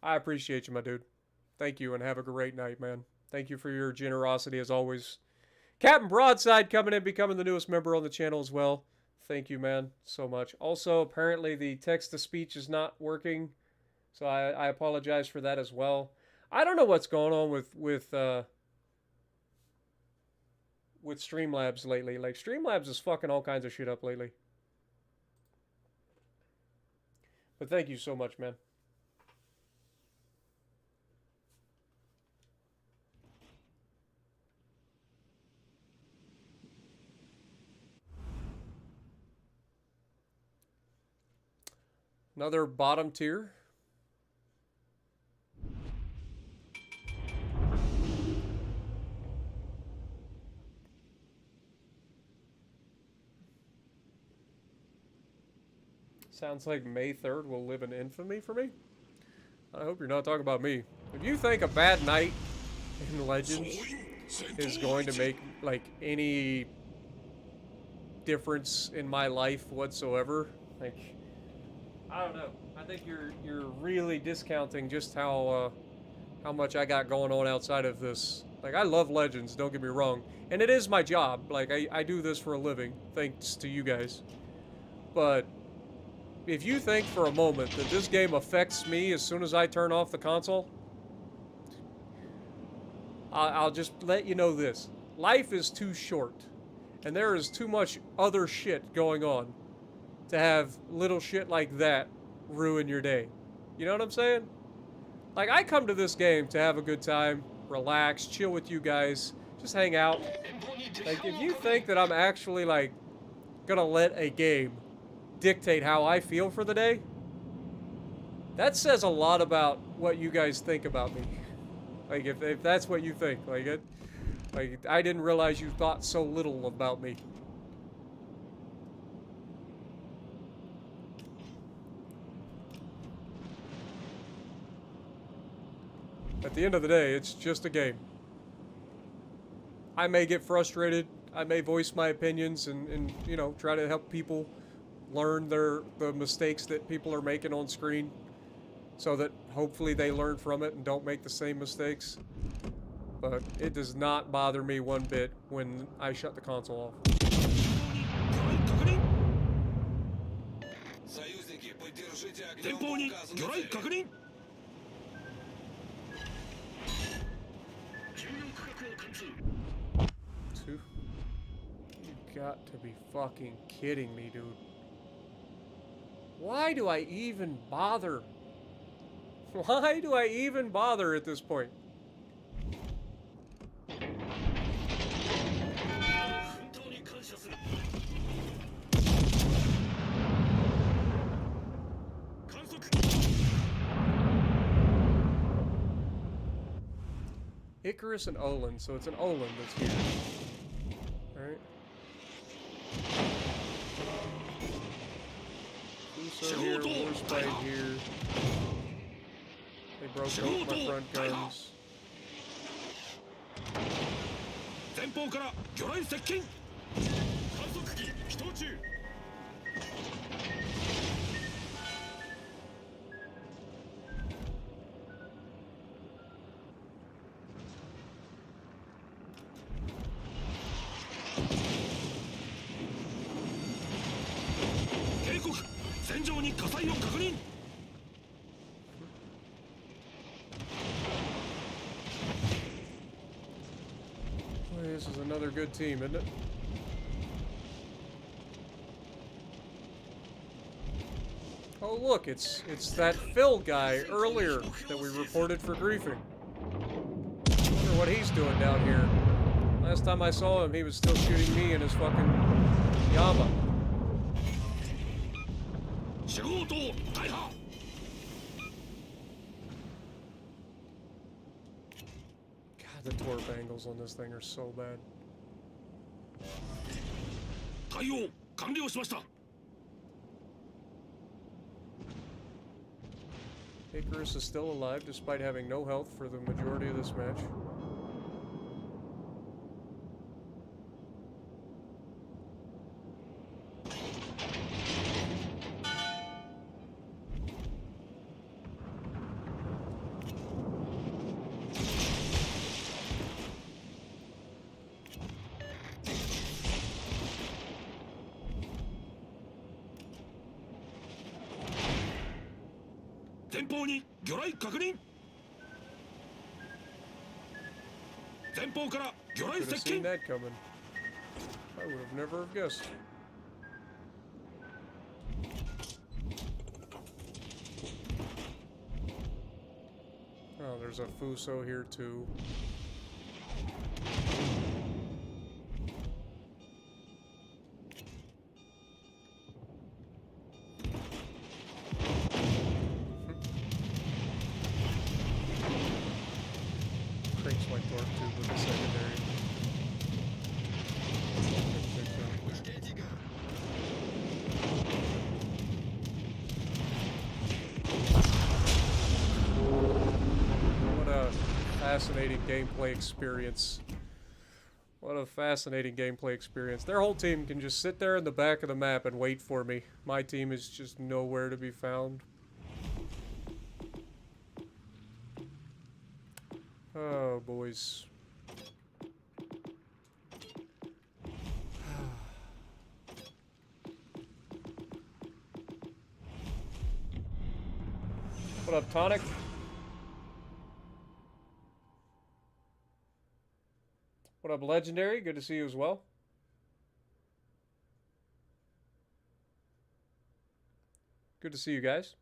I appreciate you, my dude. Thank you and have a great night, man. Thank you for your generosity as always. Captain Broadside coming in, becoming the newest member on the channel as well. Thank you, man, so much. Also, apparently the text-to-speech is not working, so I apologize for that as well. I don't know what's going on with Streamlabs lately. Like, Streamlabs is fucking all kinds of shit up lately. But thank you so much, man. Another bottom tier. Sounds like May 3rd will live in infamy for me. I hope you're not talking about me. If you think a bad night in Legends is going to make, like, any difference in my life whatsoever, like, I don't know. I think you're really discounting just how much I got going on outside of this. Like, I love Legends, don't get me wrong. And it is my job. Like, I do this for a living, thanks to you guys. But if you think for a moment that this game affects me as soon as I turn off the console, I'll just let you know this. Life is too short, and there is too much other shit going on to have little shit like that ruin your day. You know what I'm saying? Like, I come to this game to have a good time, relax, chill with you guys, just hang out. Like, if you think that I'm actually, like, gonna let a game dictate how I feel for the day, that says a lot about what you guys think about me. Like, if that's what you think, like, I didn't realize you thought so little about me. At the end of the day, it's just a game. I may get frustrated, I may voice my opinions and you know, try to help people learn the mistakes that people are making on screen, so that hopefully they learn from it and don't make the same mistakes. But it does not bother me one bit when I shut the console off. Союзники, поддержите огнем 前方に указанной 魚雷 цели. 確認重要区画を貫通 Two? You got to be fucking kidding me, dude. Why do I even bother? Why do I even bother at this point? 本当に感謝する観測 Icarus and Olin, so it's an Olin that's here. Alright. Fuso here, Warspite here. They broke both my front guns. 前方から魚雷接近観測機起動中 警告戦場に火災を確認 Boy, this is another good team, isn't it? Oh look, it's that Phil guy earlier that we reported for griefing. Wonder what he's doing down here. Last time I saw him, he was still shooting me in his fucking Yama. 仕事大破 God, the torp angles on this thing are so bad. 対応完了しました Icarus is still alive despite having no health for the majority of this match.前方に魚雷確認前方から魚雷 Could have 接 seen 近 that coming. I would have never have guessed. Oh, there's a Fuso here too. fascinating gameplay experience. What a fascinating gameplay experience. Their whole team can just sit there in the back of the map and wait for me. My team is just nowhere to be found. Oh, boys. What up, Tonic? What up, Legendary? Good to see you as well. Good to see you guys.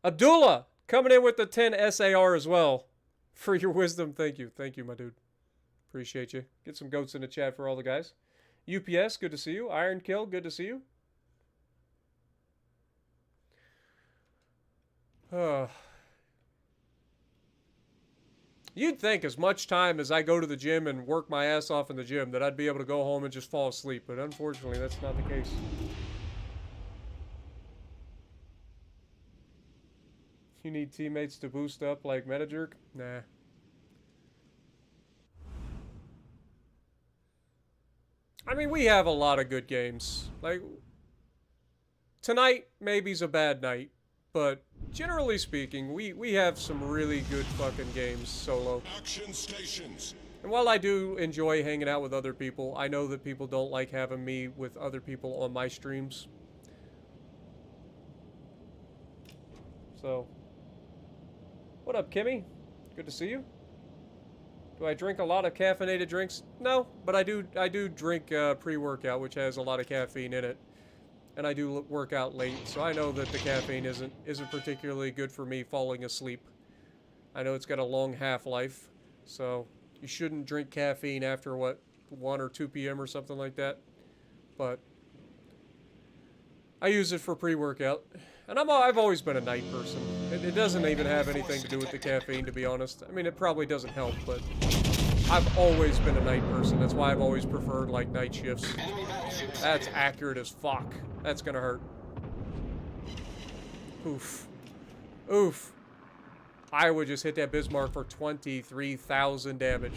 Abdullah coming in with the 10 SAR as well. For your wisdom, thank you. Thank you, my dude. Appreciate you. Get some goats in the chat for all the guys. UPS, good to see you. Iron Kill, good to see you. You'd think as much time as I go to the gym and work my ass off in the gym that I'd be able to go home and just fall asleep, but unfortunately that's not the case. You need teammates to boost up like Metajerk? Nah. I mean, we have a lot of good games. Like, tonight maybe's a bad night, but generally speaking, we have some really good fucking games solo. Action stations. And while I do enjoy hanging out with other people, I know that people don't like having me with other people on my streams. So, what up, Kimmy? Good to see you. Do I drink a lot of caffeinated drinks? No, but I do drink pre-workout, which has a lot of caffeine in it. And I do work out late, so I know that the caffeine isn't particularly good for me falling asleep. I know it's got a long half-life, so you shouldn't drink caffeine after, what, 1 or 2 p.m. or something like that. But I use it for pre-workout. And I've always been a night person. It doesn't even have anything to do with the caffeine, to be honest. I mean, it probably doesn't help, but I've always been a night person. That's why I've always preferred, like, night shifts. That's accurate as fuck. That's gonna hurt. Oof. Oof. I would just hit that Bismarck for 23,000 damage.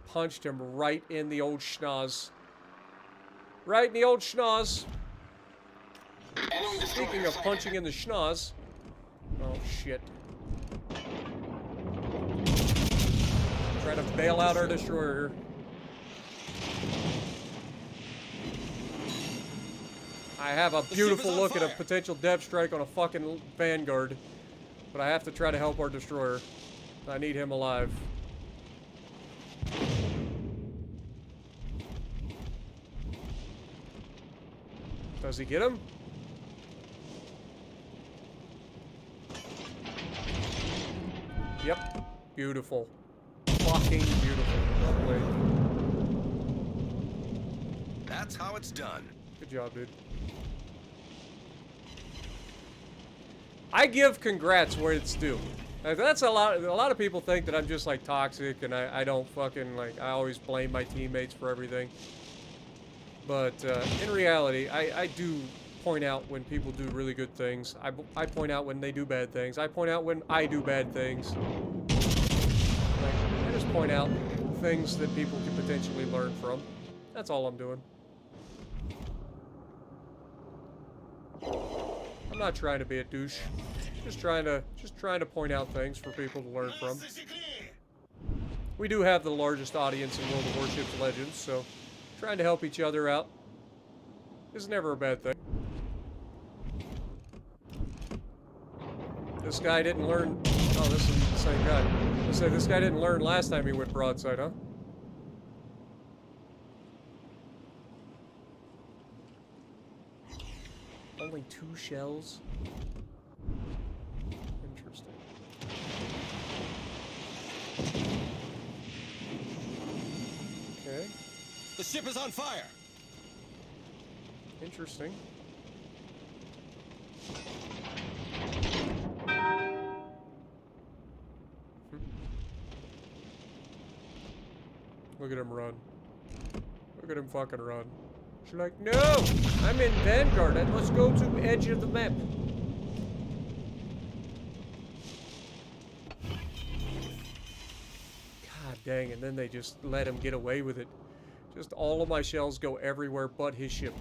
Punched him right in the old schnoz. Right in the old schnoz. Speaking of punching in the schnoz. Oh, shit. Try to bail out our destroyer here. I have a beautiful look at a potential depth strike on a fucking Vanguard. But I have to try to help our destroyer. I need him alive. Does he get him? Yep. Beautiful. Fucking beautiful. Lovely. That's how it's done. Good job, dude. I give congrats where it's due. Like, that's a lot of people think that I'm just like toxic and I don't fucking like, I always blame my teammates for everything. But in reality, I do point out when people do really good things. I point out when they do bad things. I point out when I do bad things. Like, I just point out things that people can potentially learn from. That's all I'm doing. I'm not trying to be a douche. Just trying to point out things for people to learn from. We do have the largest audience in World of Warships Legends, so trying to help each other out is never a bad thing. This guy didn't learn. Oh, this is the same guy. I say this guy didn't learn last time he went broadside, huh? Only 2 shells? Interesting. Okay. The ship is on fire. Interesting. Look at him run. Look at him fucking run. She's like, no! I'm in Vanguard. I must go to edge of the map. dang, and then they just let him get away with it. Just all of my shells go everywhere but his ship.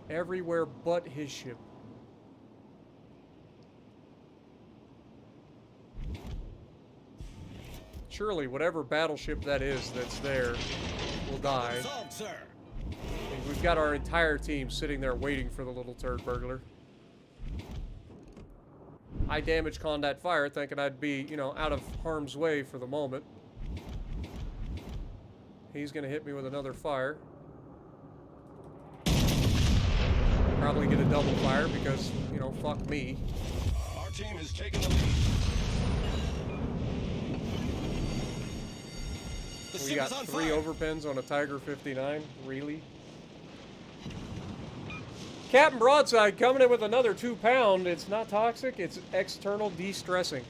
Everywhere but his ship. Surely, whatever battleship that is that's there will die. Solved, sir. And we've got our entire team sitting there waiting for the little turd burglar. I damaged combat fire, thinking I'd be, you know, out of harm's way for the moment. He's gonna hit me with another fire. Probably get a double fire because, you know, fuck me. Our team has taken the lead. The We ship got is on 3 fire. overpins on a Tiger 59. Really? Captain Broadside coming in with another 2-pound. It's not toxic. It's external de-stressing.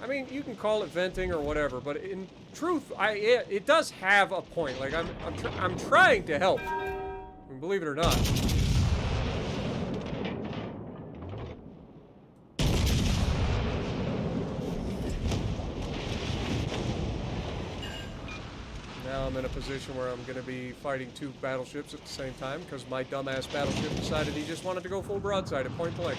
I mean, you can call it venting or whatever, but in truth, it does have a point. Like I'm trying to help. I mean, believe it or not. Now I'm in a position where I'm going to be fighting 2 battleships at the same time because my dumbass battleship decided he just wanted to go full broadside at point blank.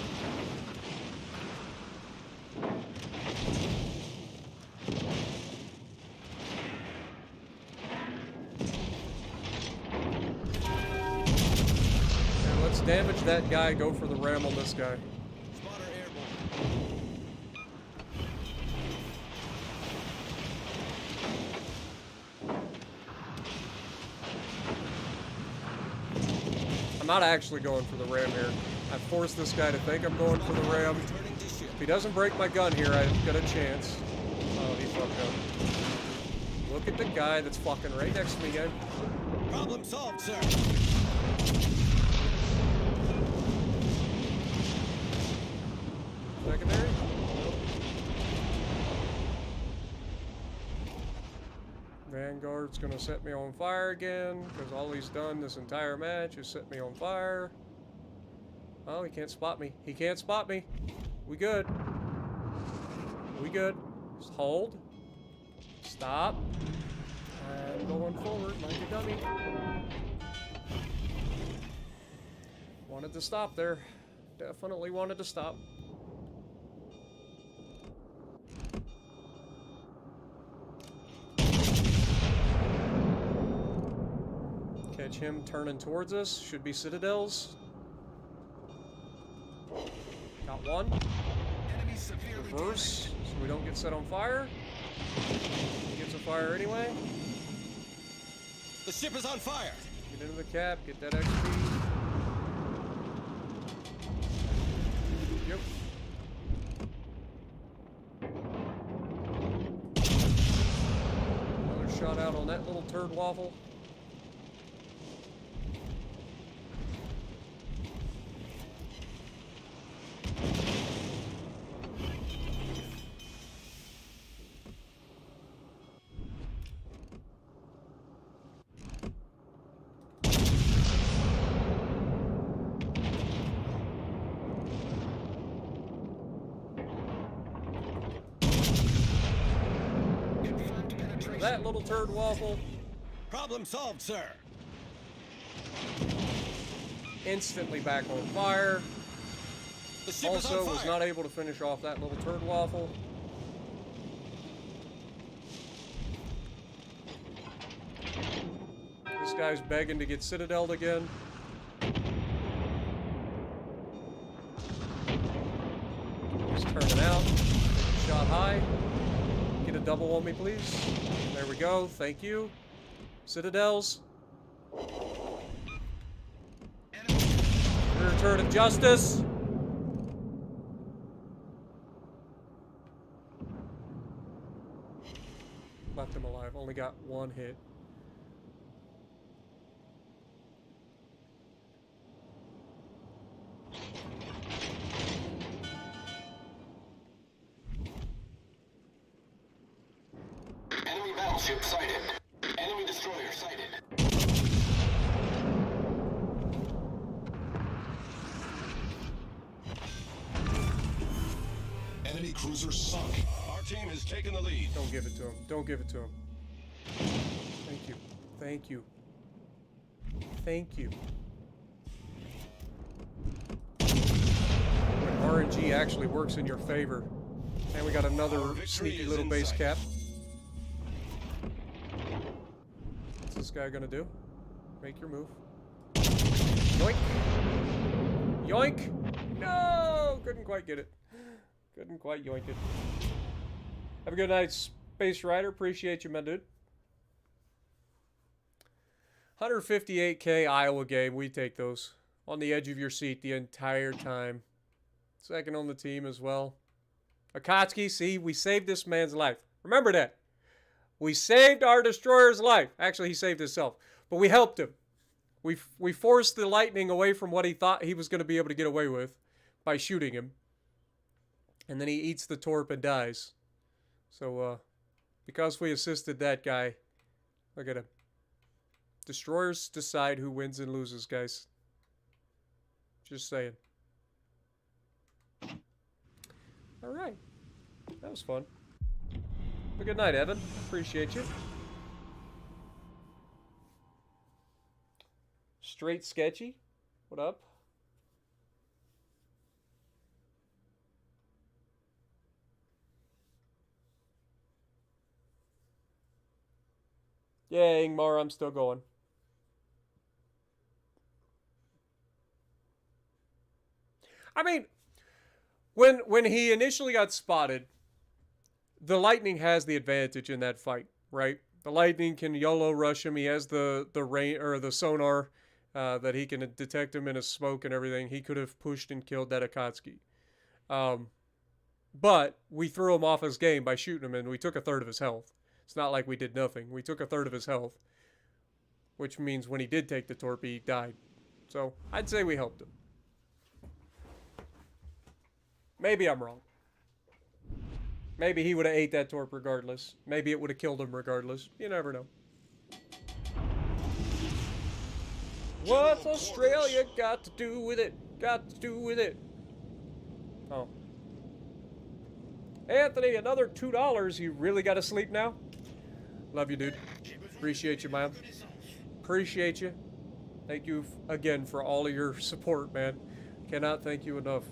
And let's damage that guy, go for the ram on this guy. Spotter airborne. I'm not actually going for the ram here. I forced this guy to think I'm going for the ram. Returning to ship. If he doesn't break my gun here, I've got a chance. Oh, he fucked up. Look at the guy that's fucking right next to me, guy. Problem solved, sir. Secondary? Nope. Vanguard's gonna set me on fire again, because all he's done this entire match is set me on fire. Oh, he can't spot me. He can't spot me. We good. We good. Just hold. Stop. And going forward like a dummy. Wanted to stop there. Definitely wanted to stop. Catch him turning towards us. Should be citadels. Got one. Enemy severely Reverse, so we don't get set on fire. He gets a fire anyway. damaged. The ship is on fire. Get into the cap, get that XP. Yep. Another shot out on that little turd waffle. That little turd waffle Problem solved, sir. instantly back on fire. The ship is Also on fire. was not able to finish off that little turd waffle. This guy's begging to get citadeled again. He's turning out. Shot high. Get a double on me, please. There we go. Thank you. Citadels. Rear turret of justice. Left him alive. Only got one hit. Enemy battleship sighted. Enemy destroyer sighted. Enemy cruiser sunk. Our Our team has taken the lead. Don't give it to him. Don't give it to him. Thank you. Thank you. Thank you. When RNG actually works in your favor. And we got another sneaky little base cap. What's this guy gonna do? Make your move. Yoink! Yoink! No! Couldn't quite get it. Couldn't quite yoink it. Have a good night, Space Rider. Appreciate you, my dude. 158K Iowa game. We take those. On the edge of your seat the entire time. Second on the team as well. Akatsuki, see, we saved this man's life. Remember that. We saved our destroyer's life. Actually, he saved himself. But we helped him. We forced the lightning away from what he thought he was going to be able to get away with by shooting him. And then he eats the torp and dies. So, because we assisted that guy, look at him. Destroyers decide who wins and loses, guys. Just saying. Alright. That was fun. Have a good night, Evan. Appreciate you. Straight Sketchy. What up? Yeah, Ingmar, I'm still going. I mean, when he initially got spotted, the Lightning has the advantage in that fight, right? The Lightning can YOLO rush him. He has the rain or the sonar that he can detect him in a smoke and everything. He could have pushed and killed that Akatsuki. But we threw him off his game by shooting him, and we took a third of his health. It's not like we did nothing. We took a third of his health, which means when he did take the torp, he died. So I'd say we helped him. Maybe I'm wrong. Maybe he would have ate that torp regardless. Maybe it would have killed him regardless. You never know. What's Australia got to do with it? Got to do with it. Oh. Anthony, another $2. You really got to sleep now? Love you, dude. Appreciate you, man. Appreciate you. Thank you again for all of your support, man. Cannot thank you enough.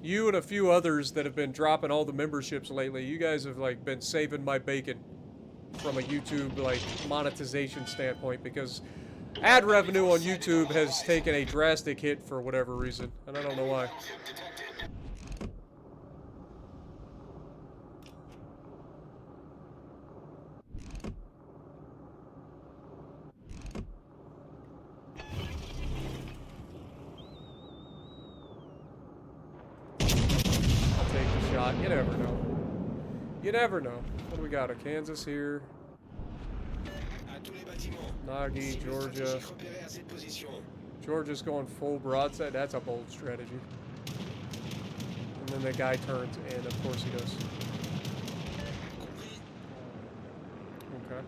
You and a few others that have been dropping all the memberships lately, you guys have like been saving my bacon from a YouTube like monetization standpoint, because ad revenue on YouTube has taken a drastic hit for whatever reason, and I don't know why. You never know. You never know. What do we got? A Kansas here. Nagi, Georgia. Georgia's going full broadside. That's a bold strategy. And then the guy turns, and of course he does. Okay.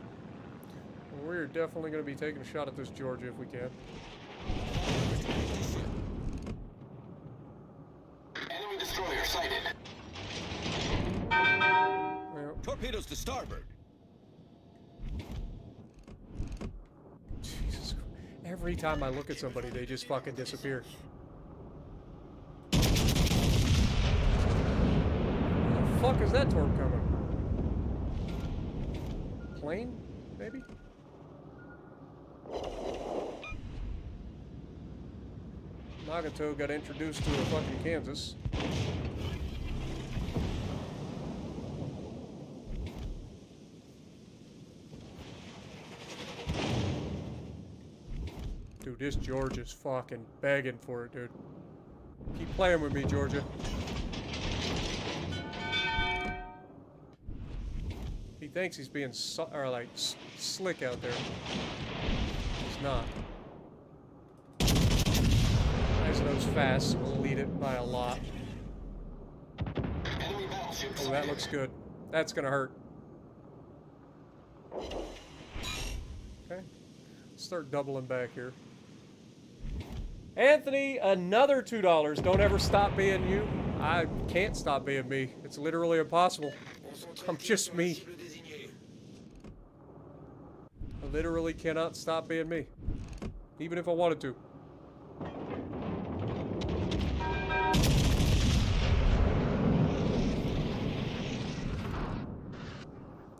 Well, we're definitely going to be taking a shot at this Georgia if we can. Enemy destroyer sighted. Torpedoes to starboard. Jesus Christ. Every time I look at somebody, they just fucking disappear. Where the fuck is that torp coming? Plane? Maybe? Nagato got introduced to a fucking Kansas. Dude, this Georgia's fucking begging for it, dude. Keep playing with me, Georgia. He thinks he's being slick out there. He's not. Nice nose fast. We'll lead it by a lot. Oh, that looks good. That's gonna hurt. Okay. Let's start doubling back here. Anthony, another $2. Don't ever stop being you. I can't stop being me. It's literally impossible. I'm just me. I literally cannot stop being me. Even if I wanted to.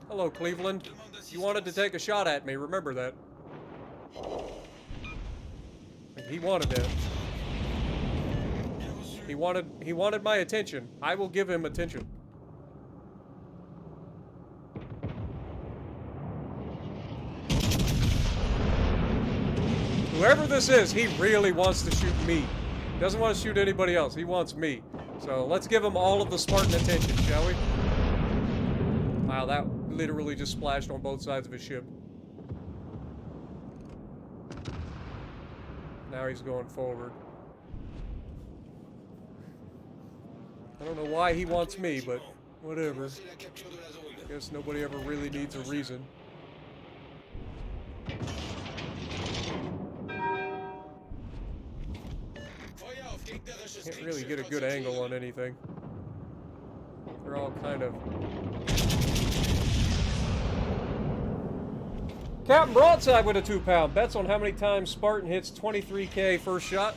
Hello, Cleveland. You wanted to take a shot at me, remember that. He wanted that. He wanted my attention. I will give him attention. Whoever this is, he really wants to shoot me. He doesn't want to shoot anybody else. He wants me. So let's give him all of the Spartan attention, shall we? Wow, that literally just splashed on both sides of his ship. Now he's going forward. I don't know why he wants me, but whatever. I guess nobody ever really needs a reason. Can't really get a good angle on anything. They're all kind of... Captain Broadside with a 2-pound. Bets on how many times Spartan hits 23K first shot.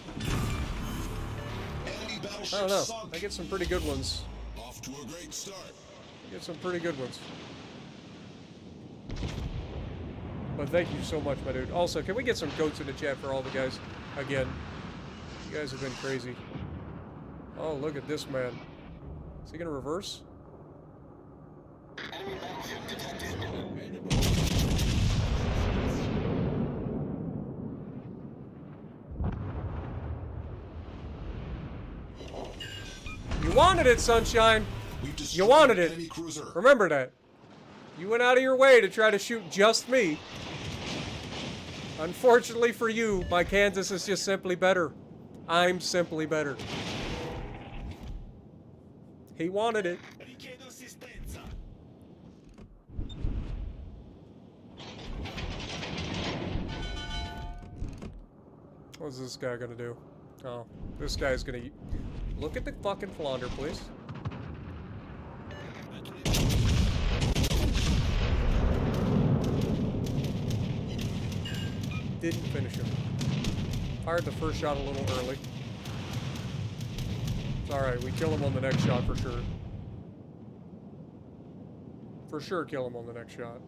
I don't know. I get some pretty good ones. Off to a great start. I get some pretty good ones. But thank you so much, my dude. Also, can we get some goats in the chat for all the guys? Again. You guys have been crazy. Oh, look at this man. Is he gonna reverse? Enemy battleship detected. You wanted it, Sunshine. You wanted it. Remember that. You went out of your way to try to shoot just me. Unfortunately for you, my Kansas is just simply better. I'm simply better. He wanted it. What's this guy gonna do? Oh, this guy's gonna... Look at the fucking flounder, please. Didn't finish him. Fired the first shot a little early. It's alright, we kill him on the next shot for sure. For sure kill him on the next shot.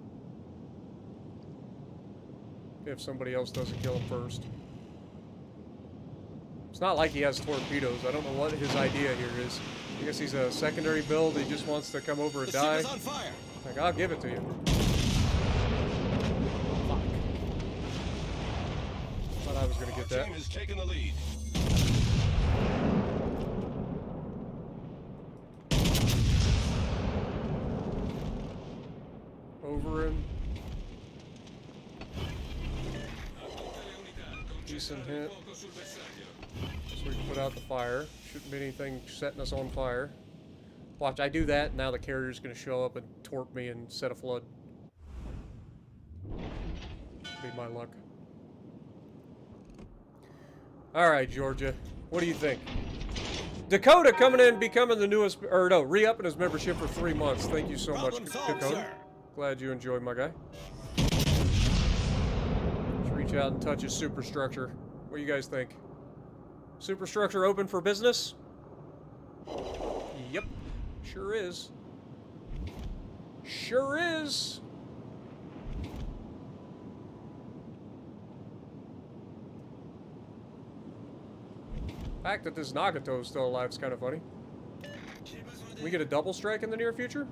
If somebody else doesn't kill him first. It's not like he has torpedoes. I don't know what his idea here is. I guess he's a secondary build. He just wants to come over and die. Like, I'll give it to you. Fuck. Thought I was gonna get that. Team has taken the lead. Over him. Decent hit. So we can put out the fire. Shouldn't be anything setting us on fire. Watch, I do that, now the carrier's gonna show up and torp me and set a flood. Be my luck. Alright, Georgia. What do you think? Dakota coming in, becoming the newest, or no, re-upping his membership for 3 months. Thank you so much, Dakota. Glad you enjoyed, my guy. Let's reach out and touch his superstructure. What do you guys think? Superstructure open for business? Yep. Sure is. Sure is. The fact that this Nagato is still alive is kind of funny. Can we get a double strike in the near future?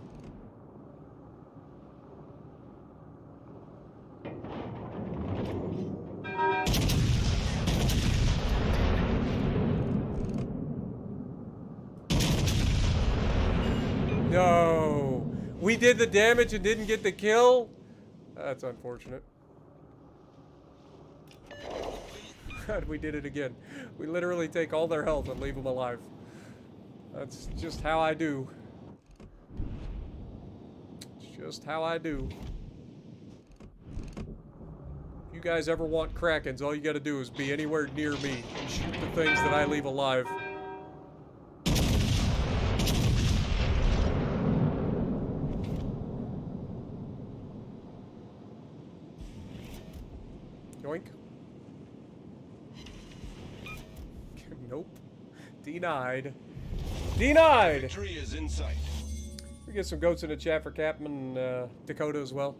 No, we did the damage and didn't get the kill? That's unfortunate. God, we did it again. We literally take all their health and leave them alive. That's just how I do. It's just how I do. If you guys ever want Krakens, all you gotta do is be anywhere near me and shoot the things that I leave alive. Yoink. Nope. Denied. Denied! Victory is in sight. We get some goats in the chat for Captain Dakota as well.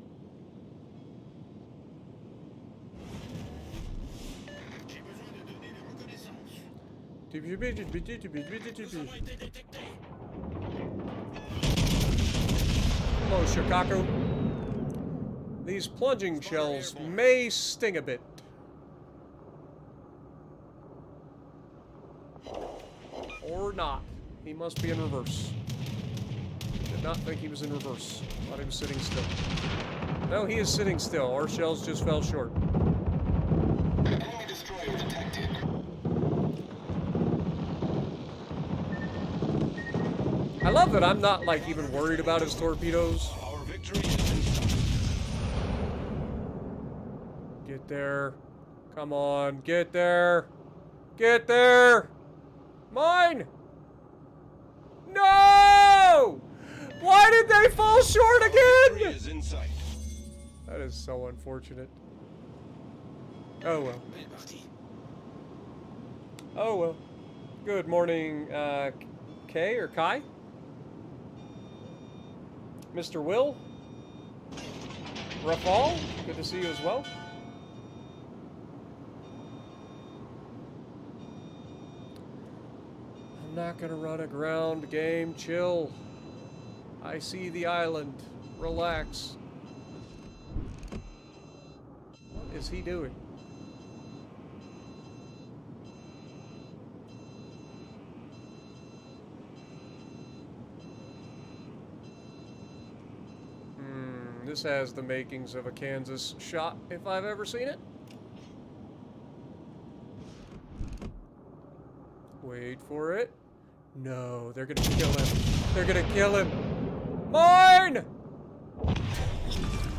Hello, Chicago. These plunging shells may sting a bit. Or not. He must be in reverse. Did not think he was in reverse. Thought he was sitting still. No, he is sitting still. Our shells just fell short. Enemy destroyer detected. I love that I'm not, like, even worried about his torpedoes. Our victory is in sight. Get there. Come on. Get there. Get there. Mine! No! Why did they fall short Victory again? is in sight. That is so unfortunate. Oh well. Belle partie. Oh well. Good morning, Kay or Kai? Mr. Will? Rafal? Good to see you as well. I'm not gonna run a ground game. Chill. I see the island. Relax. What is he doing? This has the makings of a Kansas shot if I've ever seen it. Wait for it. No, they're gonna kill him. They're gonna kill him. Mine!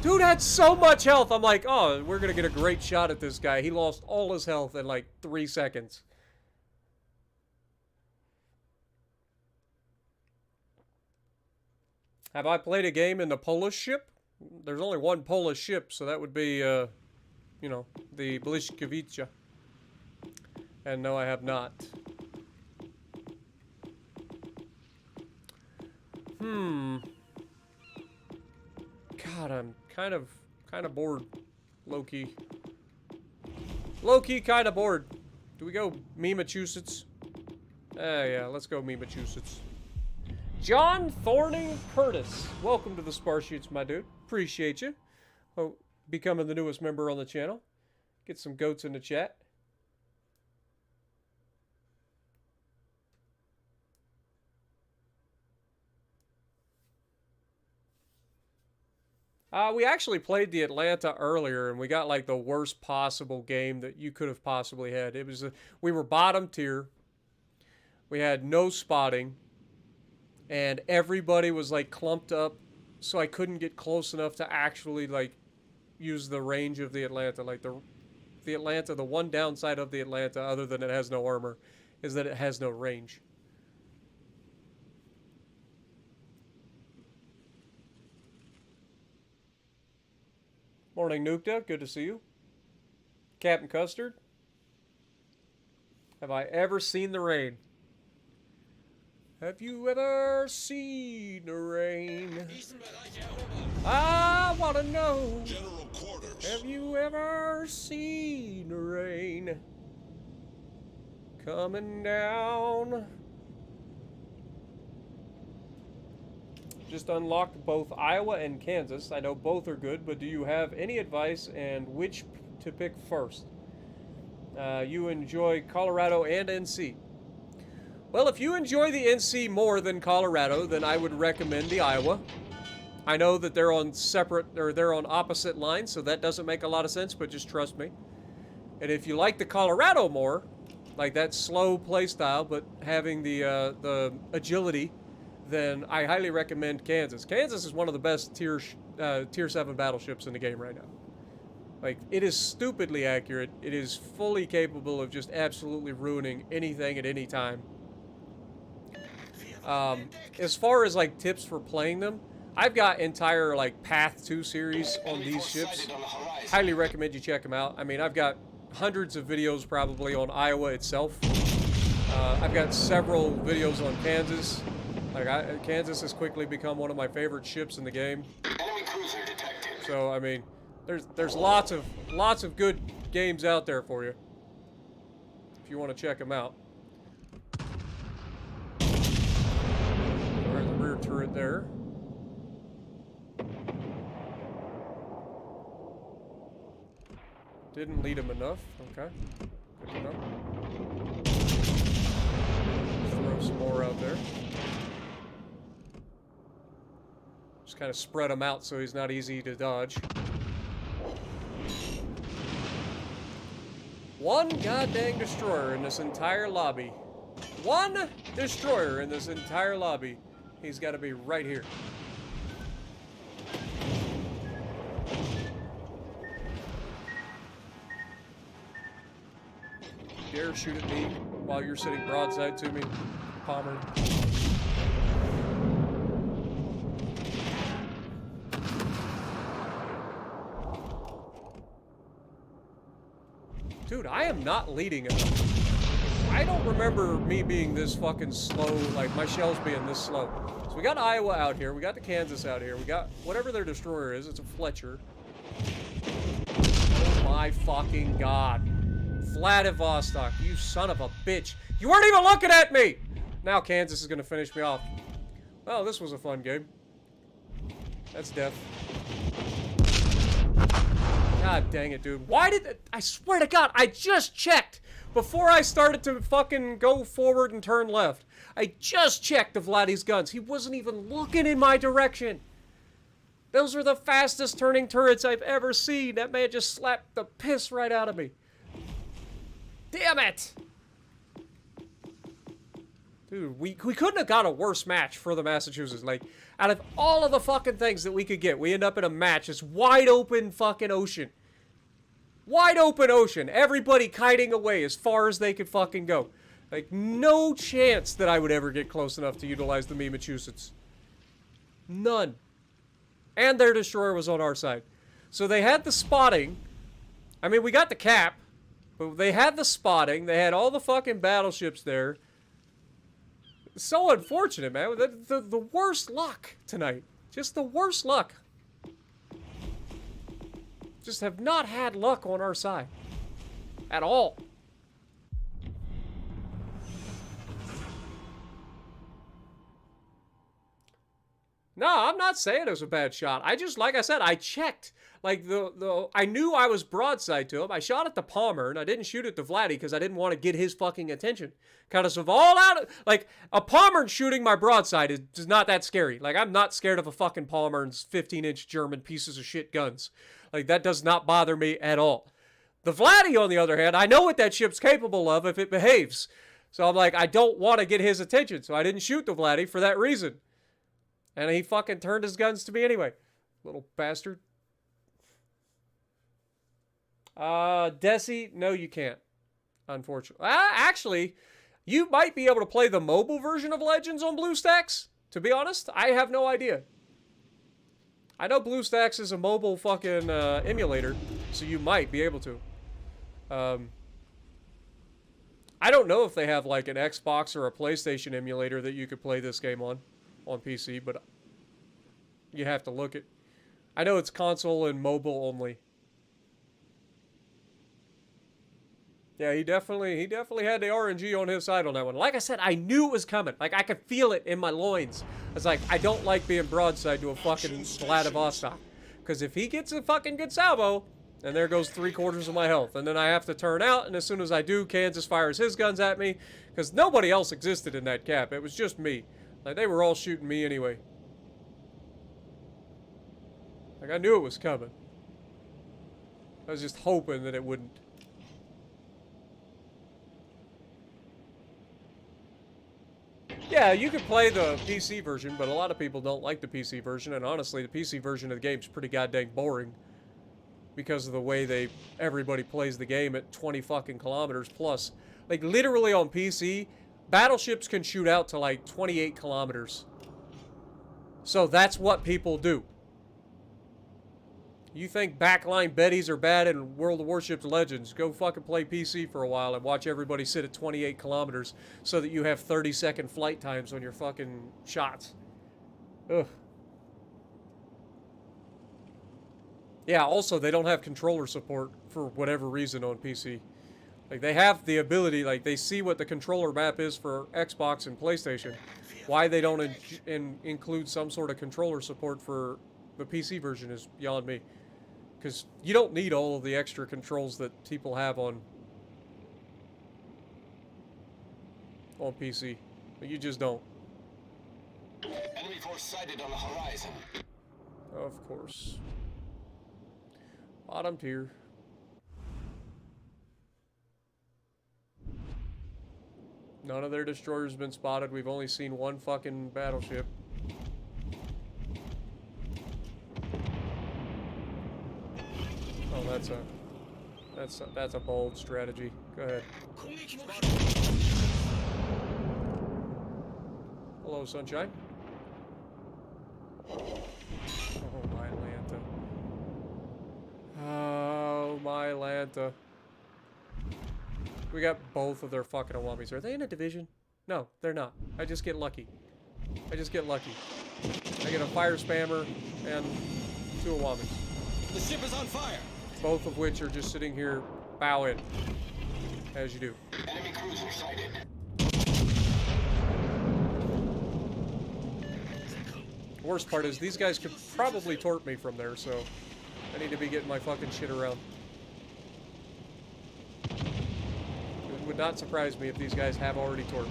Dude had so much health. I'm like, oh, we're gonna get a great shot at this guy. He lost all his health in like 3 seconds. Have I played a game in the Polish ship? There's only one Polish ship, so that would be, you know, the Błyskawica. And no, I have not. God, I'm kind of bored. Low-key. Low-key kind of bored. Do we go Massachusetts? Yeah, let's go Massachusetts. John Thorning Curtis. Welcome to the Sparshoots, my dude. Appreciate you. Oh, becoming the newest member on the channel. Get some goats in the chat. We actually played the Atlanta earlier, and we got like the worst possible game that you could have possibly had. It was we were bottom tier. We had no spotting, and everybody was like clumped up, so I couldn't get close enough to actually like use the range of the Atlanta. Like the Atlanta, the one downside of the Atlanta, other than it has no armor, is that it has no range. Morning, Nukta. Good to see you. Captain Custard. Have I ever seen the rain? Have you ever seen the rain? Diesen Bereich erobern. I want to know. General quarters. Have you ever seen the rain coming down? Just unlocked both Iowa and Kansas. I know both are good, but do you have any advice and which to pick first? You enjoy Colorado and NC. Well, if you enjoy the NC more than Colorado, then I would recommend the Iowa. I know that they're on separate, or they're on opposite lines, so that doesn't make a lot of sense, but just trust me. And if you like the Colorado more, like that slow play style, but having the agility, then I highly recommend Kansas. Kansas is one of the best tier 7 battleships in the game right now. Like, it is stupidly accurate. It is fully capable of just absolutely ruining anything at any time. As far as like tips for playing them, I've got entire like Path 2 series on these ships. highly recommend you check them out. I mean, I've got hundreds of videos probably on Iowa itself. I've got several videos on Kansas. Like, Kansas has quickly become one of my favorite ships in the game. Enemy cruiser detected. So, I mean, there's lots of good games out there for you if you want to check them out. There's the rear turret there. Didn't lead him enough. Okay. Good to know. Throw some more out there. Just kind of spread him out so he's not easy to dodge. One goddamn destroyer in this entire lobby. One destroyer in this entire lobby. He's got to be right here. Dare shoot at me while you're sitting broadside to me, Palmer. Dude, I am not leading enough. I don't remember me being this fucking slow, like my shells being this slow. So we got Iowa out here, we got the Kansas out here, we got whatever their destroyer is, it's a Fletcher. Oh my fucking god. Vladivostok, you son of a bitch. You weren't even looking at me! Now Kansas is gonna finish me off. Well, this was a fun game. That's death. God dang it, dude. Why did... I swear to God, I just checked before I started to fucking go forward and turn left. I just checked the Vladdy's guns. He wasn't even looking in my direction. Those are the fastest turning turrets I've ever seen. That man just slapped the piss right out of me. Damn it! Dude, we couldn't have got a worse match for the Massachusetts. Like, out of all of the fucking things that we could get, we end up in a match. It's wide open fucking ocean. Wide open ocean. Everybody kiting away as far as they could fucking go. Like, no chance that I would ever get close enough to utilize the Massachusetts. None. And their destroyer was on our side. So they had the spotting. I mean, we got the cap. But they had the spotting. They had all the fucking battleships there. So unfortunate, man. The worst luck tonight. Just the worst luck. Just have not had luck on our side. At all. No, I'm not saying it was a bad shot. I just, like I said, I checked. Like, I knew I was broadside to him. I shot at the Palmer, and I didn't shoot at the Vladdy because I didn't want to get his fucking attention. Kind of all out. Like, a Palmer shooting my broadside is not that scary. Like, I'm not scared of a fucking Palmer and 15-inch German pieces of shit guns. Like, that does not bother me at all. The Vladdy, on the other hand, I know what that ship's capable of if it behaves. So I'm like, I don't want to get his attention, so I didn't shoot the Vladdy for that reason. And he fucking turned his guns to me anyway. Little bastard. Desi, no you can't. Unfortunately. Actually, you might be able to play the mobile version of Legends on BlueStacks. To be honest, I have no idea. I know BlueStacks is a mobile fucking emulator, so you might be able to. I don't know if they have like an Xbox or a PlayStation emulator that you could play this game on PC, but you have to look it. I know it's console and mobile only. Yeah, he definitely had the RNG on his side on that one. Like I said, I knew it was coming. Like, I could feel it in my loins. I was like, I don't like being broadside to a fucking Vladivostok. Because if he gets a fucking good salvo, then there goes 3/4 of my health. And then I have to turn out, and as soon as I do, Kansas fires his guns at me. Because nobody else existed in that cap. It was just me. Like, they were all shooting me anyway. Like, I knew it was coming. I was just hoping that it wouldn't. Yeah, you could play the PC version, but a lot of people don't like the PC version, and honestly, the PC version of the game's pretty goddamn boring. Because of the way everybody plays the game at 20 fucking kilometers plus. Like, literally on PC, battleships can shoot out to like 28 kilometers. So that's what people do. You think backline Bettys are bad in World of Warships Legends? Go fucking play PC for a while and watch everybody sit at 28 kilometers so that you have 30-second flight times on your fucking shots. Ugh. Yeah, also, they don't have controller support for whatever reason on PC. Like, they have the ability, like, they see what the controller map is for Xbox and PlayStation. Why they don't include some sort of controller support for the PC version is beyond me. Because you don't need all of the extra controls that people have on PC. You just don't. Enemy force sighted on the horizon. Of course. Bottom tier. None of their destroyers have been spotted. We've only seen one fucking battleship. Oh, that's a bold strategy. Go ahead. Hello, sunshine. Oh, my Lanta. Oh, my Lanta. We got both of their fucking Awamis. Are they in a division? No, they're not. I just get lucky. I just get lucky. I get a fire spammer and 2 Awamis. The ship is on fire. Both of which are just sitting here bowing. As you do. Enemy cruiser sighted. Worst part is these guys could probably torp me from there, so I need to be getting my fucking shit around. It would not surprise me if these guys have already torped.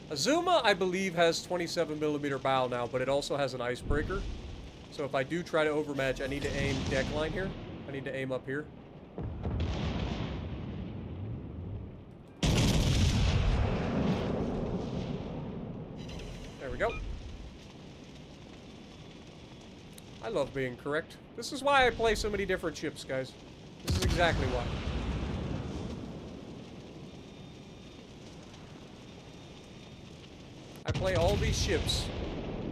Azuma, I believe, has 27mm bow now, but it also has an icebreaker. So if I do try to overmatch, I need to aim deck line here. I need to aim up here. There we go. I love being correct. This is why I play so many different ships, guys. This is exactly why. I play all these ships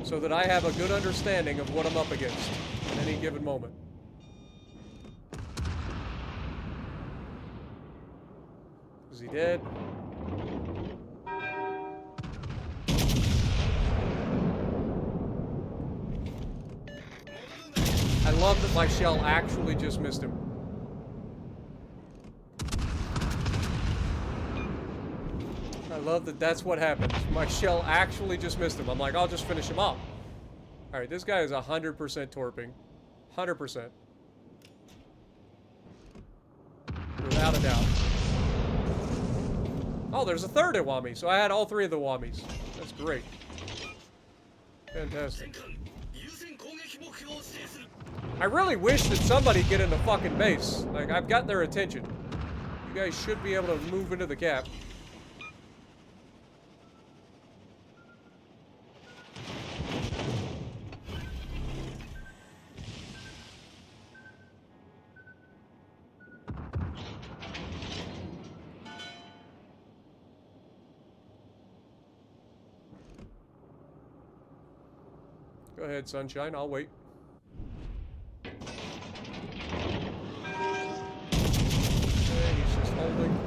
so that I have a good understanding of what I'm up against at any given moment. Is he dead? I love that my shell actually just missed him. I love that that's what happens. My shell actually just missed him. I'm like, I'll just finish him off. Alright, this guy is 100% torping. 100%. Without a doubt. Oh, there's a third Iwami, so I had all 3 of the Iwamis. That's great. Fantastic. I really wish that somebody'd get in the fucking base. Like, I've got their attention. You guys should be able to move into the gap. Go ahead, Sunshine. I'll wait. Okay, he's just holding.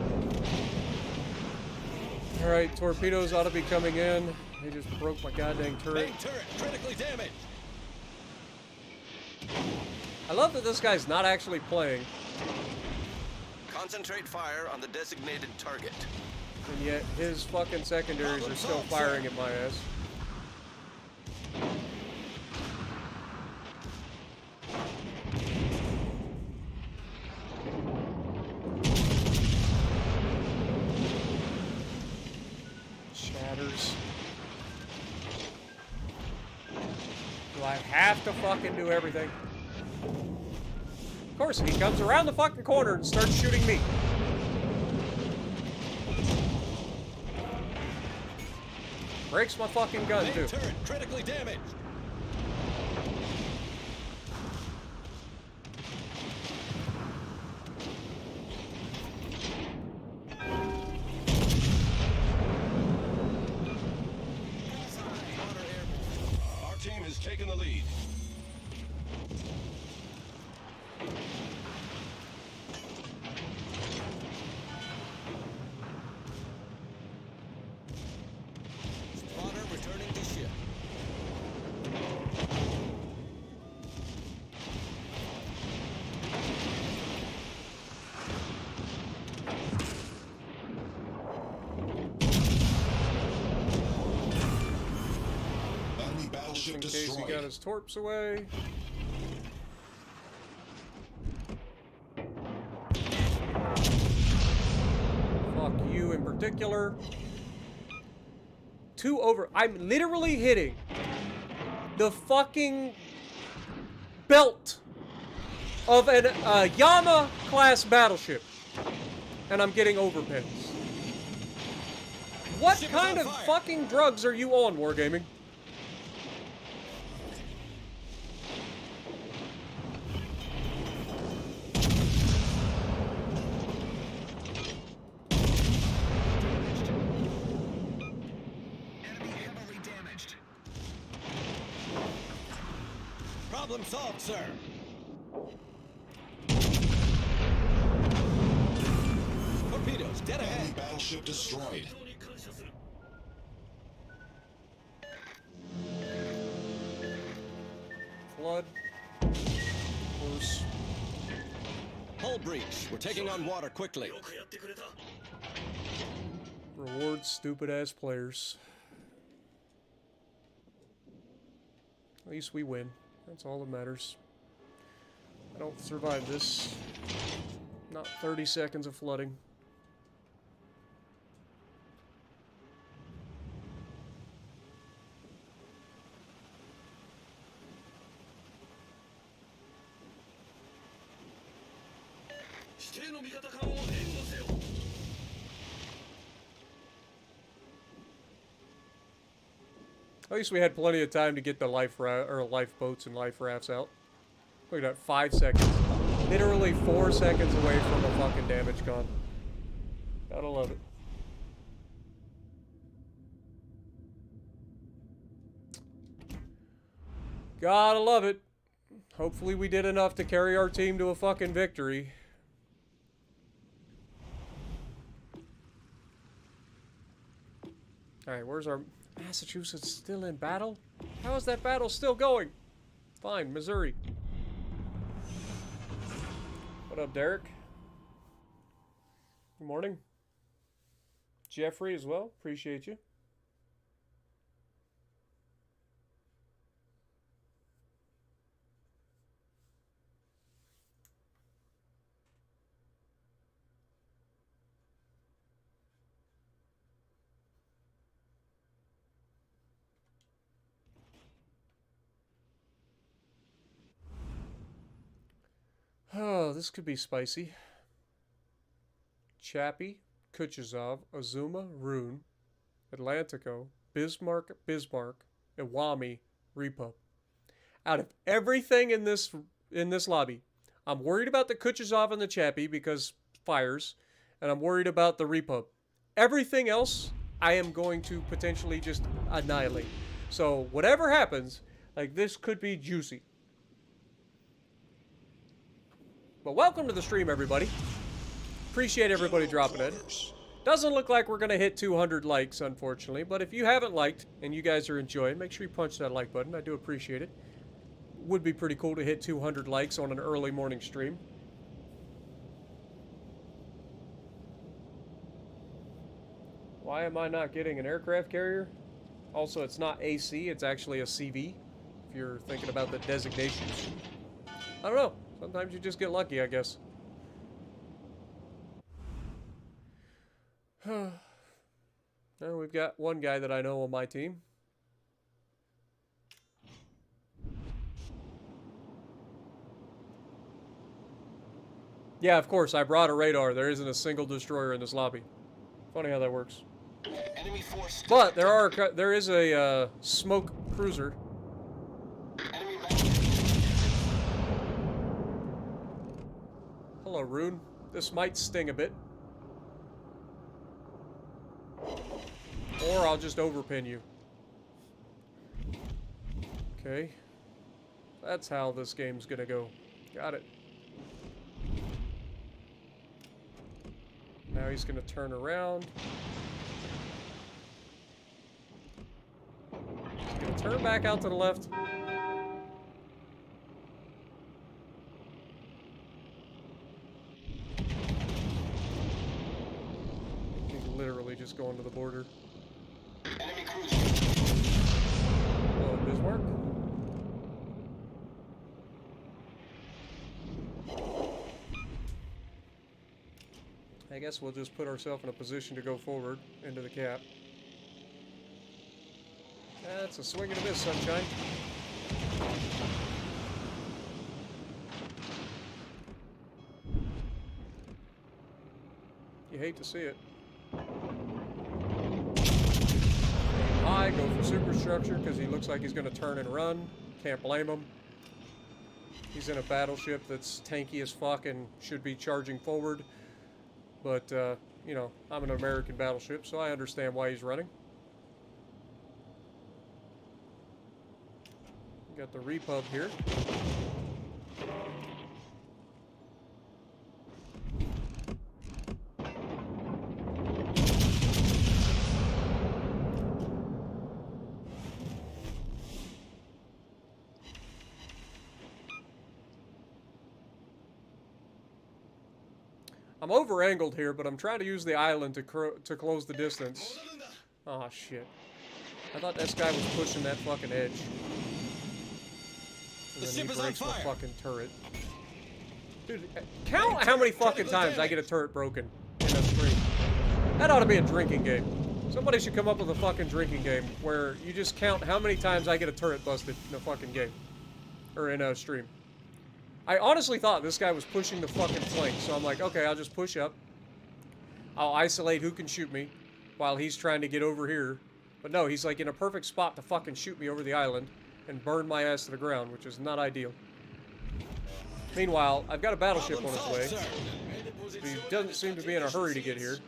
Alright, torpedoes ought to be coming in. They just broke my goddamn turret. Main turret critically damaged. I love that this guy's not actually playing, Concentrate fire on the designated target. and yet his fucking secondaries are still firing at my ass. Shatters. Do I have to fucking do everything? Of course, he comes around the fucking corner and starts shooting me. Breaks my fucking gun, Main too. turret critically damaged. Our team has taken taken the lead. Spotter returning to ship. Enemy Just battleship in case he destroyed. got his torps away. Fuck you in particular. I'm literally hitting the fucking belt of an Yama class battleship, and I'm getting overpins. What Ship is kind on of fire. fucking drugs are you on, Wargaming? Enemy heavily damaged. Problem solved, sir. Torpedoes, dead Enemy ahead. battleship destroyed. Flood. Of course. Hull breach. We're taking on water quickly. Reward stupid ass players. At least we win. That's all that matters. I don't survive this. Not 30 seconds of flooding. At least we had plenty of time to get the lifeboats and life rafts out. Look at that, 5 seconds. Literally 4 seconds away from a fucking damage con. Gotta love it. Gotta love it. Hopefully we did enough to carry our team to a fucking victory. Alright, where's our... Massachusetts still in battle? How is that battle still going? Fine, Missouri. What up, Derek? Good morning. Jeffrey as well. Appreciate you. Oh, this could be spicy. Chappie, Kuchazov, Azuma, Rune, Atlantico, Bismarck, Iwami, Repub. Out of everything in this lobby, I'm worried about the Kuchazov and the Chappie because fires, and I'm worried about the Repub. Everything else, I am going to potentially just annihilate. So whatever happens, like this could be juicy. But welcome to the stream, everybody. Appreciate everybody dropping in. Doesn't look like we're going to hit 200 likes, unfortunately. But if you haven't liked and you guys are enjoying, make sure you punch that like button. I do appreciate it. Would be pretty cool to hit 200 likes on an early morning stream. Why am I not getting an aircraft carrier? Also, it's not AC, it's actually a CV, if you're thinking about the designations. I don't know. Sometimes you just get lucky, I guess. Well, we've got one guy that I know on my team. Yeah, of course, I brought a radar. There isn't a single destroyer in this lobby. Funny how that works. Enemy force. But there is a smoke cruiser. Enemy battleship. Hello, Rune. This might sting a bit. Or I'll just overpin you. Okay. That's how this game's gonna go. Got it. Now he's gonna turn around. He's gonna turn back out to the left. He's literally just going to the border. Enemy cruiser. Hello, Bismarck. I guess we'll just put ourselves in a position to go forward into the cap. That's a swing and a miss, sunshine. You hate to see it. High, go for superstructure because he looks like he's going to turn and run. Can't blame him. He's in a battleship that's tanky as fuck and should be charging forward. But, you know, I'm an American battleship, so I understand why he's running. Got the repub here. I'm over-angled here, but I'm trying to use the island to close the distance. Oh shit. I thought this guy was pushing that fucking edge. And then he breaks my fucking turret. Dude, count how many fucking times I get a turret broken in a stream. That ought to be a drinking game. Somebody should come up with a fucking drinking game where you just count how many times I get a turret busted in a fucking game. Or in a stream. I honestly thought this guy was pushing the fucking flank, so I'm like, okay, I'll just push up. I'll isolate who can shoot me while he's trying to get over here. But no, he's like in a perfect spot to fucking shoot me over the island and burn my ass to the ground, which is not ideal. Meanwhile, I've got a battleship on its way. But he doesn't seem to be in a hurry to get here.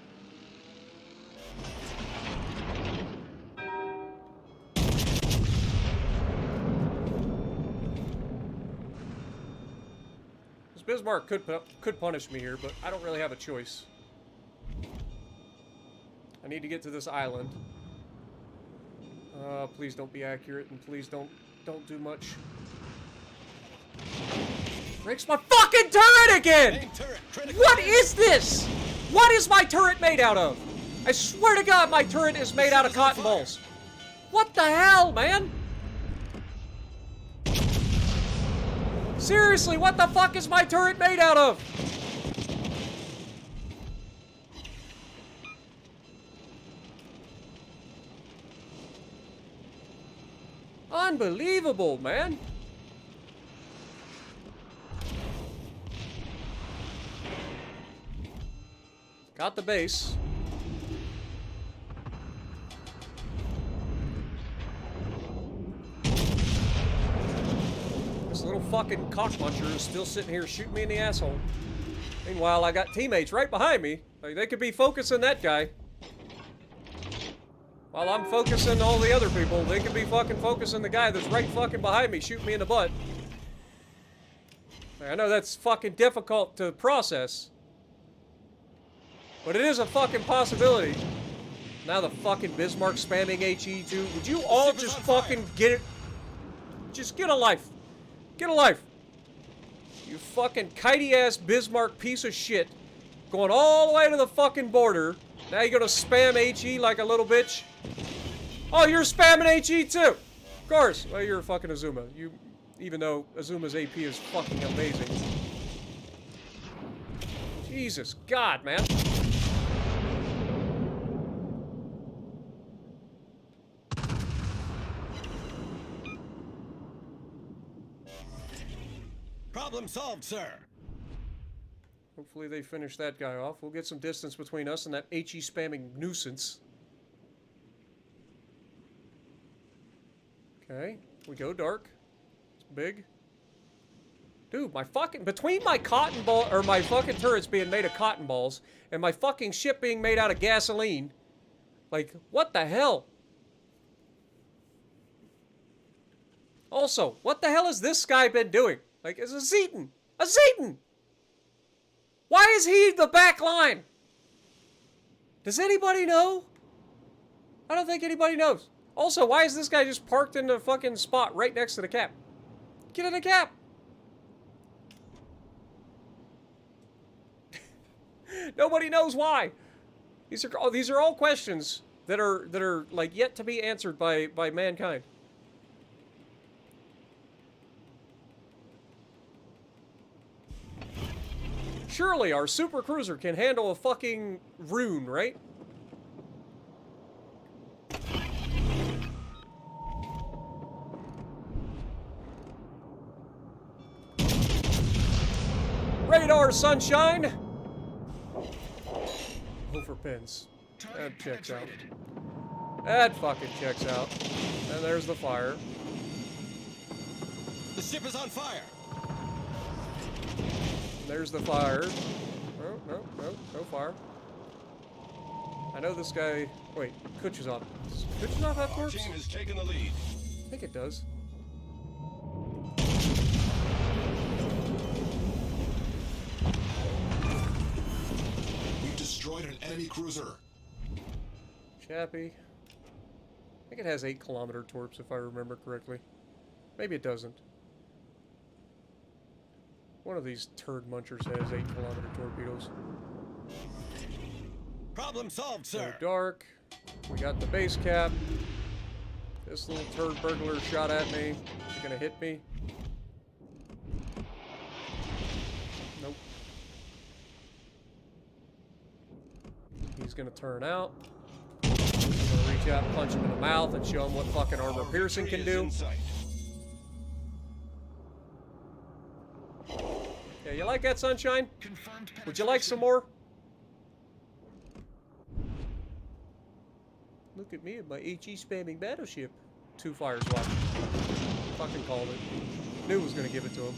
Bismarck could punish me here, but I don't really have a choice. I need to get to this island. Please don't be accurate, and please don't do much. Breaks my fucking turret again! What is this? What is my turret made out of? I swear to God, my turret is made out of cotton balls. What the hell, man? Seriously, what the fuck is my turret made out of? Unbelievable, man. Got the base. This little fucking cockmuncher is still sitting here shooting me in the asshole. Meanwhile, I got teammates right behind me. Like, they could be focusing that guy. While I'm focusing all the other people, they could be fucking focusing the guy that's right fucking behind me shooting me in the butt. I know that's fucking difficult to process. But it is a fucking possibility. Now the fucking Bismarck spamming HE too. Would you all just fucking get it? Just get a life. Get a life. You fucking kitey ass Bismarck piece of shit. Going all the way to the fucking border. Now you're gonna spam HE like a little bitch. Oh, you're spamming HE too. Of course. Well, you're a fucking Azuma. Even though Azuma's AP is fucking amazing. Jesus God, man. Problem solved, sir. Hopefully they finish that guy off. We'll get some distance between us and that HE spamming nuisance. Okay, we go dark. It's big. Dude, my fucking, between my cotton ball, or my fucking turrets being made of cotton balls, and my fucking ship being made out of gasoline, like, what the hell? Also, what the hell has this guy been doing? Like, it's a Zeton! A Zeton! Why is he the back line? Does anybody know? I don't think anybody knows. Also, why is this guy just parked in the fucking spot right next to the cap? Get in the cap! Nobody knows why. These are all questions that are like yet to be answered by mankind. Surely our super cruiser can handle a fucking rune, right? Radar, sunshine! Over pins. That checks out. That fucking checks out. And there's the fire. The ship is on fire. There's the fire. No fire. I know this guy. Wait, Kuchuzov. Does Kuchuzov have Our corpse? team has taken the lead. I think it does. We've destroyed an enemy cruiser. Chappie. I think it has 8-kilometer torps if I remember correctly. Maybe it doesn't. One of these turd munchers has 8-kilometer torpedoes. Problem solved, So sir. dark. We got the base cap. This little turd burglar shot at me. Is he gonna hit me? Nope. He's gonna turn out. I'm gonna reach out, punch him in the mouth, and show him what fucking armor piercing can do. Yeah, you like that, sunshine? Would you like some more? Look at me and my HE spamming battleship. 2 fires left. Fucking called it. Knew was gonna give it to him.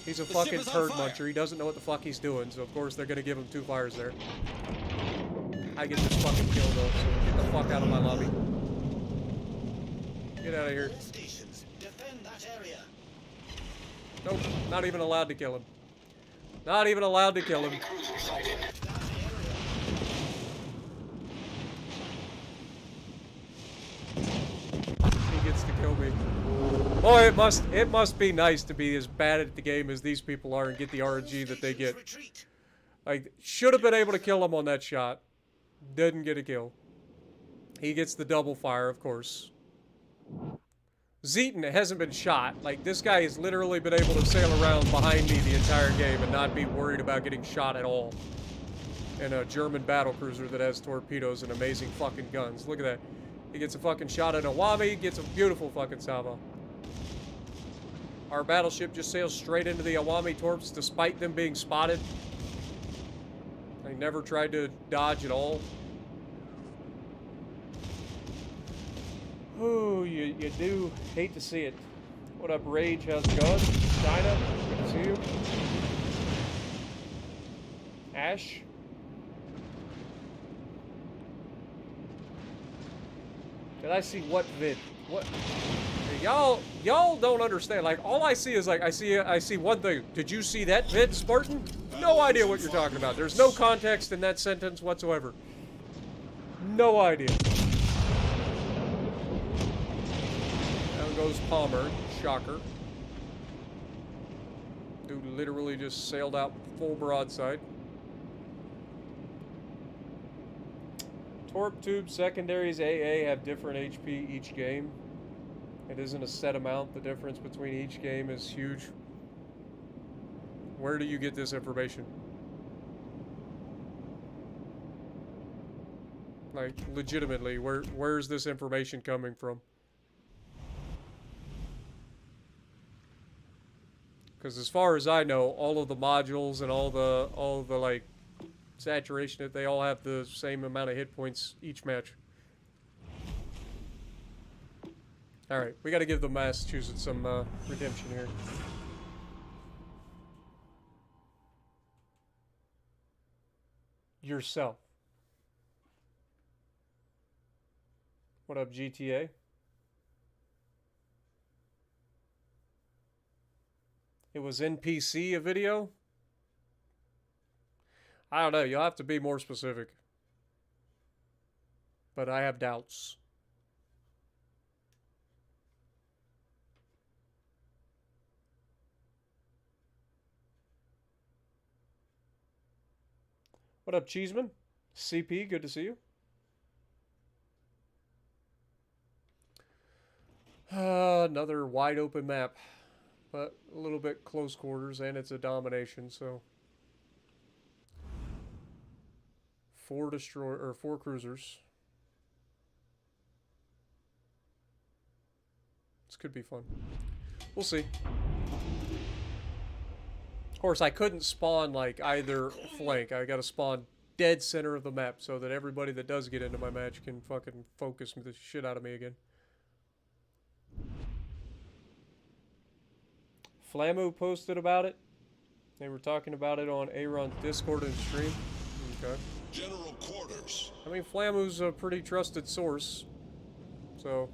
He's a fucking turd muncher. He doesn't know what the fuck he's doing, so of course they're gonna give him 2 fires there. I get this fucking kill though, so get the fuck out of my lobby. Get out of here. Nope, not even allowed to kill him. Not even allowed to kill him. He gets to kill me. Boy, it must be nice to be as bad at the game as these people are and get the RNG that they get. Like, should have been able to kill him on that shot. Didn't get a kill. He gets the double fire, of course. Zeton hasn't been shot. Like, this guy has literally been able to sail around behind me the entire game and not be worried about getting shot at all. In a German battlecruiser that has torpedoes and amazing fucking guns. Look at that. He gets a fucking shot at Awami, gets a beautiful fucking salvo. Our battleship just sails straight into the Awami torps despite them being spotted. They never tried to dodge at all. Ooh, you do hate to see it. What up, Rage? How's it going? China, good to see you. Ash? Did I see what vid? What? Y'all don't understand. Like, all I see is like I see one thing. Did you see that vid, Spartan? No idea what you're talking about. There's no context in that sentence whatsoever. No idea. Down goes Palmer. Shocker. Dude literally just sailed out full broadside. Torp tube secondaries AA have different HP each game. It isn't a set amount. The difference between each game is huge. Where do you get this information? Like, legitimately, where's this information coming from? Because as far as I know, all of the modules and all the like saturation, they all have the same amount of hit points each match. All right, we got to give the Massachusetts some redemption here. Yourself. What up, GTA? It was NPC a video? I don't know. You'll have to be more specific. But I have doubts. What up, Cheeseman? CP, good to see you. Another wide open map, but a little bit close quarters, and it's a domination, so 4 cruisers. This could be fun. We'll see. Of course, I couldn't spawn like either flank. I gotta spawn dead center of the map so that everybody that does get into my match can fucking focus the shit out of me again. Flamu posted about it. They were talking about it on Aaron's Discord and stream. Okay. General quarters. I mean, Flamu's a pretty trusted source. So,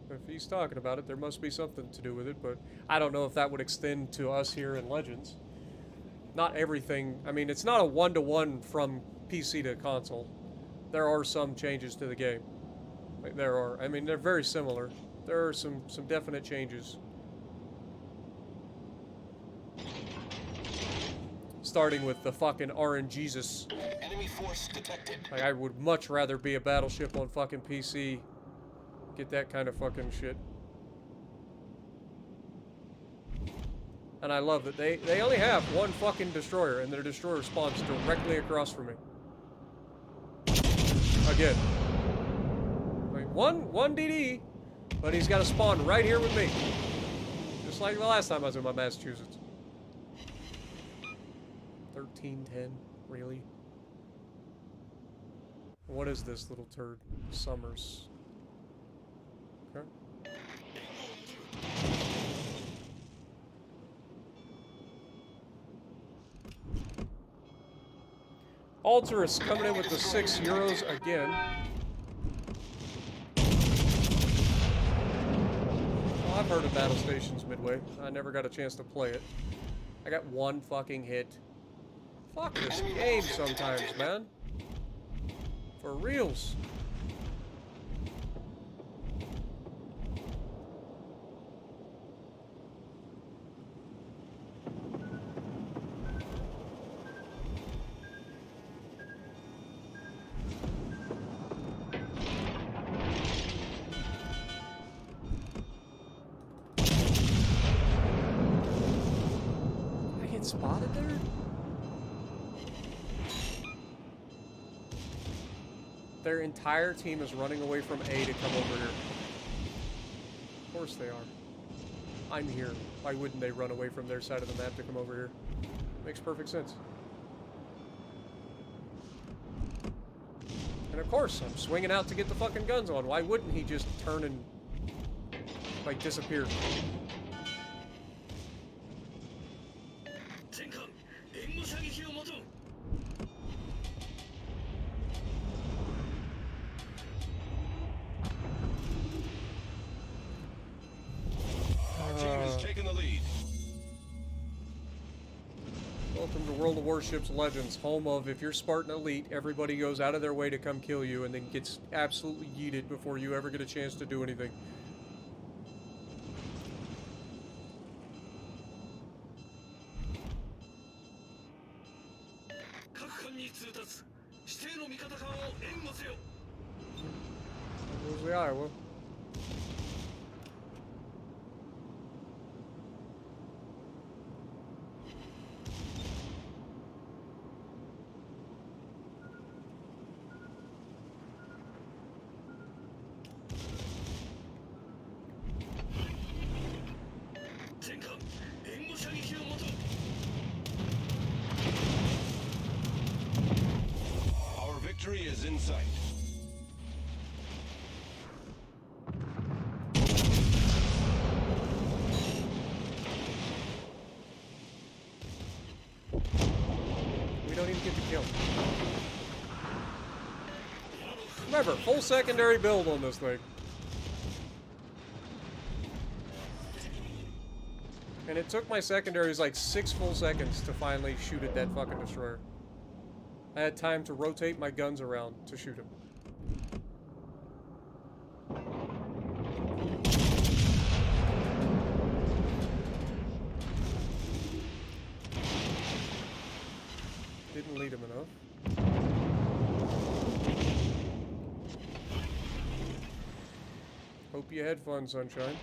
if he's talking about it, there must be something to do with it. But I don't know if that would extend to us here in Legends. Not everything. I mean, it's not a one-to-one from PC to console. There are some changes to the game. Like, there are. I mean, they're very similar. There are some definite changes. Starting with the fucking RNGesus. Enemy force detected. Like, I would much rather be a battleship on fucking PC. Get that kind of fucking shit. And I love that they only have one fucking destroyer, and their destroyer spawns directly across from me. Again. Like, one DD, but he's got to spawn right here with me. Just like the last time I was in my Massachusetts. 1310, really? What is this little turd? Summers. Okay. Alterus coming in with the €6 again. Well, I've heard of Battle Stations Midway. I never got a chance to play it. I got one fucking hit. Fuck this game sometimes, man. For reals. I get spotted there? Their entire team is running away from A to come over here. Of course they are. I'm here. Why wouldn't they run away from their side of the map to come over here? Makes perfect sense. And of course, I'm swinging out to get the fucking guns on. Why wouldn't he just turn and, like, disappear? Our team has taken the lead. Welcome to World of Warships Legends, home of if you're Spartan Elite, everybody goes out of their way to come kill you and then gets absolutely yeeted before you ever get a chance to do anything. Where's the Iowa? Our victory is in sight. We don't even get the kill. Remember, full secondary build on this thing. And it took my secondaries like 6 full seconds to finally shoot at that fucking destroyer. I had time to rotate my guns around to shoot him. Didn't lead him enough. Hope you had fun, sunshine.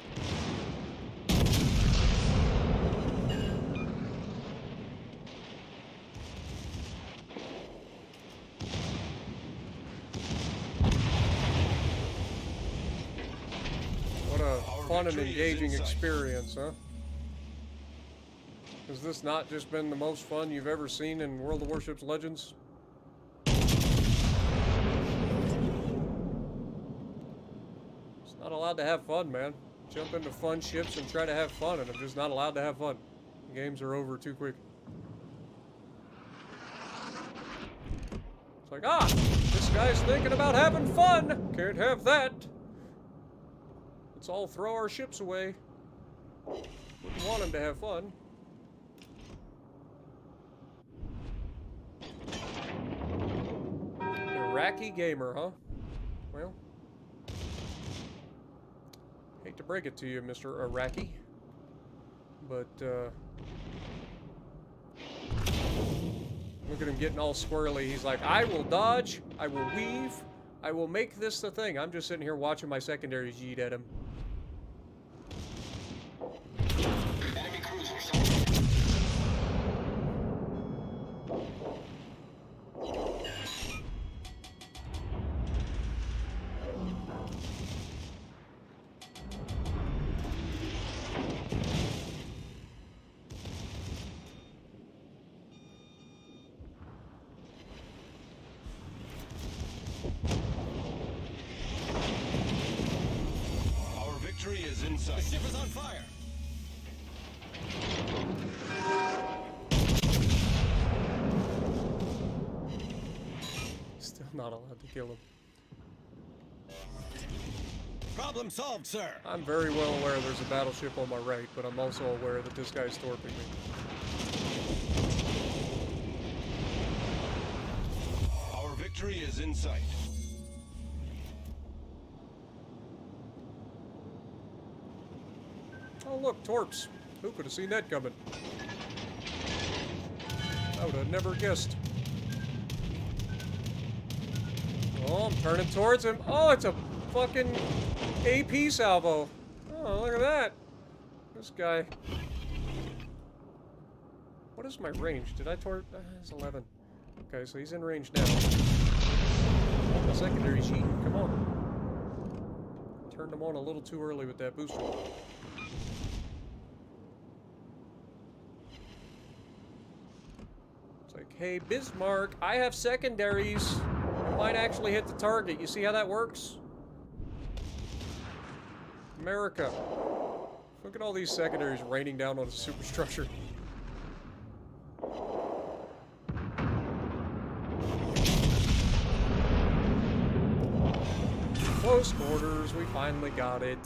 What a fun and engaging experience, huh? Has this not just been the most fun you've ever seen in World of Warships Legends? Just not allowed to have fun, man. Jump into fun ships and try to have fun, and I'm just not allowed to have fun. Games are over too quick. It's like, ah, this guy's thinking about having fun. Can't have that. Let's all throw our ships away. Wouldn't want him to have fun. Iraqi gamer, huh? Well, hate to break it to you, Mr. Iraqi, but look at him getting all squirrely. He's like, I will dodge, I will weave, I will make this the thing. I'm just sitting here watching my secondaries yeet at him. Enemy cruiser sighted. Our victory is in The sight. ship is on fire. Still not allowed to kill him. Problem solved, sir. I'm very well aware there's a battleship on my right, but I'm also aware that this guy's torping me. Our victory is in sight. Oh look, torps. Who could have seen that coming? I would have never guessed. Oh, I'm turning towards him. Oh, it's a fucking AP salvo. Oh, look at that. This guy. What is my range? Did I torp? It's 11. Okay, so he's in range now. Oh, the secondary sheet. Come on. Turned him on a little too early with that booster. It's like, hey, Bismarck, I have secondaries. I might actually hit the target. You see how that works? America. Look at all these secondaries raining down on a superstructure. Close quarters, we finally got it.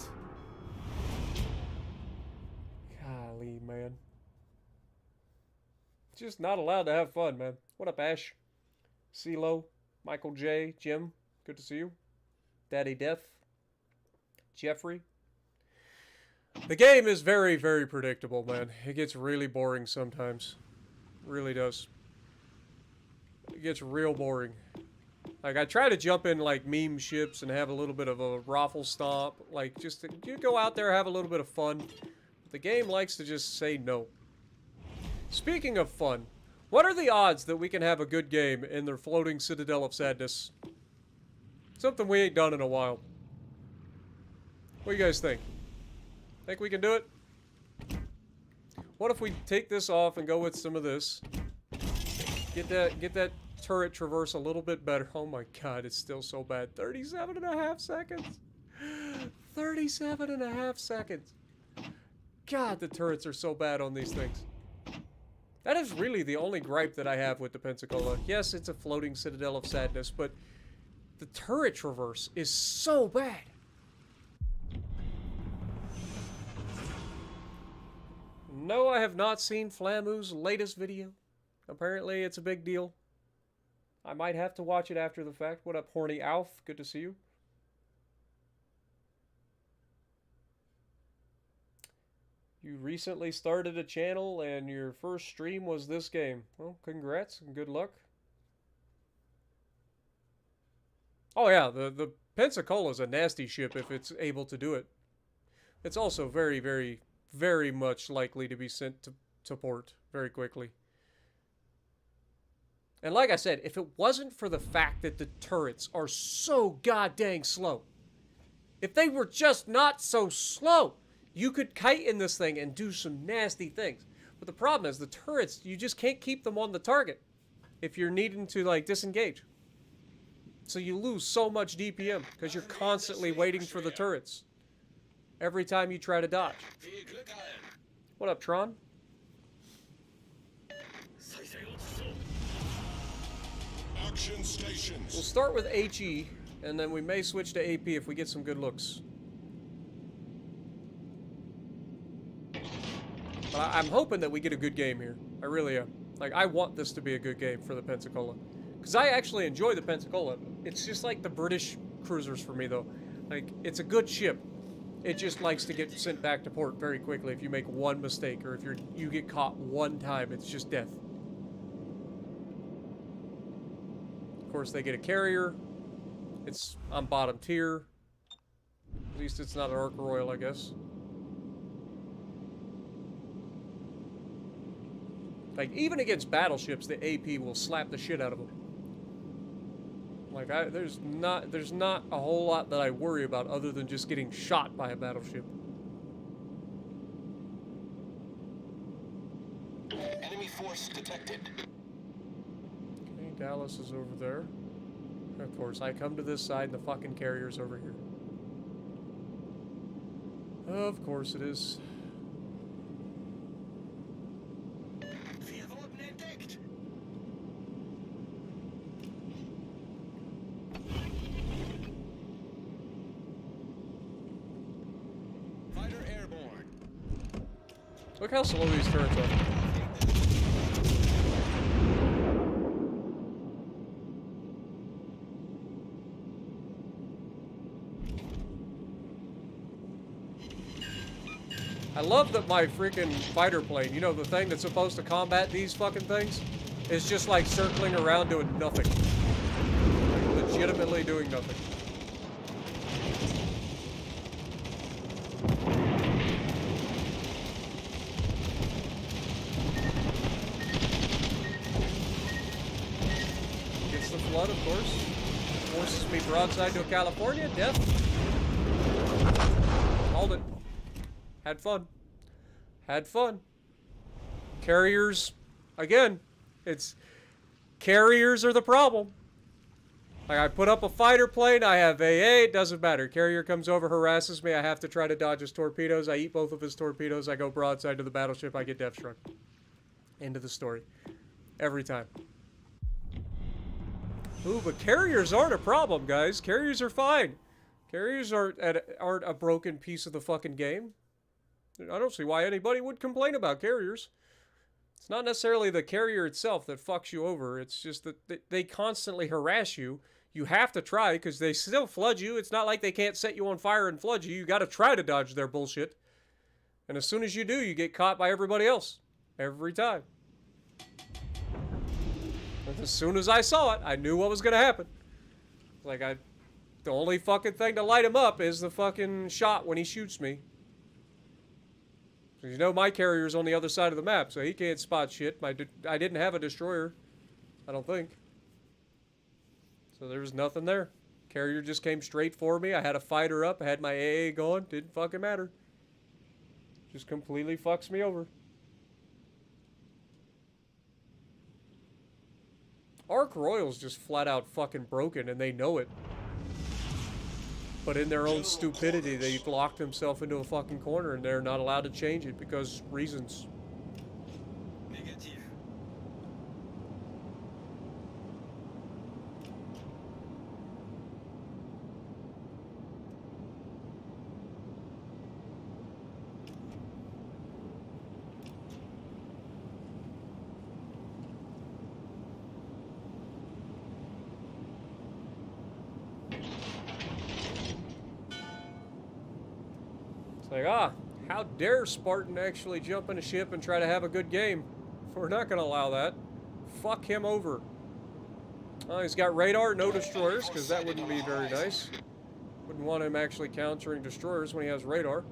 Golly, man. Just not allowed to have fun, man. What up, Ash? CeeLo, Michael J, Jim, good to see you. Daddy Death, Jeffrey. The game is very, very predictable, man. It gets really boring sometimes. Really does. It gets real boring. Like, I try to jump in, like, meme ships and have a little bit of a raffle stomp. Like, just to, you go out there, have a little bit of fun. The game likes to just say no. Speaking of fun, what are the odds that we can have a good game in their floating Citadel of Sadness? Something we ain't done in a while. What do you guys think? Think we can do it? What if we take this off and go with some of this? Get that turret traverse a little bit better. Oh my god, it's still so bad. 37.5 seconds. 37.5 seconds. God, the turrets are so bad on these things. That is really the only gripe that I have with the Pensacola. Yes, it's a floating Citadel of Sadness, but the turret traverse is so bad. No, I have not seen Flamu's latest video. Apparently, it's a big deal. I might have to watch it after the fact. What up, Horny Alf? Good to see you. You recently started a channel and your first stream was this game. Well, congrats and good luck. Oh yeah, the Pensacola is a nasty ship if it's able to do it. It's also very, very, very much likely to be sent to port very quickly. And like I said, if it wasn't for the fact that the turrets are so goddamn slow, if they were just not so slow, you could kite in this thing and do some nasty things. But the problem is the turrets, you just can't keep them on the target if you're needing to like disengage. So you lose so much DPM because you're constantly waiting for the turrets every time you try to dodge. What up, Tron? Action stations. We'll start with HE, and then we may switch to AP if we get some good looks. But I'm hoping that we get a good game here. I really am. Like, I want this to be a good game for the Pensacola. Because I actually enjoy the Pensacola. It's just like the British cruisers for me, though. Like, it's a good ship. It just likes to get sent back to port very quickly if you make one mistake, or if you get caught one time, it's just death. Of course, they get a carrier. It's on bottom tier. At least it's not an Ark Royal, I guess. Like, even against battleships, the AP will slap the shit out of them. Like, there's not a whole lot that I worry about other than just getting shot by a battleship. Enemy force detected. Okay, Dallas is over there. Of course, I come to this side and the fucking carrier's over here. Of course it is. Fighter airborne. Look how slow these turrets are. I love that my freaking fighter plane, you know, the thing that's supposed to combat these fucking things, is just like circling around doing nothing. Like, legitimately doing nothing. Gets the flood, of course. Forces me broadside to California. Death. Called it. Had fun. Had fun. Carriers, again, carriers are the problem. Like, I put up a fighter plane, I have AA, it doesn't matter. Carrier comes over, harasses me, I have to try to dodge his torpedoes, I eat both of his torpedoes, I go broadside to the battleship, I get death struck. End of the story. Every time. Ooh, but carriers aren't a problem, guys. Carriers are fine. Carriers aren't a broken piece of the fucking game. I don't see why anybody would complain about carriers. It's not necessarily the carrier itself that fucks you over. It's just that they constantly harass you. You have to try because they still flood you. It's not like they can't set you on fire and flood you. You got to try to dodge their bullshit. And as soon as you do, you get caught by everybody else. Every time. And as soon as I saw it, I knew what was going to happen. Like, the only fucking thing to light him up is the fucking shot when he shoots me. You know, my carrier's on the other side of the map, so he can't spot shit. I didn't have a destroyer, I don't think. So there was nothing there. Carrier just came straight for me. I had a fighter up. I had my AA going. Didn't fucking matter. Just completely fucks me over. Ark Royal's just flat out fucking broken, and they know it. But in their own stupidity, they've locked themselves into a fucking corner and they're not allowed to change it because reasons. Négatif. Like, how dare Spartan actually jump in a ship and try to have a good game? We're not going to allow that. Fuck him over. He's got radar, no destroyers, because that wouldn't be very nice. Wouldn't want him actually countering destroyers when he has radar.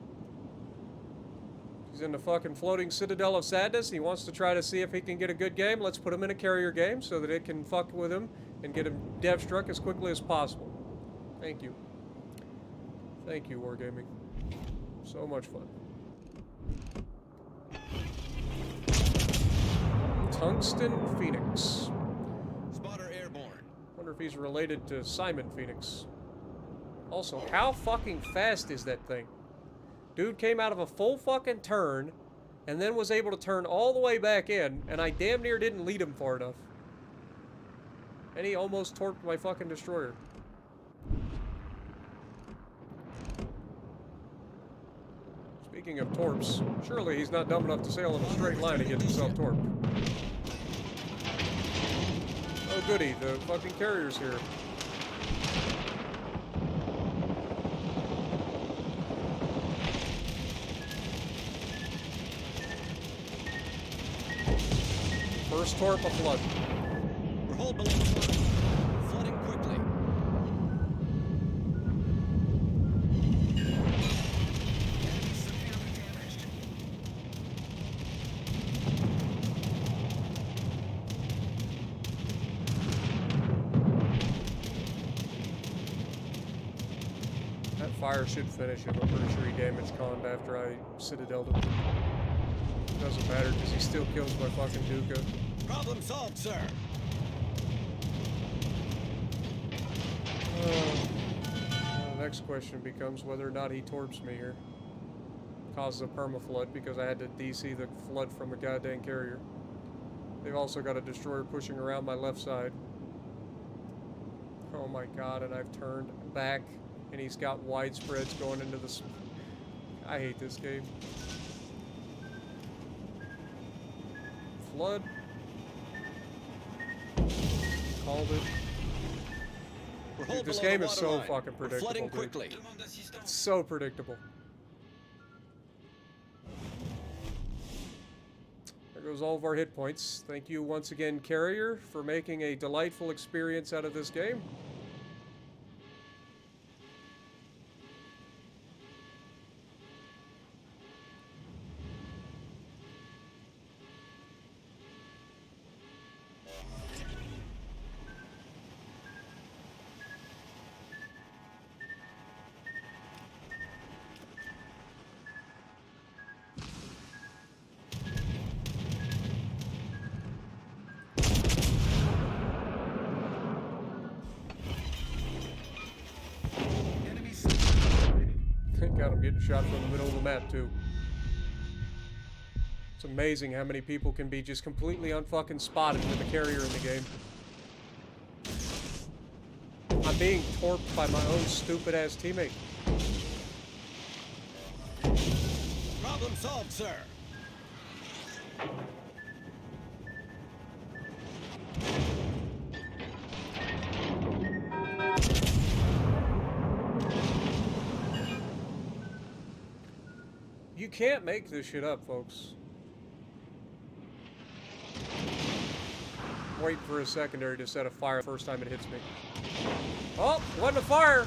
He's in the fucking floating Citadel of Sadness. He wants to try to see if he can get a good game. Let's put him in a carrier game so that it can fuck with him and get him dev struck as quickly as possible. Thank you. Thank you, Wargaming. So much fun. Tungsten Phoenix. Spotter airborne. Wonder if he's related to Simon Phoenix. Also, how fucking fast is that thing? Dude came out of a full fucking turn and then was able to turn all the way back in, and I damn near didn't lead him far enough. And he almost torped my fucking destroyer. Speaking of torps, surely he's not dumb enough to sail in a straight line and get himself torped. Oh goody, the fucking carrier's here. First torp a flood. We're hull below flood. Flooding quickly. That fire should finish him. I'm pretty sure he damaged Kond after I citadeled him. Doesn't matter because he still kills my fucking Duca. Problem solved, sir. The next question becomes whether or not he torps me here. Causes a permaflood because I had to DC the flood from a goddamn carrier. They've also got a destroyer pushing around my left side. Oh my god, and I've turned back and he's got widespreads going into this. I hate this game. Flood. Called it. Dude, this game is so fucking predictable. Flooding dude. quickly. It's so predictable. There goes all of our hit points. Thank you once again, Carrier, for making a delightful experience out of this game. Got him getting shot from the middle of the map, too. It's amazing how many people can be just completely unfucking spotted with a carrier in the game. I'm being torped by my own stupid-ass teammate. Problem solved, sir. You can't make this shit up, folks. Wait for a secondary to set a fire the first time it hits me. Oh, wasn't a fire!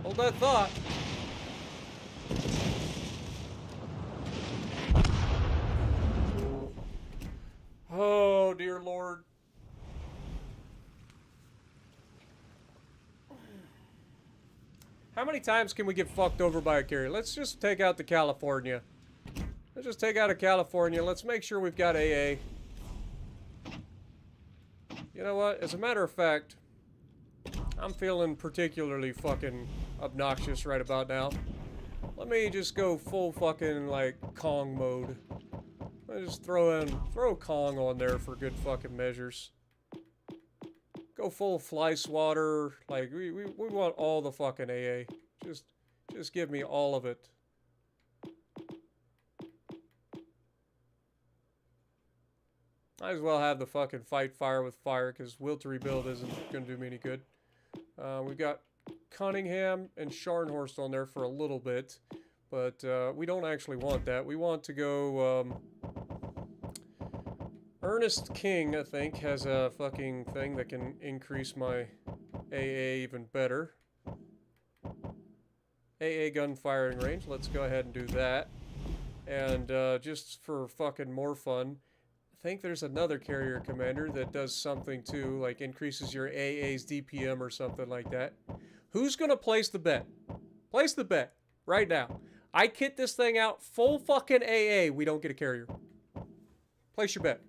Hold that thought. Oh, dear Lord. How many times can we get fucked over by a carrier? Let's just take out the California. Let's just take out a California. Let's make sure we've got AA. You know what? As a matter of fact, I'm feeling particularly fucking obnoxious right about now. Let me just go full fucking, like, Kong mode. Let's just throw Kong on there for good fucking measures. Go full fly swatter. Like, we want all the fucking AA. Just give me all of it. Might as well have the fucking fight fire with fire, because will to rebuild isn't going to do me any good. We've got Cunningham and Scharnhorst on there for a little bit. But we don't actually want that. We want to go... Ernest King, I think, has a fucking thing that can increase my AA even better. AA gun firing range. Let's go ahead and do that. And just for fucking more fun, I think there's another carrier commander that does something too, like increases your AA's DPM or something like that. Who's gonna place the bet? Place the bet right now. I kit this thing out full fucking AA. We don't get a carrier. Place your bet.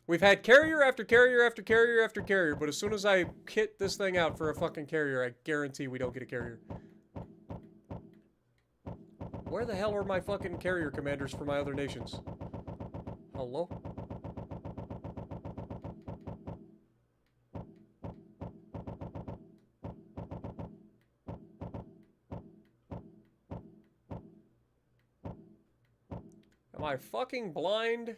We've had carrier after carrier after carrier after carrier, but as soon as I kit this thing out for a fucking carrier, I guarantee we don't get a carrier. Where the hell are my fucking carrier commanders for my other nations? Hello? Am I fucking blind?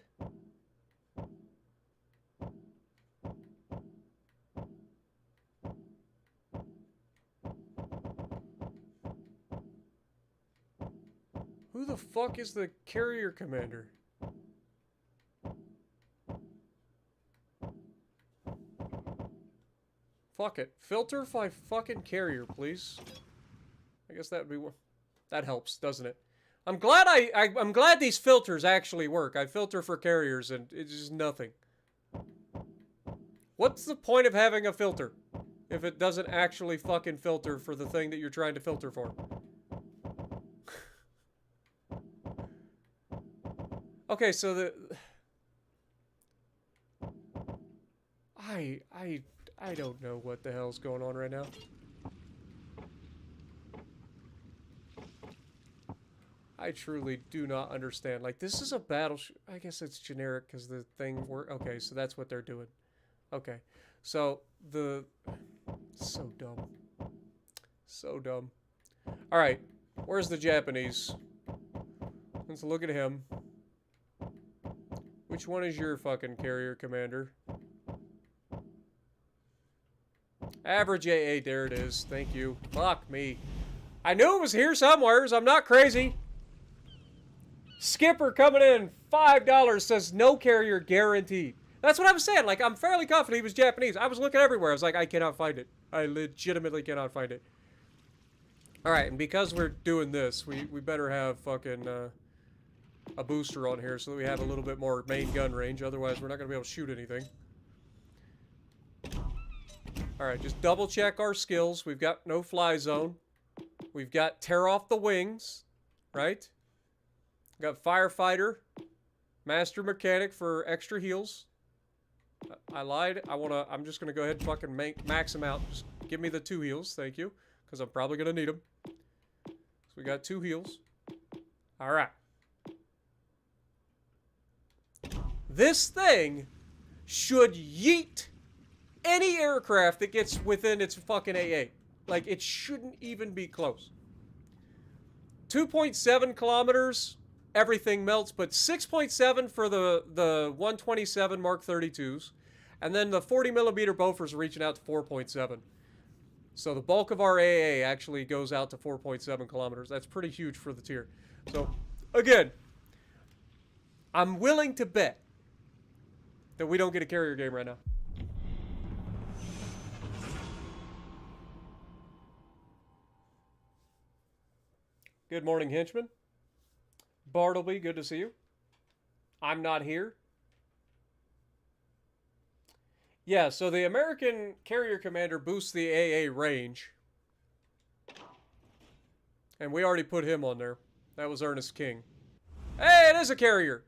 Who the fuck is the carrier commander? Fuck it. Filter by fucking carrier, please. I guess that would be one. That helps, doesn't it? I'm glad I'm glad these filters actually work. I filter for carriers and it's just nothing. What's the point of having a filter if it doesn't actually fucking filter for the thing that you're trying to filter for? Okay, so the I don't know what the hell's going on right now. I truly do not understand. Like, this is a battleship. I guess it's generic because the thing okay, so that's what they're doing. Okay, so so dumb. So dumb. All right, where's the Japanese? Let's look at him. Which one is your fucking carrier commander? Average AA, there it is. Thank you. Fuck me. I knew it was here somewheres. I'm not crazy. Skipper coming in, $5 says no carrier guaranteed. That's what I was saying. Like, I'm fairly confident he was Japanese. I was looking everywhere. I was like, I cannot find it. I legitimately cannot find it. Alright, and because we're doing this, we better have fucking a booster on here so that we have a little bit more main gun range. Otherwise, we're not going to be able to shoot anything. Alright, just double check our skills. We've got no fly zone. We've got tear off the wings. Right? Got firefighter. Master mechanic for extra heals. I lied. I'm just going to go ahead and fucking max them out. Just give me the 2 heals. Thank you. Because I'm probably going to need them. So we got 2 heals. Alright. This thing should yeet any aircraft that gets within its fucking AA. Like, it shouldn't even be close. 2.7 kilometers, everything melts, but 6.7 for the 127 Mark 32s. And then the 40 millimeter Bofors are reaching out to 4.7. So the bulk of our AA actually goes out to 4.7 kilometers. That's pretty huge for the tier. So, again, I'm willing to bet that we don't get a carrier game right now. Good morning, henchman. Bartleby, good to see you. I'm not here. Yeah, so the American carrier commander boosts the AA range. And we already put him on there. That was Ernest King. Hey, it is a carrier!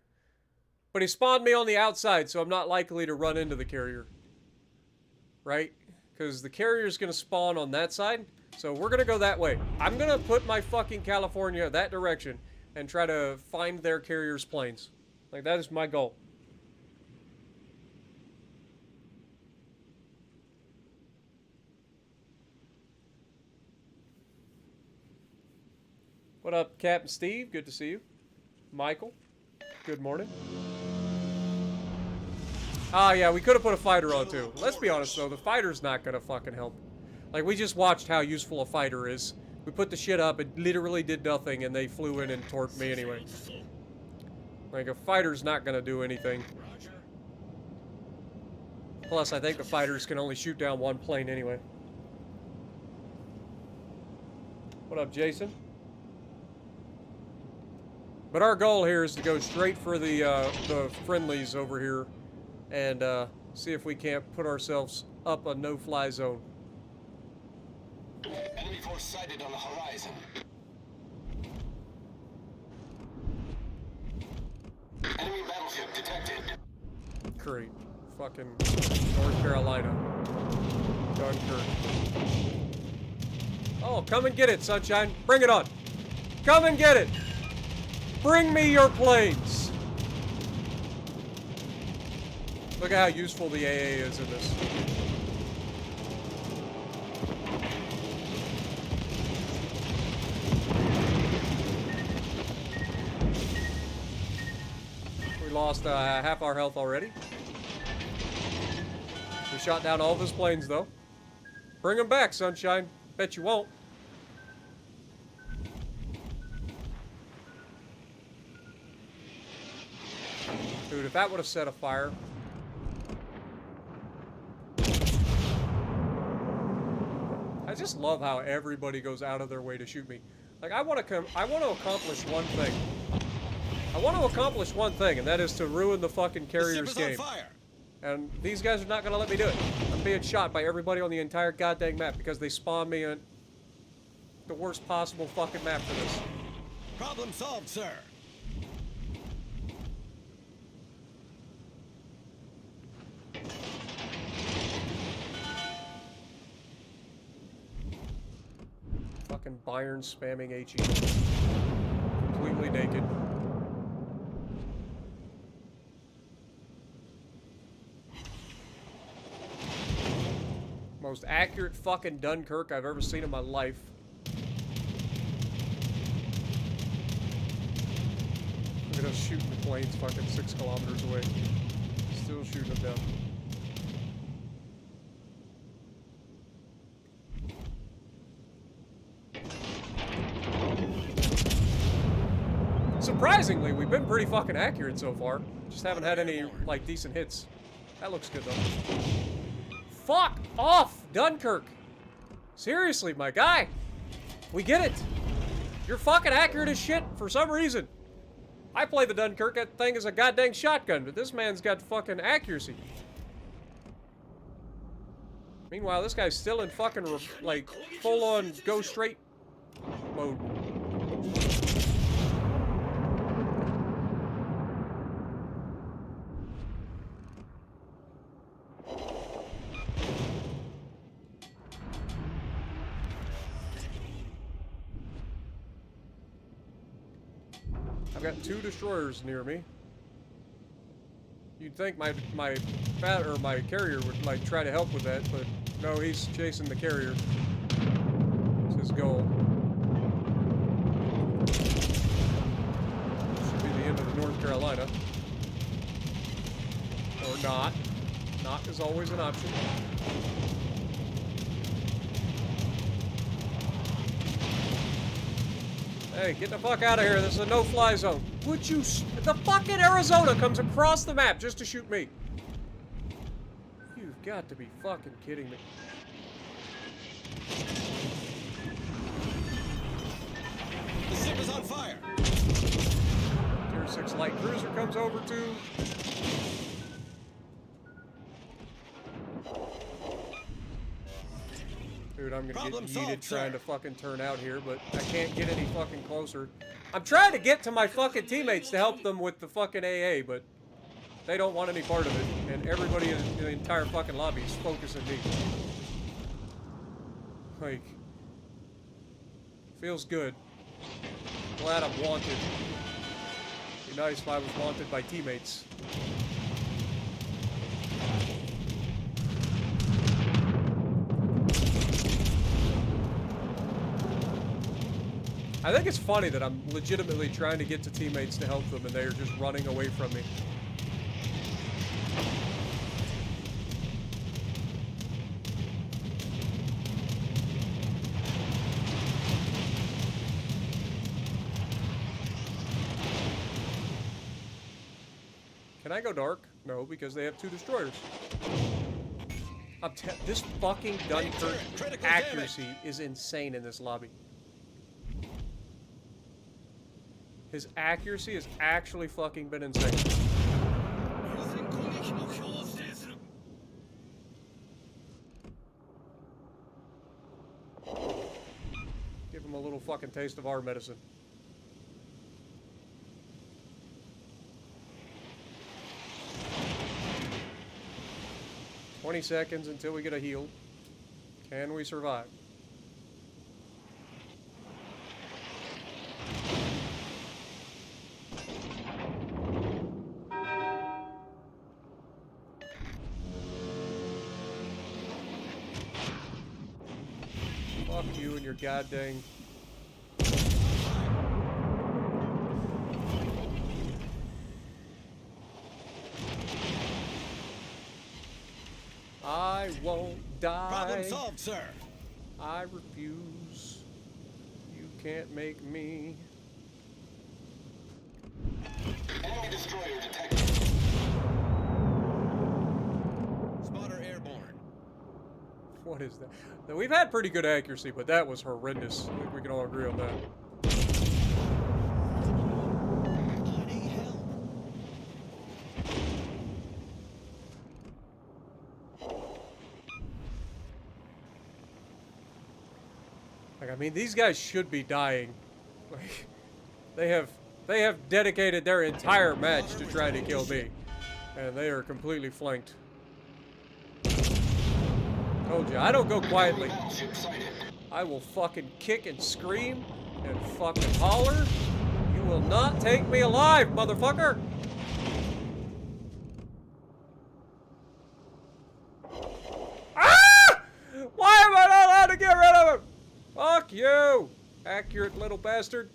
But he spawned me on the outside, so I'm not likely to run into the carrier. Right? Because the carrier's going to spawn on that side. So we're going to go that way. I'm going to put my fucking California that direction and try to find their carrier's planes. Like, that is my goal. What up, Captain Steve? Good to see you. Michael, good morning. Ah, yeah, we could have put a fighter on, too. Let's be honest, though. The fighter's not going to fucking help. Like, we just watched how useful a fighter is. We put the shit up, it literally did nothing, and they flew in and torped me anyway. Like, a fighter's not gonna do anything. Plus, I think the fighters can only shoot down one plane anyway. What up, Jason? But our goal here is to go straight for the friendlies over here and see if we can't put ourselves up a no-fly zone. Enemy force sighted on the horizon. Enemy battleship detected. Great. Fucking North Carolina. Dunkerque. Oh, come and get it, sunshine. Bring it on. Come and get it. Bring me your planes. Look at how useful the AA is in this. We lost half our health already. We shot down all of his planes, though. Bring them back, sunshine. Bet you won't. Dude, if that would have set a fire. I just love how everybody goes out of their way to shoot me. Like, I want to accomplish one thing. I want to accomplish one thing, and that is to ruin the fucking carrier's game. And these guys are not going to let me do it. I'm being shot by everybody on the entire goddamn map because they spawned me in the worst possible fucking map for this. Problem solved, sir. Fucking Bayern spamming HE. Completely naked. Most accurate fucking Dunkirk I've ever seen in my life. Look at us shooting the planes fucking 6 kilometers away. Still shooting them down. Surprisingly, we've been pretty fucking accurate so far. Just haven't had any, like, decent hits. That looks good, though. Fuck off, Dunkirk! Seriously, my guy. We get it. You're fucking accurate as shit for some reason. I play the Dunkirk, that thing is a goddamn shotgun, but this man's got fucking accuracy. Meanwhile, this guy's still in fucking, like, full-on go straight mode. I've got 2 destroyers near me. You'd think my carrier would like try to help with that, but no, he's chasing the carrier. It's his goal. Should be the end of the North Carolina. Or not. Not is always an option. Hey, get the fuck out of here. This is a no-fly zone. Would you... The fucking Arizona comes across the map just to shoot me. You've got to be fucking kidding me. The ship is on fire. Tier 6 light cruiser comes over too. Dude, I'm gonna get yeeted trying to fucking turn out here, but I can't get any fucking closer. I'm trying to get to my fucking teammates to help them with the fucking AA, but they don't want any part of it, and everybody in the entire fucking lobby is focusing me. Like, feels good. Glad I'm wanted. Be nice if I was wanted by teammates. I think it's funny that I'm legitimately trying to get to teammates to help them and they're just running away from me. I go dark? No, because they have 2 destroyers. This fucking Dunkerque critical accuracy is insane in this lobby. His accuracy has actually fucking been insane. Give him a little fucking taste of our medicine. "20 seconds until we get a heal. Can we survive?" Fuck you and your goddamn... I won't die. Problem solved, sir. I refuse. You can't make me. Enemy destroyer detected. Spotter airborne. What is that? Now, we've had pretty good accuracy, but that was horrendous. I think we can all agree on that. Bloody hell. Like, I mean, these guys should be dying. Like, they have dedicated their entire match to trying to kill me, and they are completely flanked. Told you, I don't go quietly. I will fucking kick and scream and fucking holler. You will not take me alive, motherfucker! Ah! Why am I not allowed to get rid of him? Fuck you, accurate little bastard.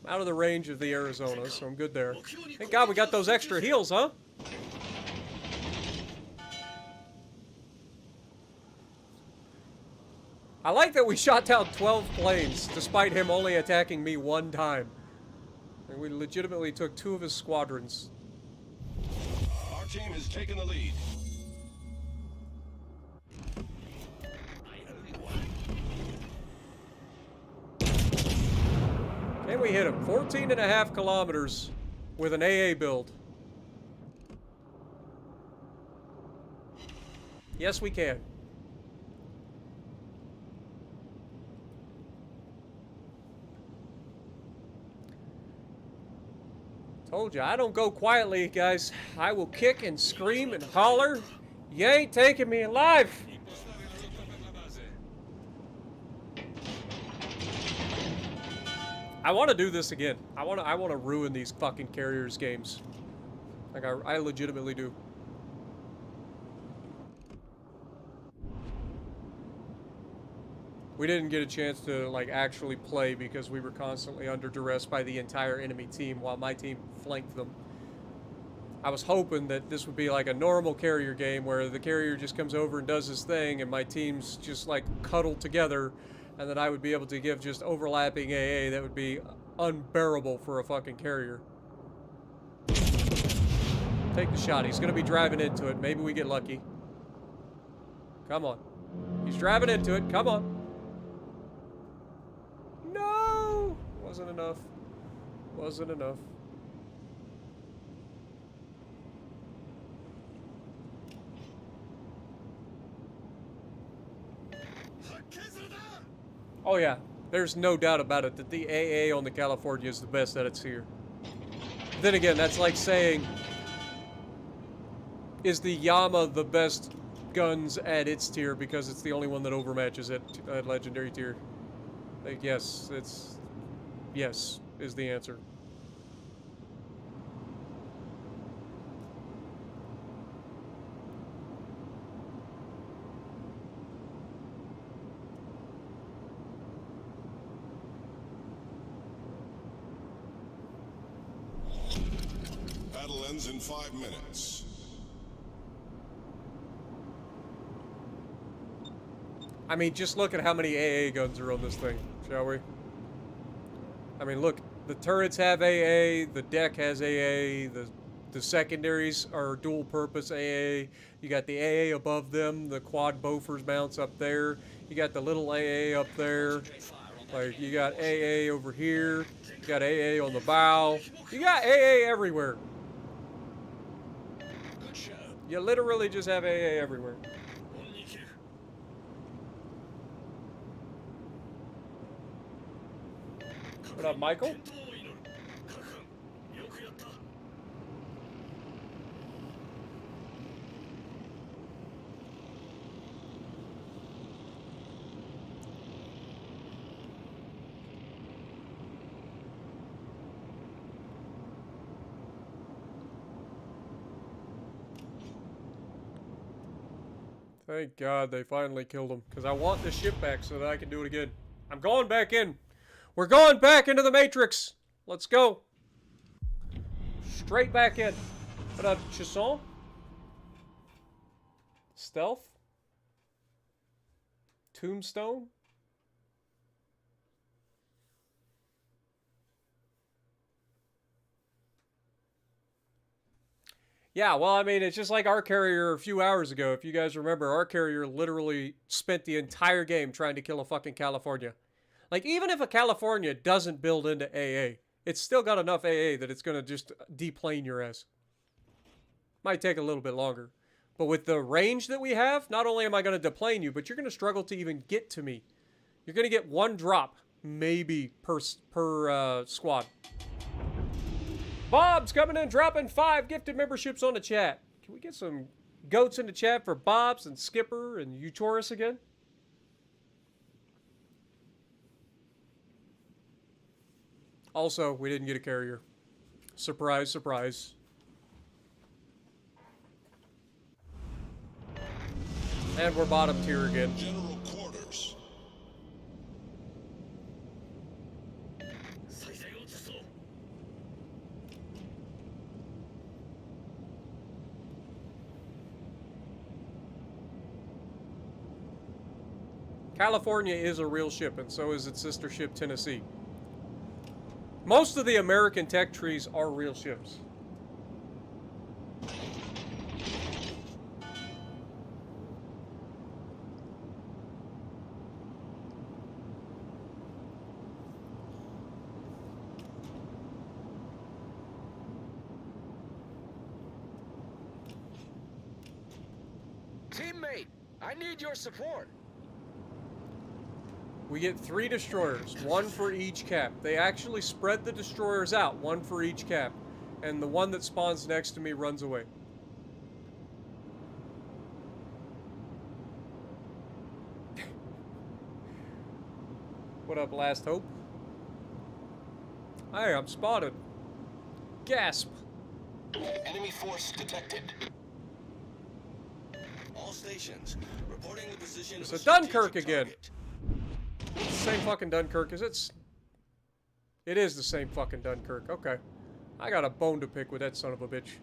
I'm out of the range of the Arizona, so I'm good there. Thank God we got those extra heals, huh? I like that we shot down 12 planes, despite him only attacking me 1 time. And we legitimately took 2 of his squadrons. Our team has taken the lead. Can we hit him? 14.5 kilometers with an AA build. Yes, we can. Told you, I don't go quietly, guys. I will kick and scream and holler. You ain't taking me alive. I want to do this again. I want to ruin these fucking carriers games. Like, I legitimately do. We didn't get a chance to, like, actually play because we were constantly under duress by the entire enemy team while my team flanked them. I was hoping that this would be like a normal carrier game where the carrier just comes over and does his thing and my team's just, like, cuddled together, and that I would be able to give just overlapping AA that would be unbearable for a fucking carrier. Take the shot. He's going to be driving into it. Maybe we get lucky. Come on. He's driving into it. Come on. No! Wasn't enough. Wasn't enough. Oh yeah, there's no doubt about it that the AA on the California is the best that it's here. Then again, that's like saying, is the Yama the best guns at its tier because it's the only one that overmatches it at legendary tier? Like, yes, yes is the answer. Battle ends in 5 minutes. I mean, just look at how many AA guns are on this thing, shall we? I mean, look. The turrets have AA, the deck has AA, the secondaries are dual purpose AA. You got the AA above them, the quad Bofors mounts up there. You got the little AA up there. Like, you got AA over here. You got AA on the bow. You got AA everywhere. Good show. You literally just have AA everywhere. What up, Michael? Thank God they finally killed him, because I want this ship back so that I can do it again. I'm going back in. We're going back into the Matrix. Let's go. Straight back in. What up, Chasson? Stealth? Tombstone? Yeah, well, I mean, it's just like our carrier a few hours ago. If you guys remember, our carrier literally spent the entire game trying to kill a fucking California. Like, even if a California doesn't build into AA, it's still got enough AA that it's going to just deplane your ass. Might take a little bit longer. But with the range that we have, not only am I going to deplane you, but you're going to struggle to even get to me. You're going to get one drop, maybe, per squad. Bob's coming in, dropping 5 gifted memberships on the chat. Can we get some goats in the chat for Bob's and Skipper and Utoris again? Also, we didn't get a carrier. Surprise, surprise. And we're bottom tier again. General quarters. California is a real ship, and so is its sister ship, Tennessee. Most of the American tech trees are real ships. Teammate, I need your support. We get 3 destroyers, 1 for each cap. They actually spread the destroyers out, 1 for each cap. And the one that spawns next to me runs away. What up, Last Hope? Hey, I'm spotted. Gasp. Enemy force detected. All stations reporting the position It's of a Dunkirk strategic again. target. It's the same fucking Dunkirk, is it? It is the same fucking Dunkirk. Okay. I got a bone to pick with that son of a bitch.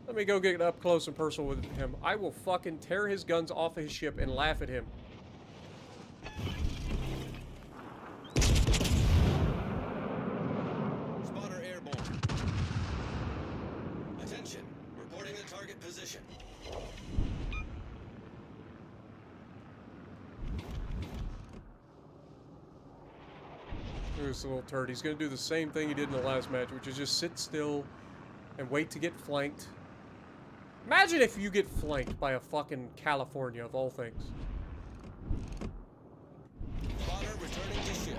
Let me go get up close and personal with him. I will fucking tear his guns off of his ship and laugh at him. Spotter airborne. Attention, reporting the target position. Here's the little turd. He's going to do the same thing he did in the last match, which is just sit still and wait to get flanked. Imagine if you get flanked by a fucking California, of all things. Spotter returning to ship.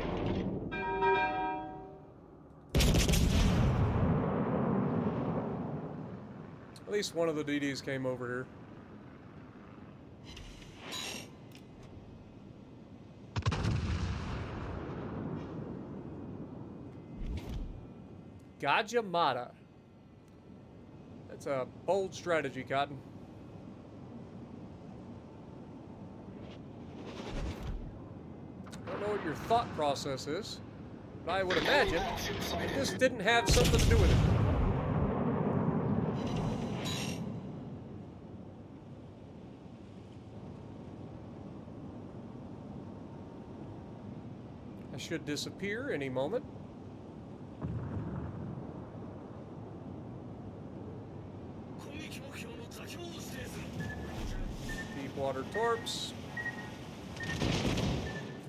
At least one of the DDs came over here. Gajamata. That's a bold strategy, Cotton. I don't know what your thought process is, but I would imagine this didn't have something to do with it. I should disappear any moment. Deep water torps.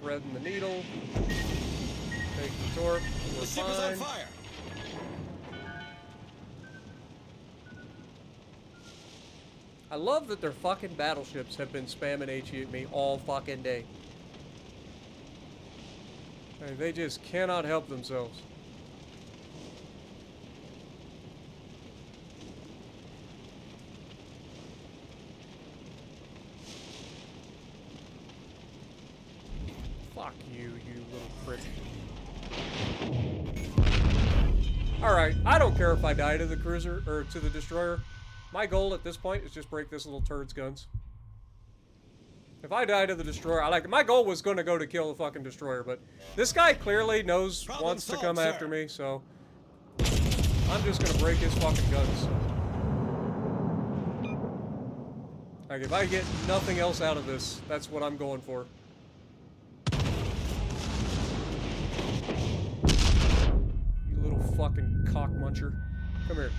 Threading the needle. Take the torp. We're The ship is on fine. fire. I love that their fucking battleships have been spamming HE at me all fucking day. And they just cannot help themselves. Fuck you, you little prick. Alright, I don't care if I die to the cruiser, or to the destroyer. My goal at this point is just break this little turd's guns. If I die to the destroyer, my goal was going to go to kill the fucking destroyer, but this guy clearly wants to come after me, so I'm just going to break his fucking guns. Like, if I get nothing else out of this, that's what I'm going for. You little fucking cock muncher. Come here.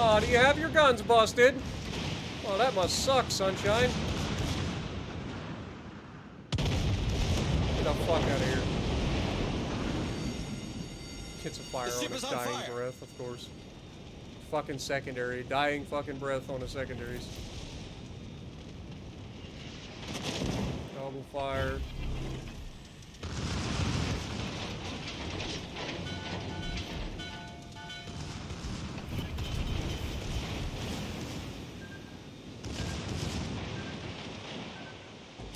Oh, do you have your guns busted? Oh, that must suck, sunshine. Get the fuck out of here. Gets a fire on his dying breath, of course. Fucking secondary. Dying fucking breath on the secondaries. Double fire.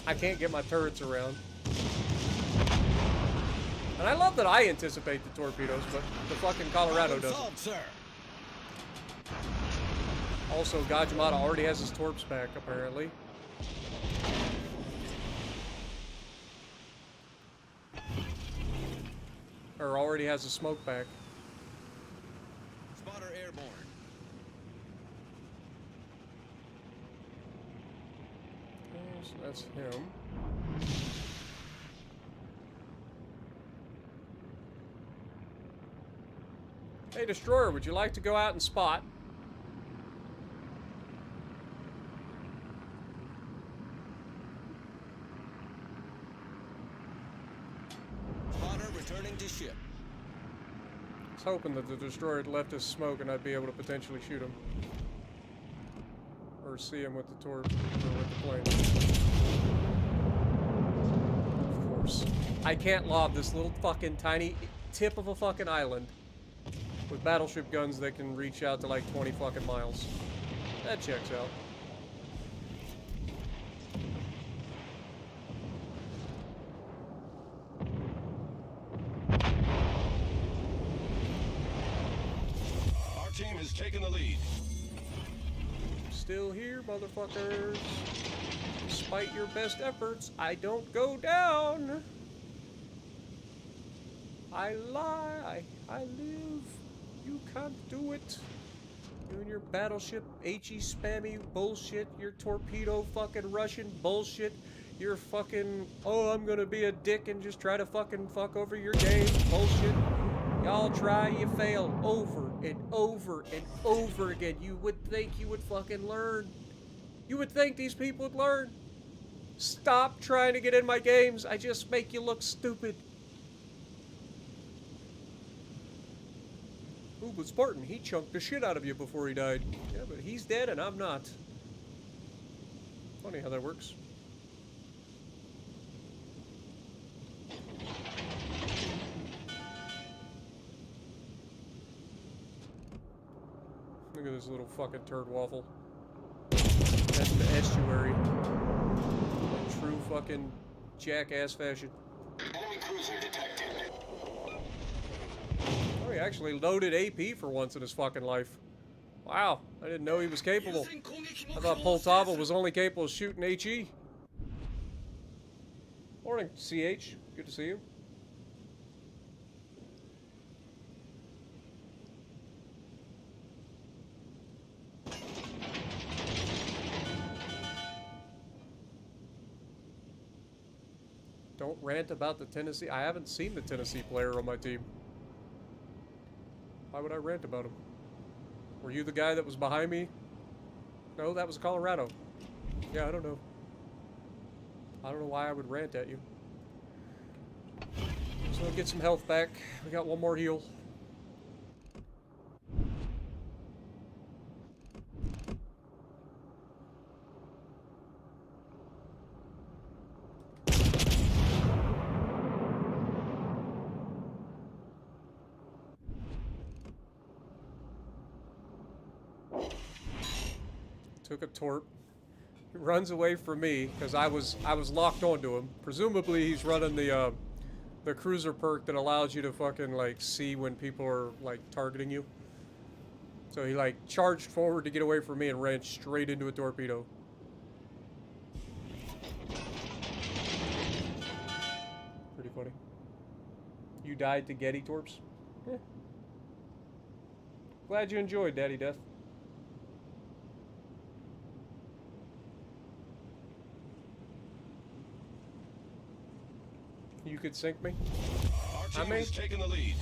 I can't get my turrets around. And I love that I anticipate the torpedoes, but the fucking Colorado doesn't. Sir. Also, Gajimata already has his torps back, apparently. Or already has a smoke back. Spotter airborne. Okay, so that's him. Hey, Destroyer, would you like to go out and spot? Spotter returning to ship. I was hoping that the Destroyer had left his smoke and I'd be able to potentially shoot him. Or see him with the torp, or with the plane. Of course. I can't lob this little fucking tiny tip of a fucking island with battleship guns that can reach out to like 20 fucking miles. That checks out. Our team has taken the lead. Still here, motherfuckers. Despite your best efforts, I don't go down. I lie. I live. You can't do it. You and your battleship HE spammy bullshit, your torpedo fucking Russian bullshit, your fucking, oh, I'm gonna be a dick and just try to fucking fuck over your game bullshit. Y'all try, you fail over and over and over again. You would think you would fucking learn. You would think these people would learn. Stop trying to get in my games. I just make you look stupid. Ooh, but Spartan, he chunked the shit out of you before he died. Yeah, but he's dead and I'm not. Funny how that works. Look at this little fucking turd waffle. That's the estuary. In true fucking jackass fashion. Enemy cruiser detected. Oh, he actually loaded AP for once in his fucking life. Wow, I didn't know he was capable. I thought Poltava was only capable of shooting HE. Morning, CH. Good to see you. Don't rant about the Tennessee. I haven't seen the Tennessee player on my team. Why would I rant about him? Were you the guy that was behind me? No, that was Colorado. Yeah, I don't know. I don't know why I would rant at you. So we'll get some health back. We got one more heal. Took a torp. He runs away from me because I was locked onto him. Presumably he's running the cruiser perk that allows you to fucking like see when people are like targeting you. So he like charged forward to get away from me and ran straight into a torpedo. Pretty funny. You died to Getty torps? Eh. Glad you enjoyed, Daddy Death. You could sink me? Our team is taking the lead.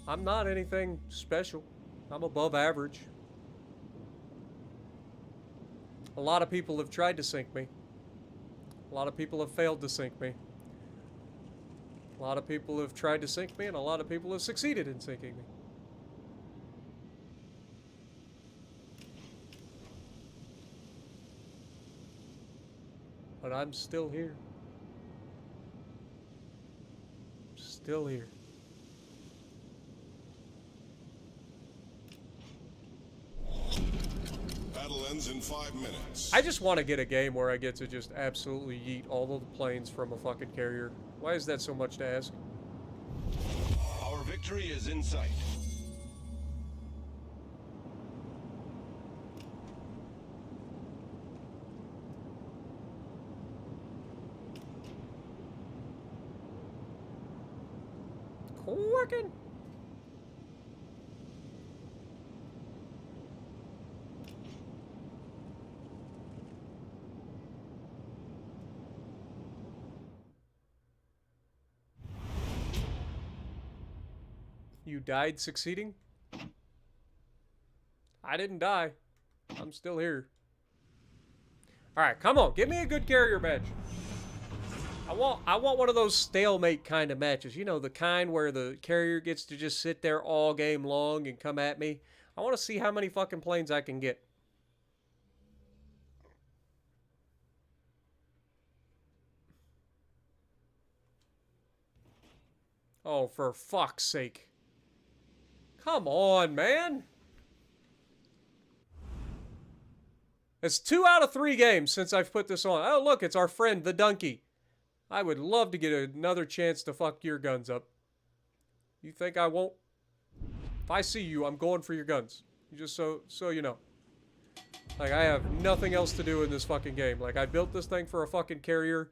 I'm not anything special. I'm above average. A lot of people have tried to sink me. A lot of people have failed to sink me. A lot of people have tried to sink me, and a lot of people have succeeded in sinking me. But I'm still here. Still here. Battle ends in 5 minutes. I just want to get a game where I get to just absolutely yeet all of the planes from a fucking carrier. Why is that so much to ask? Our victory is in sight. Working. You died succeeding? I didn't die. I'm still here. Alright, come on. Give me a good carrier match. I want one of those stalemate kind of matches. You know, the kind where the carrier gets to just sit there all game long and come at me. I want to see how many fucking planes I can get. Oh, for fuck's sake. Come on, man. It's 2 out of 3 games since I've put this on. Oh, look, it's our friend, the Dunkerque. I would love to get another chance to fuck your guns up. You think I won't? If I see you, I'm going for your guns. Just so you know. Like, I have nothing else to do in this fucking game. Like, I built this thing for a fucking carrier.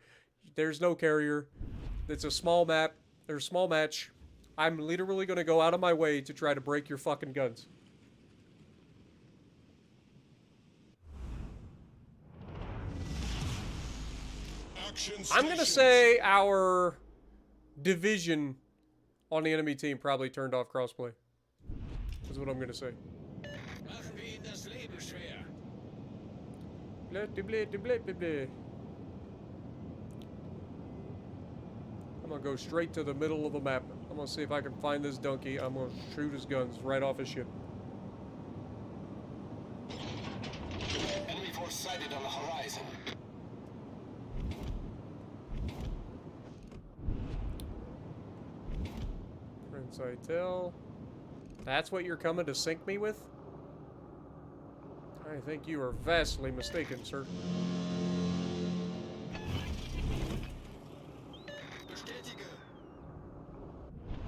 There's no carrier. It's a small map. There's a small match. I'm literally going to go out of my way to try to break your fucking guns. I'm going to say our division on the enemy team probably turned off crossplay. That's what I'm going to say. Machen wir ihnen das Leben schwer. I'm going to go straight to the middle of the map. I'm going to see if I can find this Dunkerque. I'm going to shoot his guns right off his ship. Enemy force sighted on the horizon. Prince Itel. That's what you're coming to sink me with? I think you are vastly mistaken, sir. Bestätige.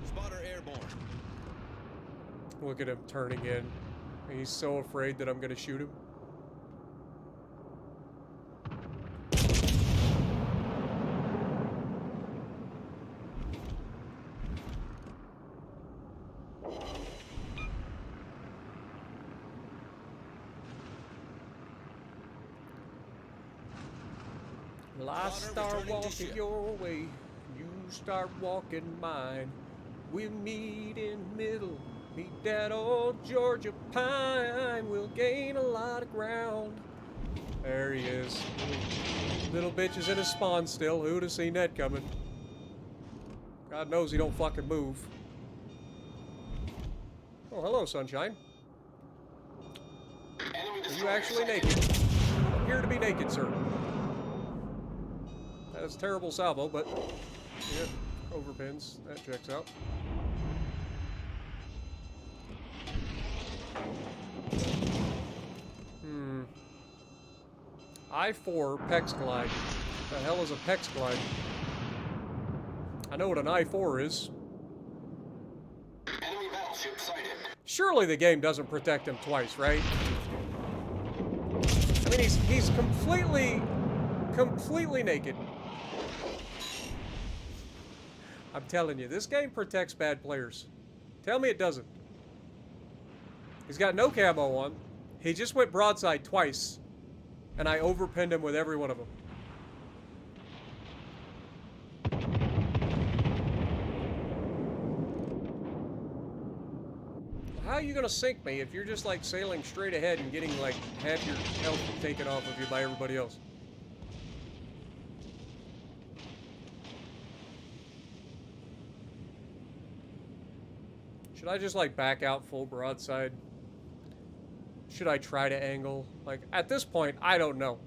Spotter airborne. Look at him turning in. He's so afraid that I'm going to shoot him. Last star walking your way. start walking mine. We'll meet in middle, meet that old Georgia pine. We'll gain a lot of ground. There he is. Little bitch is in his spawn still. Who'd have seen that coming? God knows he don't fucking move. Oh, hello, sunshine. Are you actually naked? You appear to be naked, sir. That's terrible salvo, but yeah, overpins. That checks out. I-4 Pex Glide. What the hell is a Pex Glide? I know what an I-4 is. Enemy battleship sighted. Surely the game doesn't protect him twice, right? I mean, he's completely naked. I'm telling you, this game protects bad players. Tell me it doesn't. He's got no camo on. He just went broadside twice, and I overpinned him with every one of them. How are you gonna sink me if you're just like sailing straight ahead and getting like half your health taken off of you by everybody else? Should I just like back out full broadside? Should I try to angle? Like at this point, I don't know.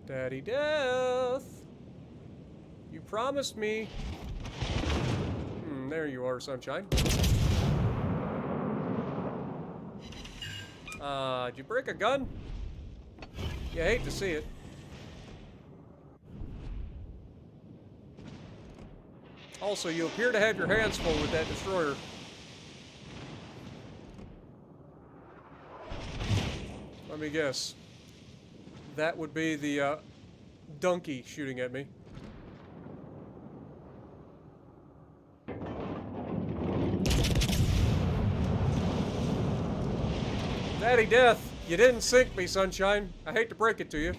Daddy Death! You promised me. There you are, sunshine. Did you break a gun? You hate to see it. Also, you appear to have your hands full with that destroyer. Let me guess. That would be the Dunkerque shooting at me. Daddy Death, you didn't sink me, sunshine. I hate to break it to you.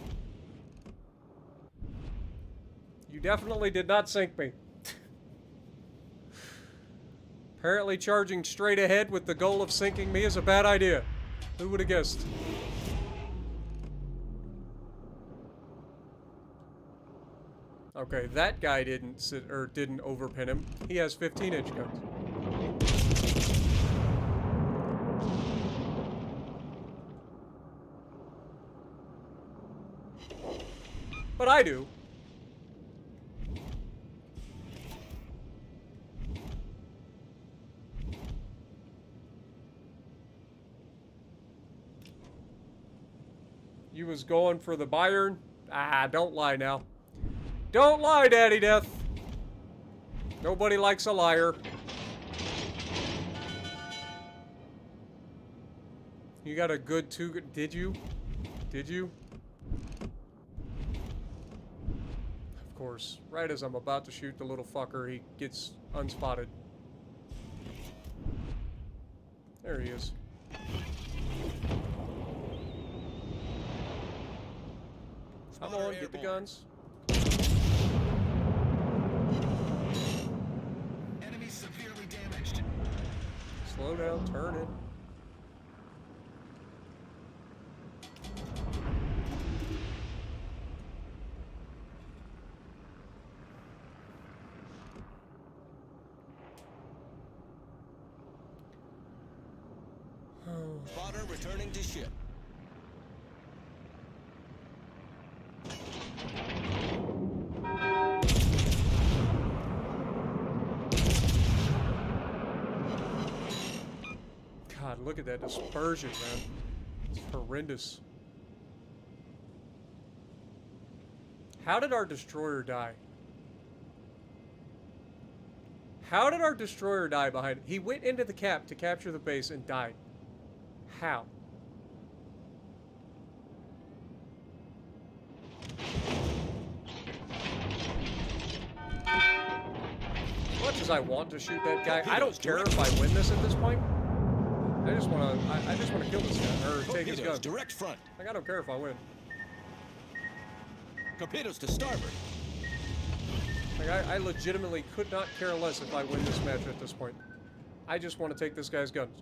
You definitely did not sink me. Apparently charging straight ahead with the goal of sinking me is a bad idea. Who would have guessed? Okay, that guy didn't overpin him. He has 15-inch guns. But I do. You was going for the Bayern? Ah, don't lie now. Don't lie, Daddy Death. Nobody likes a liar. You got a good two... Did you? Did you? Of course. Right as I'm about to shoot the little fucker, he gets unspotted. There he is. Come on, get the guns. Enemy severely damaged. Slow down, turn it. Spotter returning to ship. God, look at that dispersion, man. It's horrendous. How did our destroyer die? How did our destroyer die behind? He went into the cap to capture the base and died. How? As much as I want to shoot that guy, I don't care if I win this at this point. I just want to. I just want to kill this guy or take his Torpedoes, gun. direct front. Like, I don't care if I win. Torpedoes to starboard. Like, I legitimately could not care less if I win this match at this point. I just want to take this guy's guns.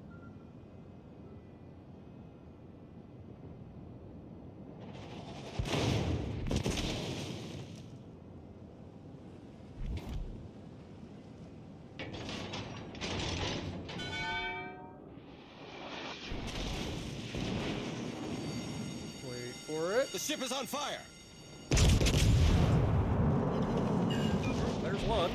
Wait for it. The ship is on fire. There's one.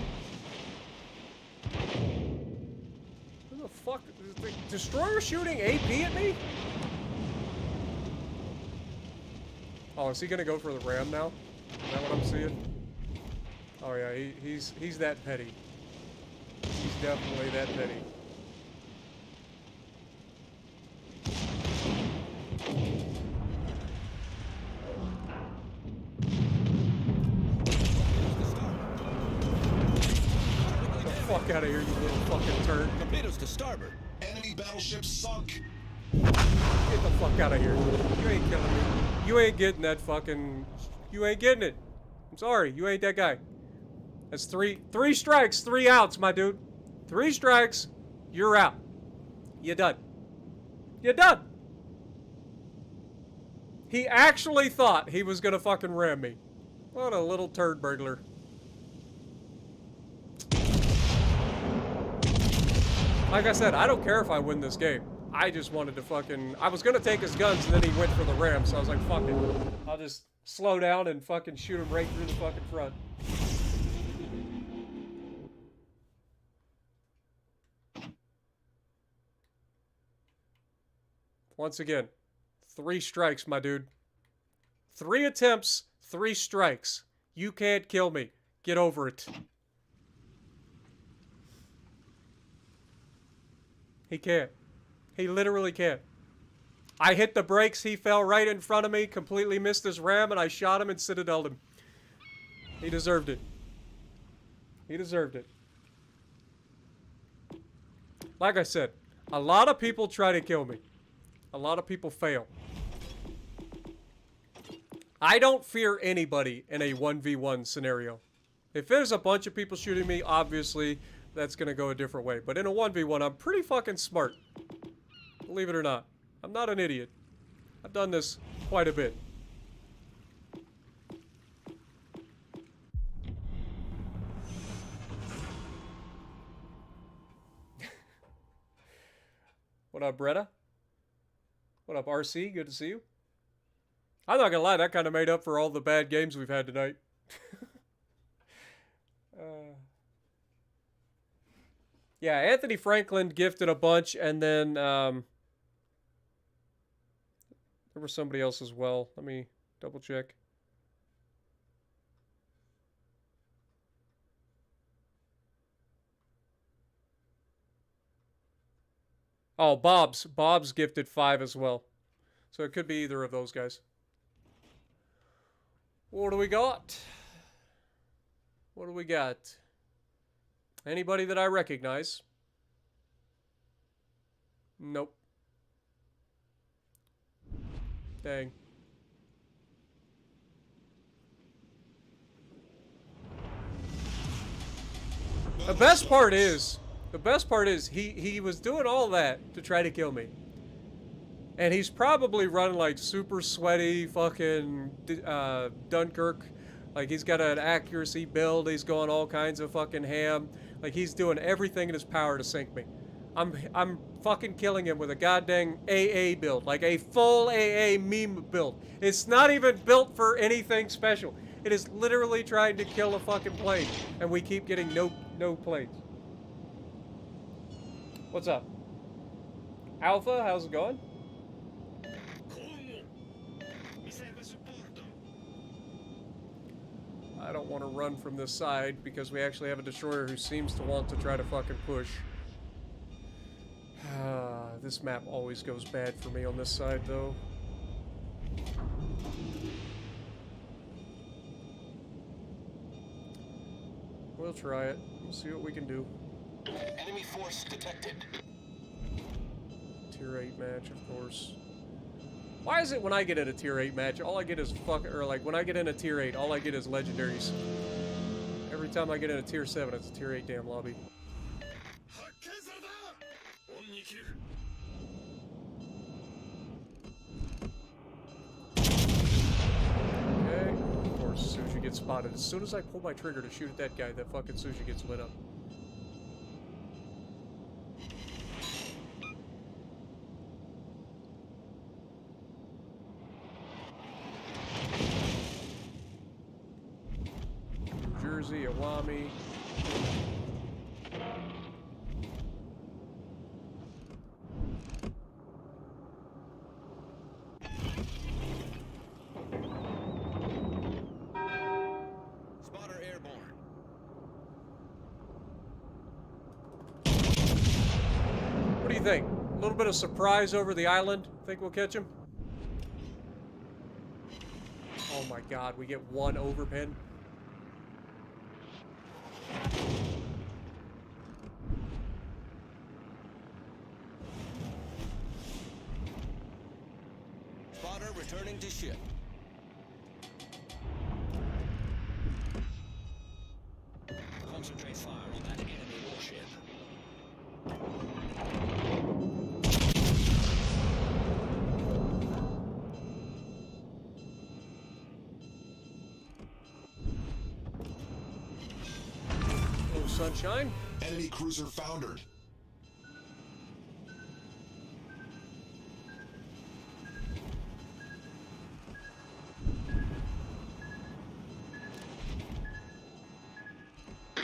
Who the fuck? Is the destroyer shooting AP at me? Oh, is he gonna go for the ram now? Is that what I'm seeing? Oh yeah, he's that petty. He's definitely that petty. Get the fuck out of here, you little fucking turd. Torpedoes to starboard. Enemy battleship sunk. Get the fuck out of here. You ain't killing me. You ain't getting that fucking... You ain't getting it. I'm sorry, you ain't that guy. That's three strikes, 3 outs, my dude. 3 strikes, you're out. You're done. You're done. He actually thought he was gonna fucking ram me. What a little turd burglar. Like I said, I don't care if I win this game. I just wanted to fucking... I was gonna take his guns and then he went for the ram, so I was like, fuck it. I'll just slow down and fucking shoot him right through the fucking front. Once again, 3 strikes, my dude. 3 attempts, 3 strikes. You can't kill me. Get over it. He can't. He literally can't. I hit the brakes, he fell right in front of me, completely missed his ram, and I shot him and citadeled him. He deserved it. He deserved it. Like I said, a lot of people try to kill me. A lot of people fail. I don't fear anybody in a 1v1 scenario. If there's a bunch of people shooting me, obviously that's gonna go a different way. But in a 1v1, I'm pretty fucking smart. Believe it or not. I'm not an idiot. I've done this quite a bit. What up, Bretta? What up, RC? Good to see you. I'm not gonna lie, that kind of made up for all the bad games we've had tonight. Yeah, Anthony Franklin gifted a bunch, and then there was somebody else as well. Let me double check. Oh, Bob's gifted 5 as well. So it could be either of those guys. What do we got? What do we got? Anybody that I recognize? Nope. Dang. The best part is he was doing all that to try to kill me. And he's probably running like super sweaty fucking Dunkerque. Like he's got an accuracy build, he's going all kinds of fucking ham. Like he's doing everything in his power to sink me. I'm fucking killing him with a goddamn AA build. Like a full AA meme build. It's not even built for anything special. It is literally trying to kill a fucking plane. And we keep getting no planes. What's up? Alpha, how's it going? I don't want to run from this side because we actually have a destroyer who seems to want to try to fucking push. This map always goes bad for me on this side, though. We'll try it. We'll see what we can do. Enemy force detected. Tier 8 match, of course. Why is it when I get in a Tier 8 match, all I get is or like, when I get in a Tier 8, all I get is legendaries. Every time I get in a Tier 7, it's a Tier 8 damn lobby. 発見された。オンに切る。 Okay, of course, Sushi gets spotted. As soon as I pull my trigger to shoot at that guy, that fucking Sushi gets lit up. New Jersey, Awami. Spotter airborne. What do you think? A little bit of surprise over the island? Think we'll catch him? Oh my god, we get one overpen. Spotter returning to ship. Concentrate fire on that enemy warship. Oh, sunshine. Enemy cruiser foundered.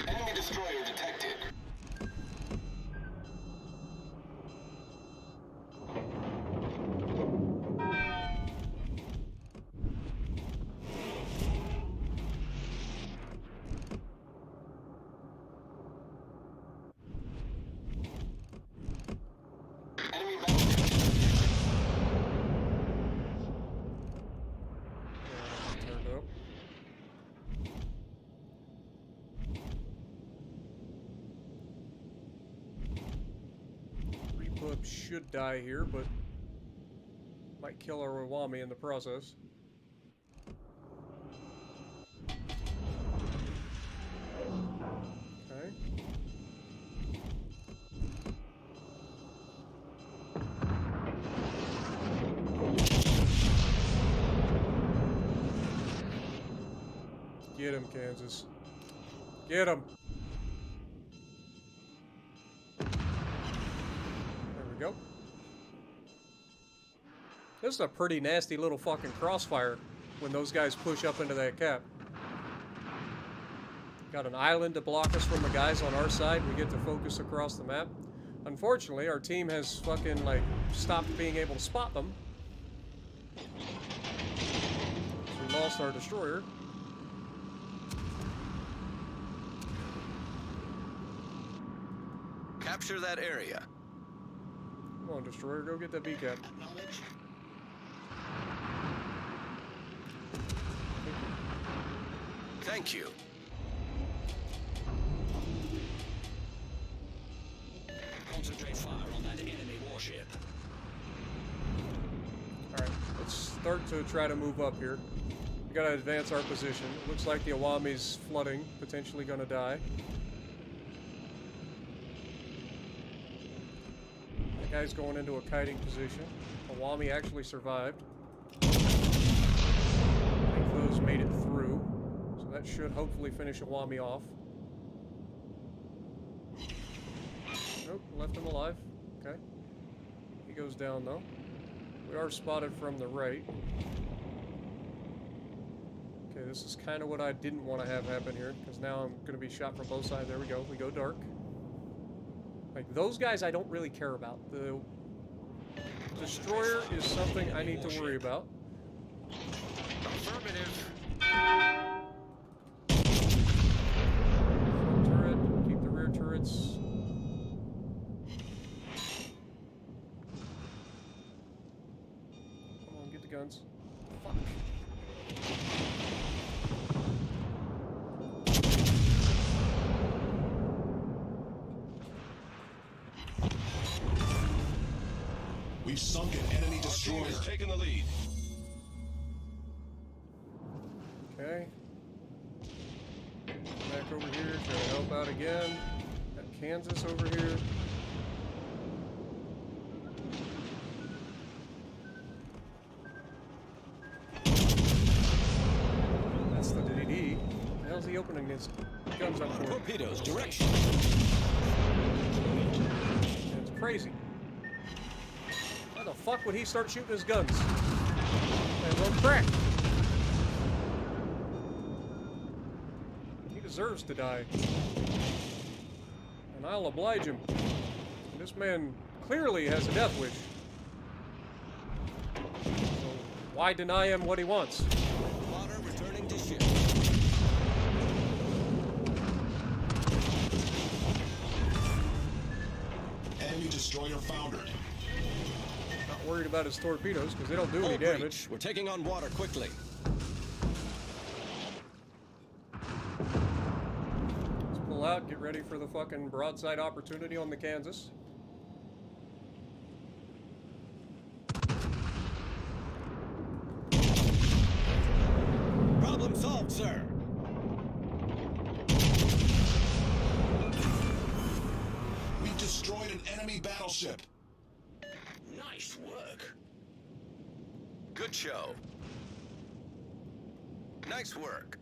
Enemy destroyer detected. Enemy battleship. Turned up. Repub should die here, but might kill our Iwami in the process. Okay. Get him, Kansas. Get him. There we go. This is a pretty nasty little fucking crossfire when those guys push up into that cap. Got an island to block us from the guys on our side. We get to focus across the map. Unfortunately, our team has fucking, like, stopped being able to spot them. So we lost our destroyer. Capture that area. Come on, destroyer, go get that B-cap. Acknowledge. Thank you. Concentrate fire on that enemy warship. Alright, let's start to try to move up here. We gotta advance our position. Looks like the Awami's flooding, potentially gonna die. That guy's going into a kiting position. Awami actually survived. I think those made it through, so that should hopefully finish Awami off. Nope, left him alive. Okay. He goes down though. We are spotted from the right. Okay, this is kind of what I didn't want to have happen here, because now I'm going to be shot from both sides. There we go. We go dark. Like, those guys I don't really care about. The destroyer is something I need to worry about. Affirmative. Front turret, keep the rear turrets. Come on, get the guns. Fuck. We've sunk an enemy Our team destroyer. has taken the lead. Okay. Back over here, trying to help out again. Got Kansas over here. That's the DD. The hell's he opening his guns up for? Torpedoes, direction. It's crazy. Why the fuck would he start shooting his guns? And run crack. He deserves to die. And I'll oblige him. This man clearly has a death wish. So why deny him what he wants? Water returning to ship. Enemy destroyer foundered. Not worried about his torpedoes because they don't do any Hull damage. breach. We're taking on water quickly. Let's pull out, get ready for the fucking broadside opportunity on the Kansas. Problem solved, sir. We've destroyed an enemy battleship. Nice work. Good show. Nice work.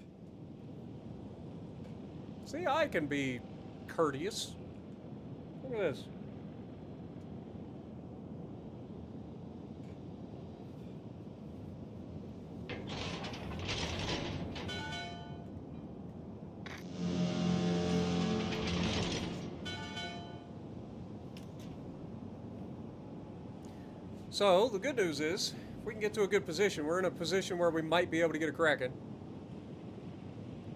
See, I can be courteous. Look at this. So, the good news is, if we can get to a good position, we're in a position where we might be able to get a Kraken.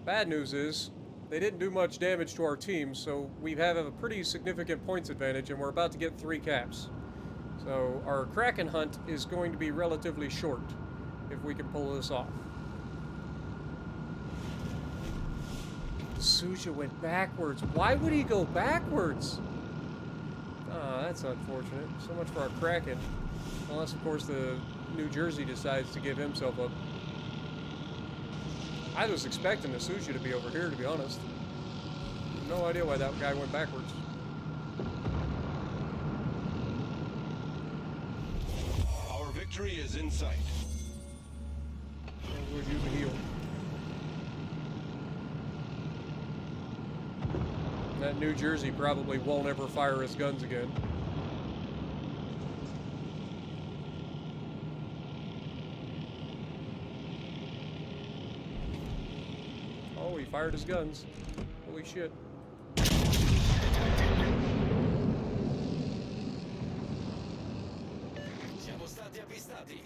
Bad news is, they didn't do much damage to our team, so we have a pretty significant points advantage, and we're about to get 3 caps. So, our Kraken hunt is going to be relatively short, if we can pull this off. Suja went backwards. Why would he go backwards? Ah, that's unfortunate. So much for our Kraken. Unless, of course, the New Jersey decides to give himself up. I was expecting the Suja to be over here, to be honest. No idea why that guy went backwards. Our victory is in sight. And we'll use a heal. That New Jersey probably won't ever fire his guns again. Oh, he fired his guns. Holy shit. Siamo stati avvistati.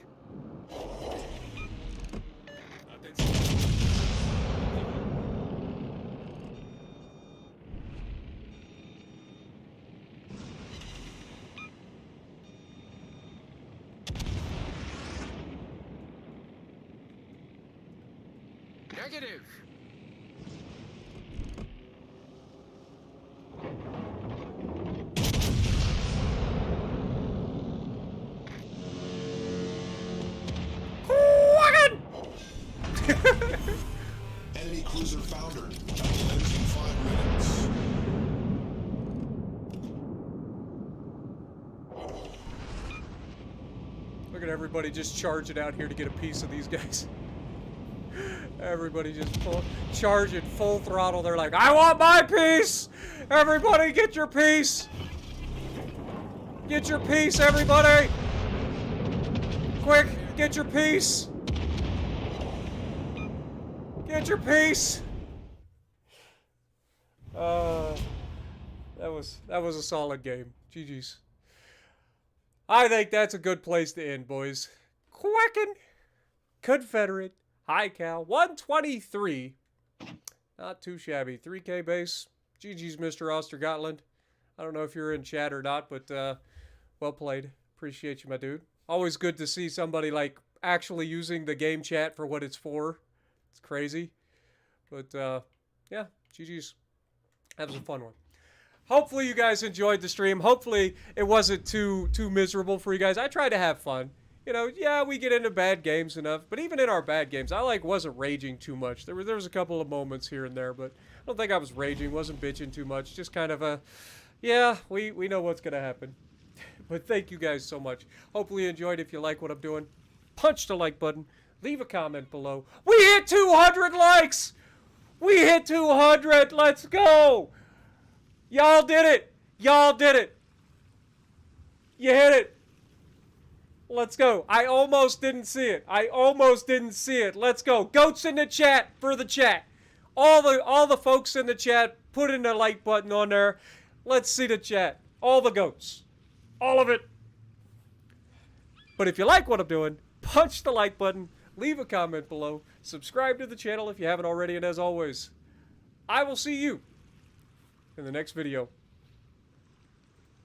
Negative. Enemy cruiser foundered. Ends in 5 minutes. Look at everybody just charging out here to get a piece of these guys. Everybody just charging full throttle. They're like, I want my piece! Everybody get your piece! Get your piece, everybody! Quick, get your piece! Get your piece! That was a solid game. GG's. I think that's a good place to end, boys. Quacking Confederate High Cal 123. Not too shabby. 3K base. GG's, Mr. Ostergotland. I don't know if you're in chat or not, but well played. Appreciate you, my dude. Always good to see somebody like actually using the game chat for what it's for. It's crazy. But yeah, GG's. That was a fun one. hopefully you guys enjoyed the stream. Hopefully it wasn't too miserable for you guys. I tried to have fun. You know, yeah, we get into bad games enough, but even in our bad games, I wasn't raging too much. There was a couple of moments here and there, but I don't think I was raging, wasn't bitching too much. Just kind of a, yeah, we know what's gonna happen. But thank you guys so much. Hopefully you enjoyed. If you like what I'm doing, punch the like button. Leave a comment below. We hit 200 likes! We hit 200! Let's go! Y'all did it! Y'all did it! You hit it! Let's go. I almost didn't see it. I almost didn't see it. Let's go. Goats in the chat for the chat. All the folks in the chat, put in the like button on there. Let's see the chat. All the goats. All of it. But if you like what I'm doing, punch the like button, leave a comment below, subscribe to the channel if you haven't already, and as always, I will see you in the next video.